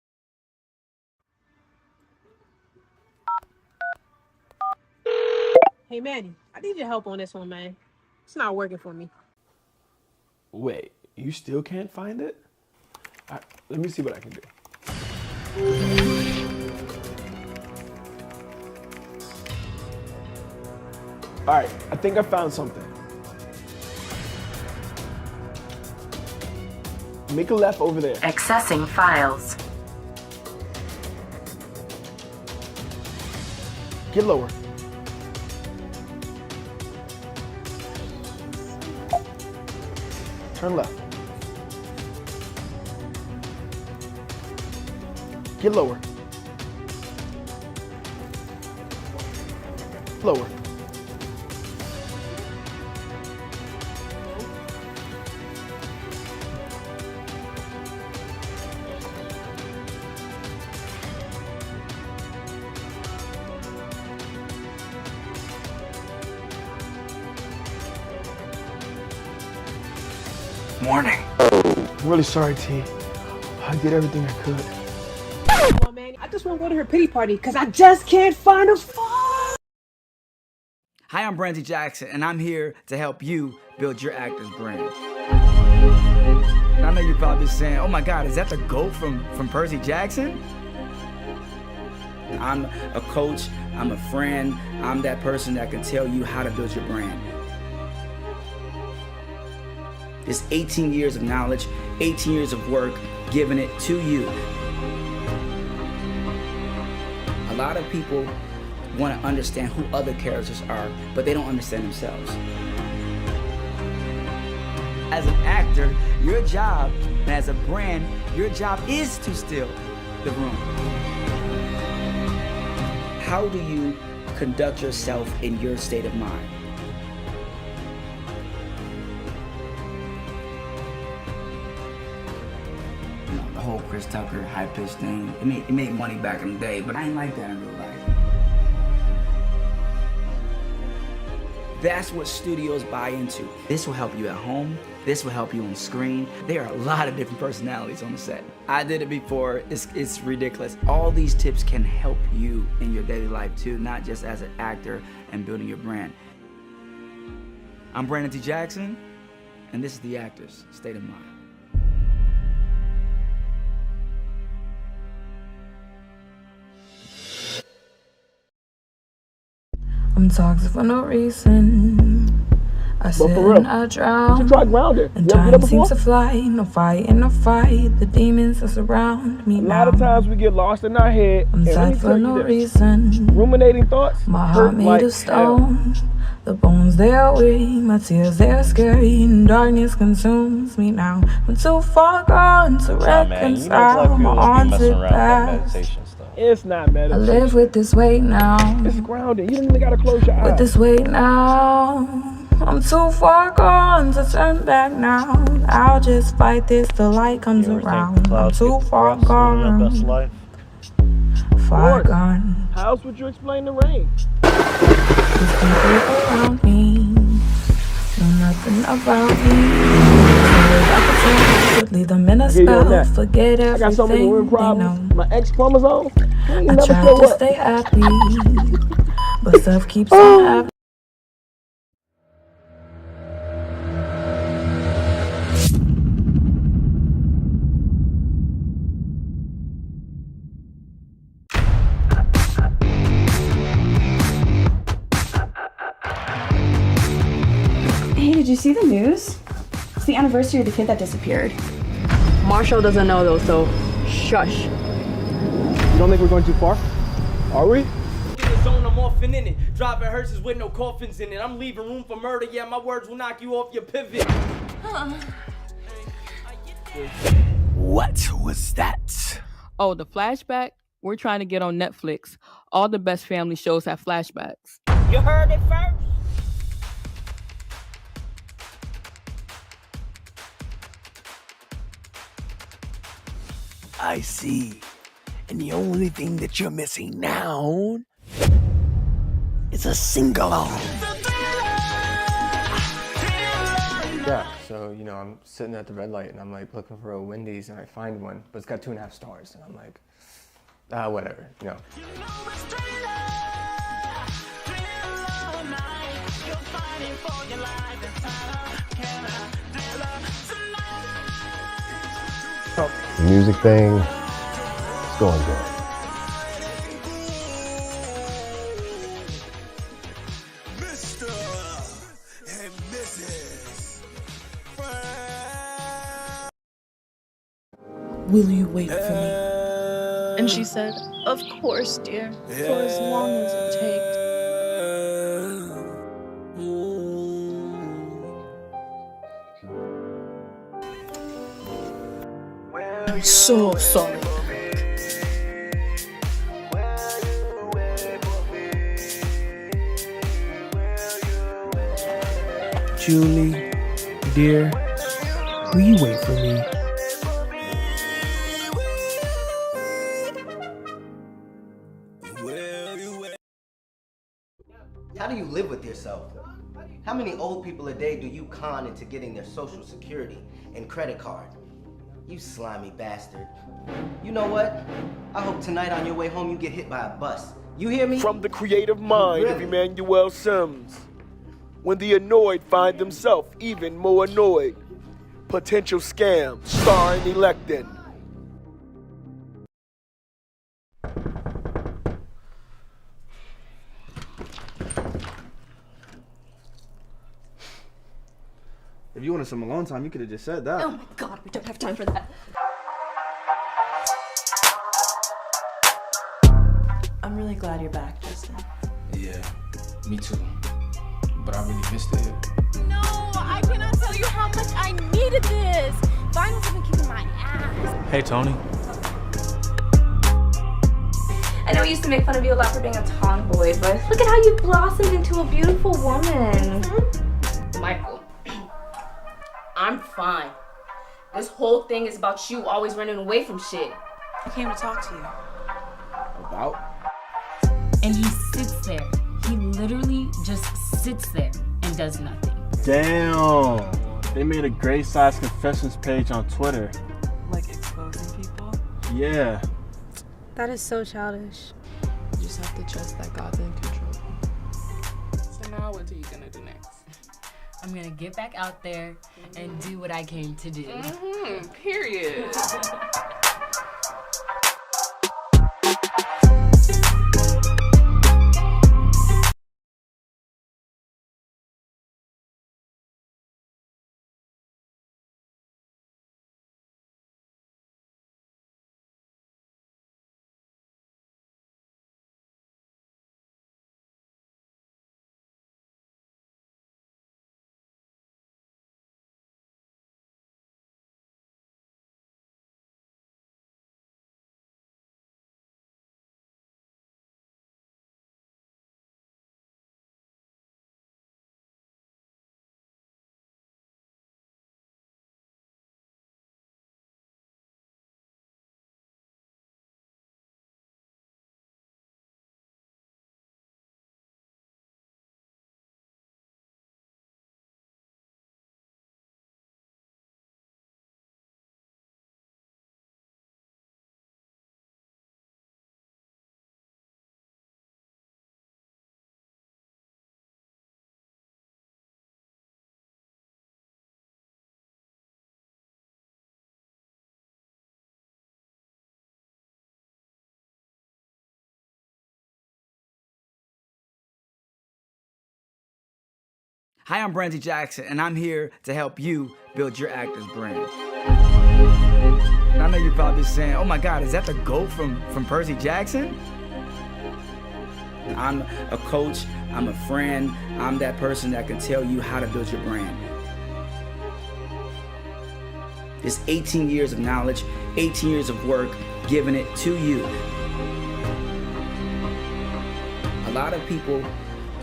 Hey Manny, I need your help on this one, man. It's not working for me. Wait, you still can't find it? All right, let me see what I can do. All right, I think I found something. Make a left over there. Accessing files. Get lower. Turn left. Get lower. Lower. Morning. I'm really sorry, T. I did everything I could. Come on, man. I just want to go to her pity party because I just can't find a phone. Hi, I'm Brandy Jackson, and I'm here to help you build your actor's brand. I know you're probably saying, oh my God, is that the GOAT from Percy Jackson? I'm a coach, I'm a friend, I'm that person that can tell you how to build your brand. It's 18 years of knowledge, 18 years of work, giving it to you. A lot of people want to understand who other characters are, but they don't understand themselves. As an actor, your job, and as a brand, your job is to steal the room. How do you conduct yourself in your state of mind. You know, the whole Chris Tucker high-pitched thing, it made money back in the day, but I ain't like that in real life. That's what studios buy into. This will help you at home. This will help you on screen. There are a lot of different personalities on the set. I did it before. It's ridiculous. All these tips can help you in your daily life too, not just as an actor and building your brand. I'm Brandon T. Jackson, and this is The Actor's State of Mind. I'm toxic for no reason. I sit and I drown. And time seems to fly. No fight and no fight. The demons that surround me now. A lot of times we get lost in our head. I'm sad for no reason. Ruminating thoughts. My heart made of stone. The bones they are weak. My tears they are scary. And darkness consumes me now. I'm too far gone to reconcile my haunted past. It's not meditation. I live with this weight now. It's grounded. You don't even gotta close your eyes. With this weight now. I'm too far gone to turn back now. I'll just fight this till light comes around. I'm too far gone. Far gone. How else would you explain the rain? These people around me know nothing about me. Leave them in a spell. Forget everything. I got so many weird problems. My X chromosome. I try to stay happy, but stuff keeps on happening. Hey, did you see the news? It's the anniversary of the kid that disappeared. Marshall doesn't know though, so shush. You don't think we're going too far? Are we? In the zone, I'm often in it. Driving hearses with no coffins in it. I'm leaving room for murder. Yeah, my words will knock you off your pivot. What was that? Oh, the flashback? We're trying to get on Netflix. All the best family shows have flashbacks. You heard it first. I see. And the only thing that you're missing now is a sing-along. Yeah, so, you know, I'm sitting at the red light and I'm like looking for a Wendy's and I find one, but it's got 2.5 stars. And I'm like, whatever, you know. The music thing, it's going good. Will you wait for me? And she said, of course, dear, for as long as it takes. I'm so sorry. Julie, dear, will you wait for me? How do you live with yourself? How many old people a day do you con into getting their social security and credit card? You slimy bastard. You know what? I hope tonight on your way home you get hit by a bus. You hear me? From the creative mind of Emmanuel Sims. When the annoyed find themselves even more annoyed. Potential scam, starring Electin. If you wanted some alone time, you could have just said that. Oh my god, we don't have time for that. I'm really glad you're back, Justin. Yeah, me too. But I really missed it. No, I cannot tell you how much I needed this. Finals have been kicking my ass. Hey, Tony. I know we used to make fun of you a lot for being a tomboy, but look at how you blossomed into a beautiful woman. Michael, I'm fine. This whole thing is about you always running away from shit. I came to talk to you. About? And he sits there. He literally just sits there and does nothing. Damn. They made a grade size confessions page on Twitter. Like exposing people? Yeah. That is so childish. You just have to trust that God's in control. So now what are you gonna do next? I'm gonna get back out there and do what I came to do. Period. Hi, I'm Brandy Jackson, and I'm here to help you build your actor's brand. And I know you're probably saying, oh my God, is that the GOAT from Percy Jackson? I'm a coach, I'm a friend, I'm that person that can tell you how to build your brand. It's 18 years of knowledge, 18 years of work, giving it to you. A lot of people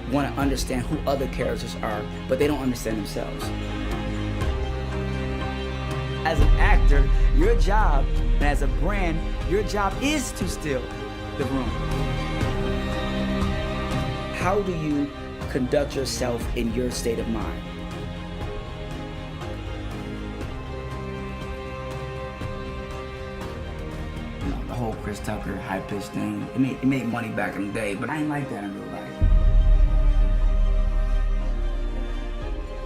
want to understand who other characters are, but they don't understand themselves. As an actor, your job, and as a brand, your job is to steal the room. How do you conduct yourself in your state of mind? You know, the whole Chris Tucker high-pitched thing, it made money back in the day, but I ain't like that in real life.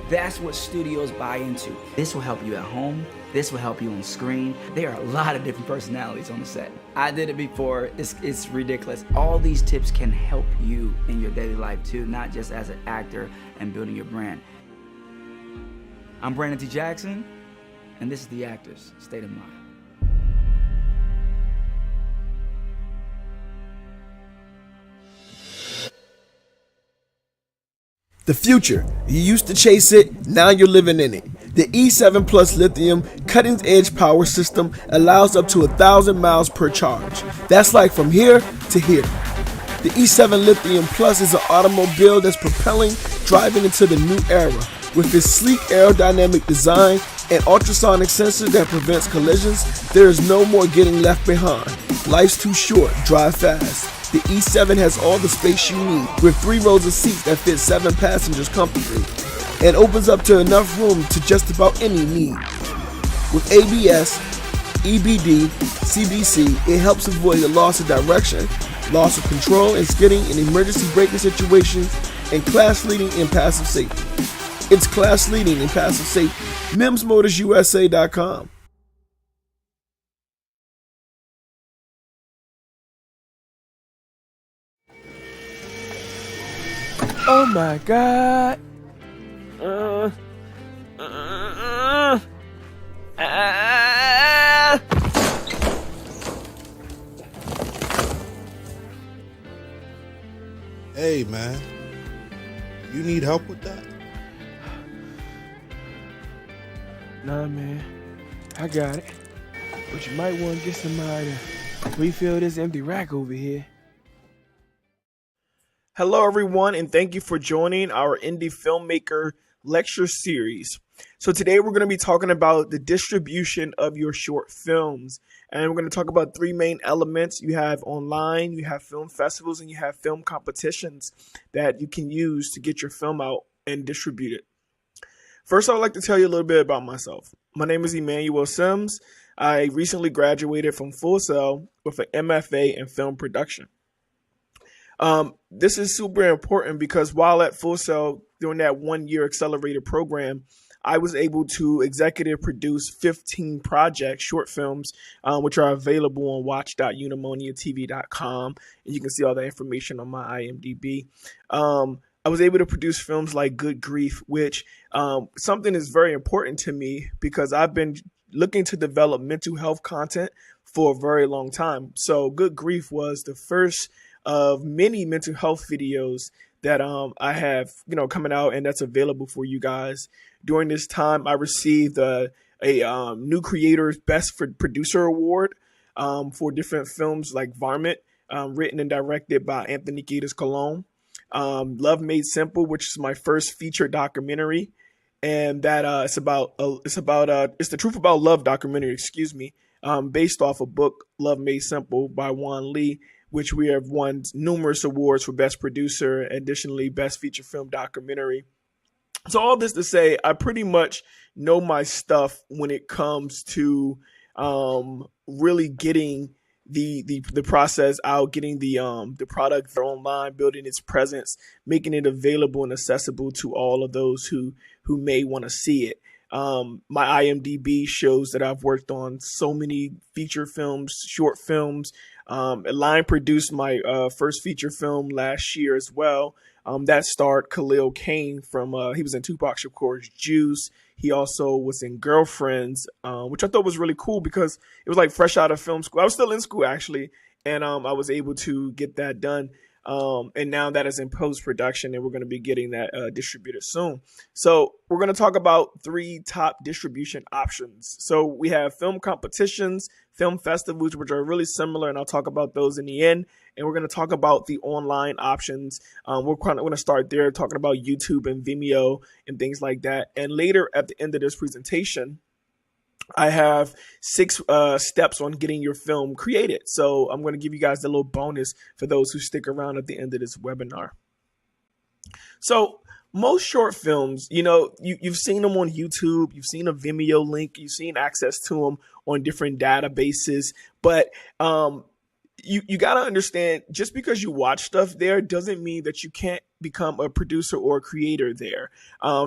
That's what studios buy into. This will help you at home. This will help you on screen. There are a lot of different personalities on the set. I did it before. It's ridiculous. All these tips can help you in your daily life too, not just as an actor and building your brand. I'm Brandon T. Jackson, and this is The Actor's State of Mind. The future. You used to chase it, now you're living in it. The E7 Plus Lithium cutting-edge power system allows up to 1,000 miles per charge. That's like from here to here. The E7 Lithium Plus is an automobile that's propelling, driving into the new era. With its sleek aerodynamic design and ultrasonic sensor that prevents collisions, there is no more getting left behind. Life's too short, drive fast. The E7 has all the space you need, with 3 rows of seats that fit 7 passengers comfortably, and opens up to enough room to just about any need. With ABS, EBD, CBC, it helps avoid the loss of direction, loss of control, and skidding in emergency braking situations, and class leading in passive safety. It's class leading in passive safety. MIMSMotorsUSA.com. Oh my God. Hey man, you need help with that? Nah, man, I got it. But you might want to get somebody to refill this empty rack over here. Hello, everyone, and thank you for joining our Indie Filmmaker Lecture Series. So today we're going to be talking about the distribution of your short films. And we're going to talk about three main elements. You have online, you have film festivals, and you have film competitions that you can use to get your film out and distribute it. First, I would like to tell you a little bit about myself. My name is Emmanuel Sims. I recently graduated from Full Sail with an MFA in film production. This is super important because while at Full Sail during that 1-year accelerated program, I was able to executive produce 15 projects, short films, which are available on watch.eudaimoniatv.com. And you can see all that information on my IMDb. I was able to produce films like Good Grief, which something is very important to me because I've been looking to develop mental health content for a very long time. So Good Grief was the first of many mental health videos that I have, coming out, and that's available for you guys. During this time, I received a New Creators Best for Producer Award for different films like Varmint, written and directed by Anthony Kiedis Colon. Love Made Simple, which is my first feature documentary, and that it's the Truth About Love documentary, based off a book, Love Made Simple by Juan Lee, which we have won numerous awards for Best Producer, additionally Best Feature Film Documentary. So all this to say, I pretty much know my stuff when it comes to really getting the process out, getting the product online, building its presence, making it available and accessible to all of those who may want to see it. My IMDb shows that I've worked on so many feature films, short films. Line produced my first feature film last year as well. That starred Khalil Kane from, he was in Tupac Shakur's Juice. He also was in Girlfriends, which I thought was really cool because it was like fresh out of film school. I was still in school actually, and I was able to get that done. And now that is in post-production, and we're going to be getting that distributed soon. So we're going to talk about 3 top distribution options. So we have film competitions, film festivals, which are really similar, and I'll talk about those in the end. And we're going to talk about the online options. We're going to start there, talking about YouTube and Vimeo and things like that. And later at the end of this presentation, I have 6 steps on getting your film created. So I'm going to give you guys a little bonus for those who stick around at the end of this webinar. So most short films, you've seen them on YouTube, you've seen a Vimeo link, you've seen access to them on different databases, but you got to understand, just because you watch stuff there doesn't mean that you can't become a producer or a creator there.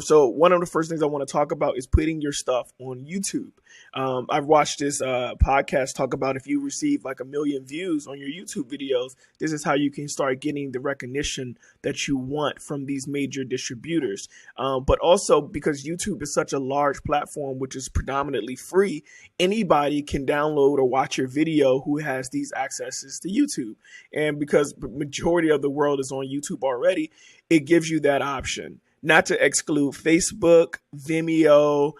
So one of the first things I want to talk about is putting your stuff on YouTube. I've watched this podcast talk about if you receive like 1 million views on your YouTube videos, this is how you can start getting the recognition that you want from these major distributors. But also because YouTube is such a large platform, which is predominantly free, anybody can download or watch your video who has these accesses to YouTube. And because the majority of the world is on YouTube already, it gives you that option. Not to exclude Facebook, Vimeo,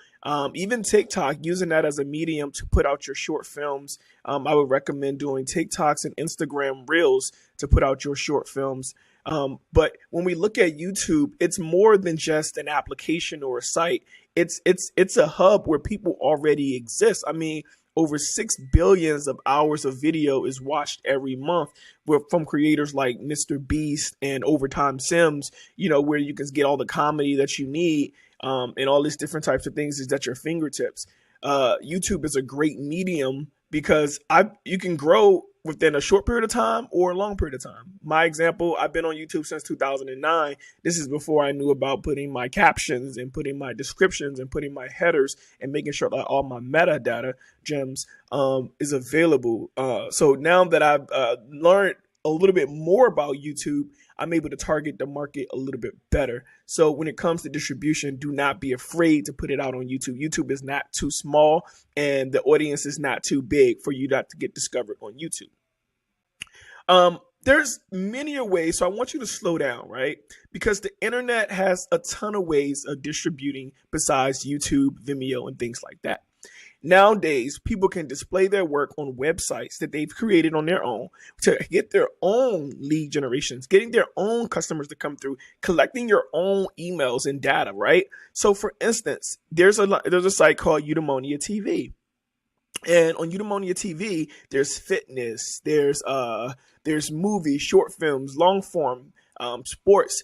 even TikTok, using that as a medium to put out your short films. I would recommend doing TikToks and Instagram Reels to put out your short films. But when we look at YouTube, it's more than just an application or a site. It's a hub where people already exist. I mean, over 6 billion hours of video is watched every month from creators like Mr. Beast and Overtyme Sims, where you can get all the comedy that you need and all these different types of things is at your fingertips. YouTube is a great medium because you can grow within a short period of time or a long period of time. My example, I've been on YouTube since 2009. This is before I knew about putting my captions and putting my descriptions and putting my headers and making sure that all my metadata gems is available. So now that I've learned a little bit more about YouTube, I'm able to target the market a little bit better. So when it comes to distribution, do not be afraid to put it out on YouTube. YouTube is not too small and the audience is not too big for you not to get discovered on YouTube. There's many ways, so I want you to slow down, right? Because the internet has a ton of ways of distributing besides YouTube, Vimeo, and things like that. Nowadays, people can display their work on websites that they've created on their own to get their own lead generations, getting their own customers to come through, collecting your own emails and data, right? So for instance, there's a site called Eudaimonia TV. And on Eudaimonia TV, there's fitness, there's movies, short films, long form, sports,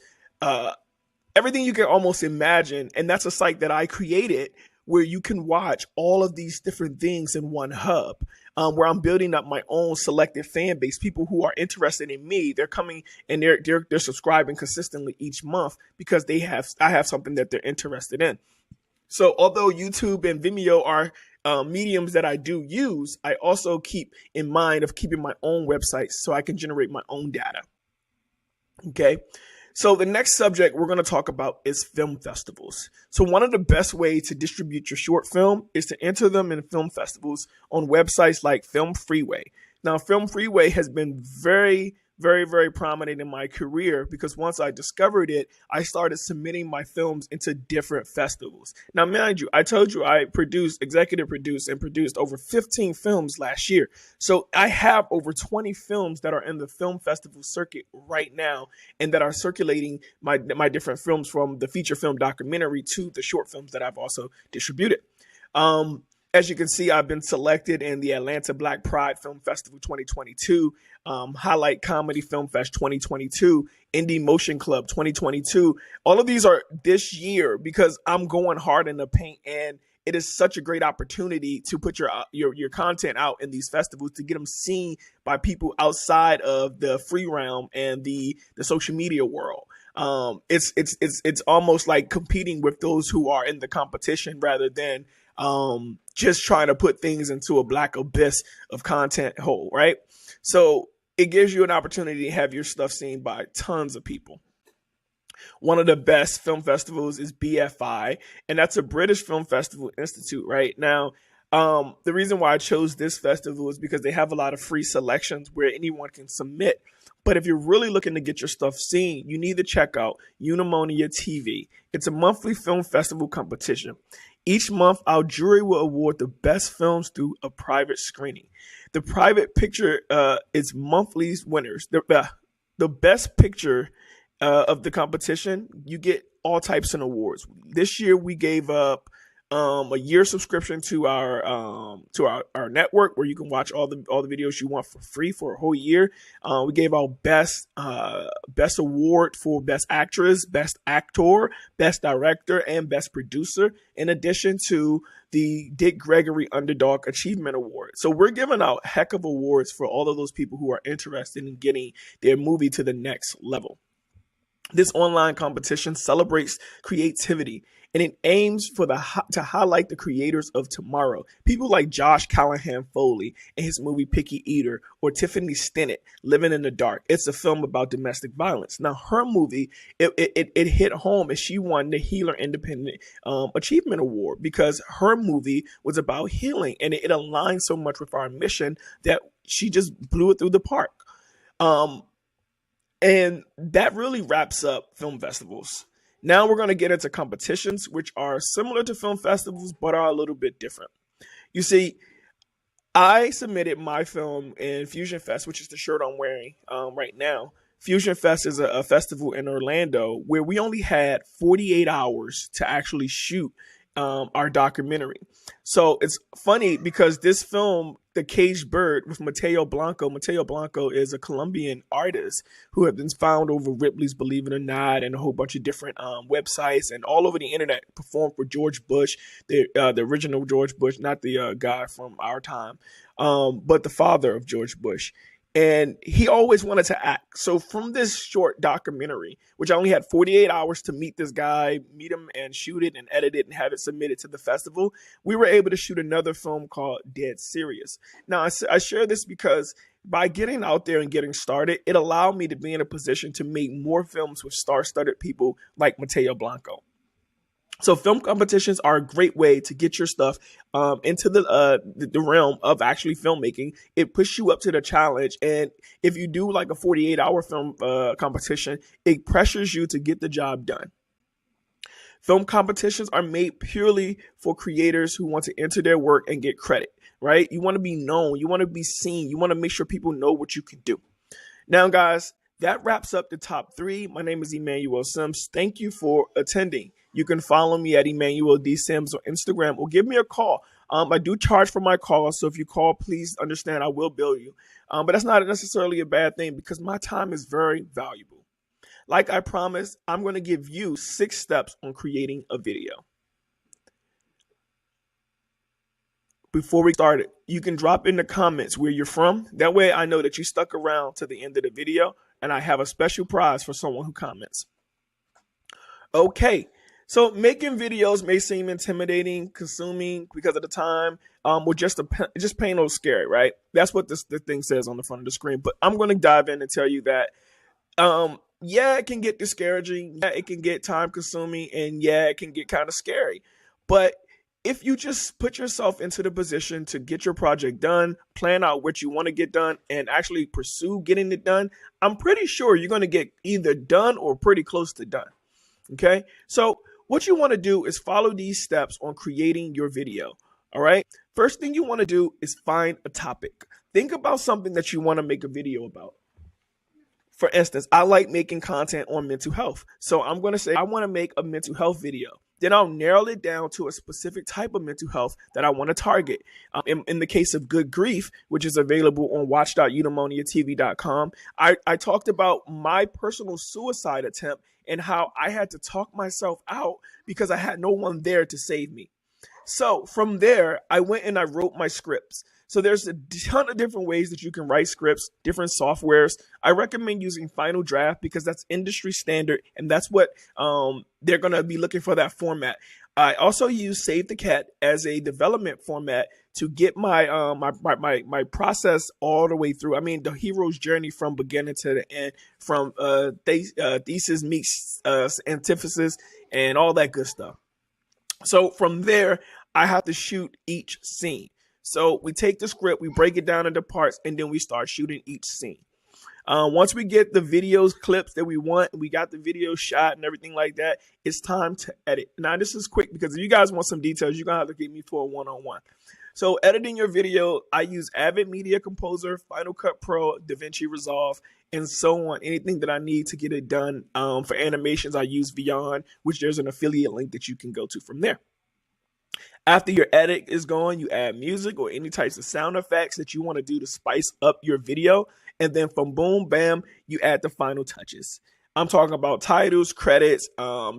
everything you can almost imagine. And that's a site that I created where you can watch all of these different things in one hub, where I'm building up my own selected fan base, people who are interested in me. They're coming and they're subscribing consistently each month because I have something that they're interested in. So although YouTube and Vimeo are mediums that I do use, I also keep in mind of keeping my own websites so I can generate my own data. Okay. So the next subject we're going to talk about is film festivals. So one of the best ways to distribute your short film is to enter them in film festivals on websites like Film Freeway. Now, Film Freeway has been very, very, very prominent in my career because once I discovered it, I started submitting my films into different festivals. Now, mind you, I told you I executive produced and produced over 15 films last year. So I have over 20 films that are in the film festival circuit right now and that are circulating my different films, from the feature film documentary to the short films that I've also distributed. As you can see, I've been selected in the Atlanta Black Pride Film Festival 2022, Highlight Comedy Film Fest 2022, Indie Motion Club 2022. All of these are this year because I'm going hard in the paint, and it is such a great opportunity to put your content out in these festivals to get them seen by people outside of the free realm and the social media world. It's almost like competing with those who are in the competition rather than just trying to put things into a black abyss of content hole, right? So it gives you an opportunity to have your stuff seen by tons of people. One of the best film festivals is BFI, and that's a British Film Festival Institute, right? Now, the reason why I chose this festival is because they have a lot of free selections where anyone can submit. But if you're really looking to get your stuff seen, you need to check out Eudaimonia TV. It's a monthly film festival competition. Each month, our jury will award the best films through a private screening. The private picture is monthly winners. The best picture of the competition, you get all types of awards. This year, we gave up a year subscription to our network where you can watch all the videos you want for free for a whole year. We gave our best award for best actress, best actor, best director, and best producer, in addition to the Dick Gregory Underdog Achievement Award. So we're giving out heck of awards for all of those people who are interested in getting their movie to the next level. This online competition celebrates creativity, and it aims to highlight the creators of tomorrow. People like Josh Callahan Foley and his movie Picky Eater, or Tiffany Stennett, Living in the Dark. It's a film about domestic violence. Now, her movie, it hit home, and she won the Healer Independent Achievement Award because her movie was about healing, and it aligned so much with our mission that she just blew it through the park. And that really wraps up film festivals. Now we're going to get into competitions, which are similar to film festivals, but are a little bit different. You see, I submitted my film in Fusion Fest, which is the shirt I'm wearing right now. Fusion Fest is a festival in Orlando where we only had 48 hours to actually shoot our documentary. So it's funny because this film, The Caged Bird with Mateo Blanco is a Colombian artist who have been found over Ripley's Believe It or Not and a whole bunch of different websites and all over the internet. Performed for George Bush, the original George Bush, not the guy from our time, but the father of George Bush. And he always wanted to act. So from this short documentary, which I only had 48 hours to meet this guy, meet him and shoot it and edit it and have it submitted to the festival, we were able to shoot another film called Dead Serious. Now, I share this because by getting out there and getting started, it allowed me to be in a position to make more films with star-studded people like Mateo Blanco. So film competitions are a great way to get your stuff into the realm of actually filmmaking. It pushes you up to the challenge. And if you do like a 48-hour film competition, it pressures you to get the job done. Film competitions are made purely for creators who want to enter their work and get credit, right? You want to be known. You want to be seen. You want to make sure people know what you can do. Now, guys, that wraps up the top 3. My name is Emmanuel Sims. Thank you for attending. You can follow me at Emmanuel D. Sims on Instagram or give me a call. I do charge for my calls, so if you call, please understand I will bill you. But that's not necessarily a bad thing because my time is very valuable. Like I promised, I'm going to give you 6 steps on creating a video. Before we start it, you can drop in the comments where you're from. That way I know that you stuck around to the end of the video, and I have a special prize for someone who comments. Okay, so making videos may seem intimidating, consuming because of the time, or just plain old scary, right? That's what the thing says on the front of the screen. But I'm going to dive in and tell you that yeah, it can get discouraging. Yeah, it can get time consuming. And yeah, it can get kind of scary. But if you just put yourself into the position to get your project done, plan out what you want to get done, and actually pursue getting it done, I'm pretty sure you're going to get either done or pretty close to done. Okay? So what you want to do is follow these steps on creating your video. All right? First thing you want to do is find a topic. Think about something that you want to make a video about. For instance, I like making content on mental health. So I'm going to say I want to make a mental health video. Then I'll narrow it down to a specific type of mental health that I want to target. In the case of Good Grief, which is available on watch.eudaimoniatv.com, I talked about my personal suicide attempt and how I had to talk myself out because I had no one there to save me. So from there, I went and I wrote my scripts. So there's a ton of different ways that you can write scripts, different softwares. I recommend using Final Draft because that's industry standard, and that's what they're going to be looking for, that format. I also use Save the Cat as a development format to get my my process all the way through. I mean, the hero's journey from beginning to the end, from thesis meets antithesis and all that good stuff. So from there, I have to shoot each scene. So we take the script, we break it down into parts, and then we start shooting each scene. Once we get the videos, clips that we want, we got the video shot and everything like that, it's time to edit. Now, this is quick because if you guys want some details, you're going to have to get me for a one-on-one. So editing your video, I use Avid Media Composer, Final Cut Pro, DaVinci Resolve, and so on. Anything that I need to get it done. For animations, I use Beyond, which there's an affiliate link that you can go to from there. After your edit is gone, you add music or any types of sound effects that you want to do to spice up your video. And then from boom, bam, you add the final touches. I'm talking about titles, credits,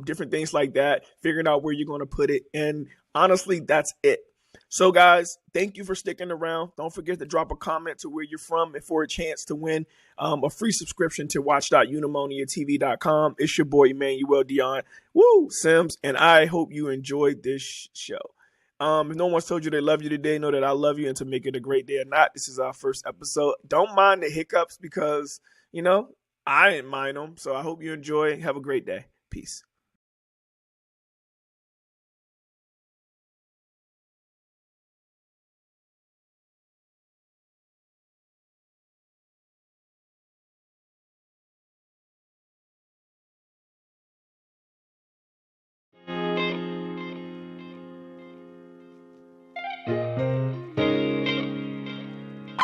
different things like that, figuring out where you're going to put it. And honestly, that's it. So guys, thank you for sticking around. Don't forget to drop a comment to where you're from and for a chance to win a free subscription to watch.eudaimoniatv.com. It's your boy, Emmanuel Dion. Woo, Sims. And I hope you enjoyed this show. If no one's told you they love you today, know that I love you, and to make it a great day or not, this is our first episode. Don't mind the hiccups because, you know, I didn't mind them. So I hope you enjoy. Have a great day. Peace.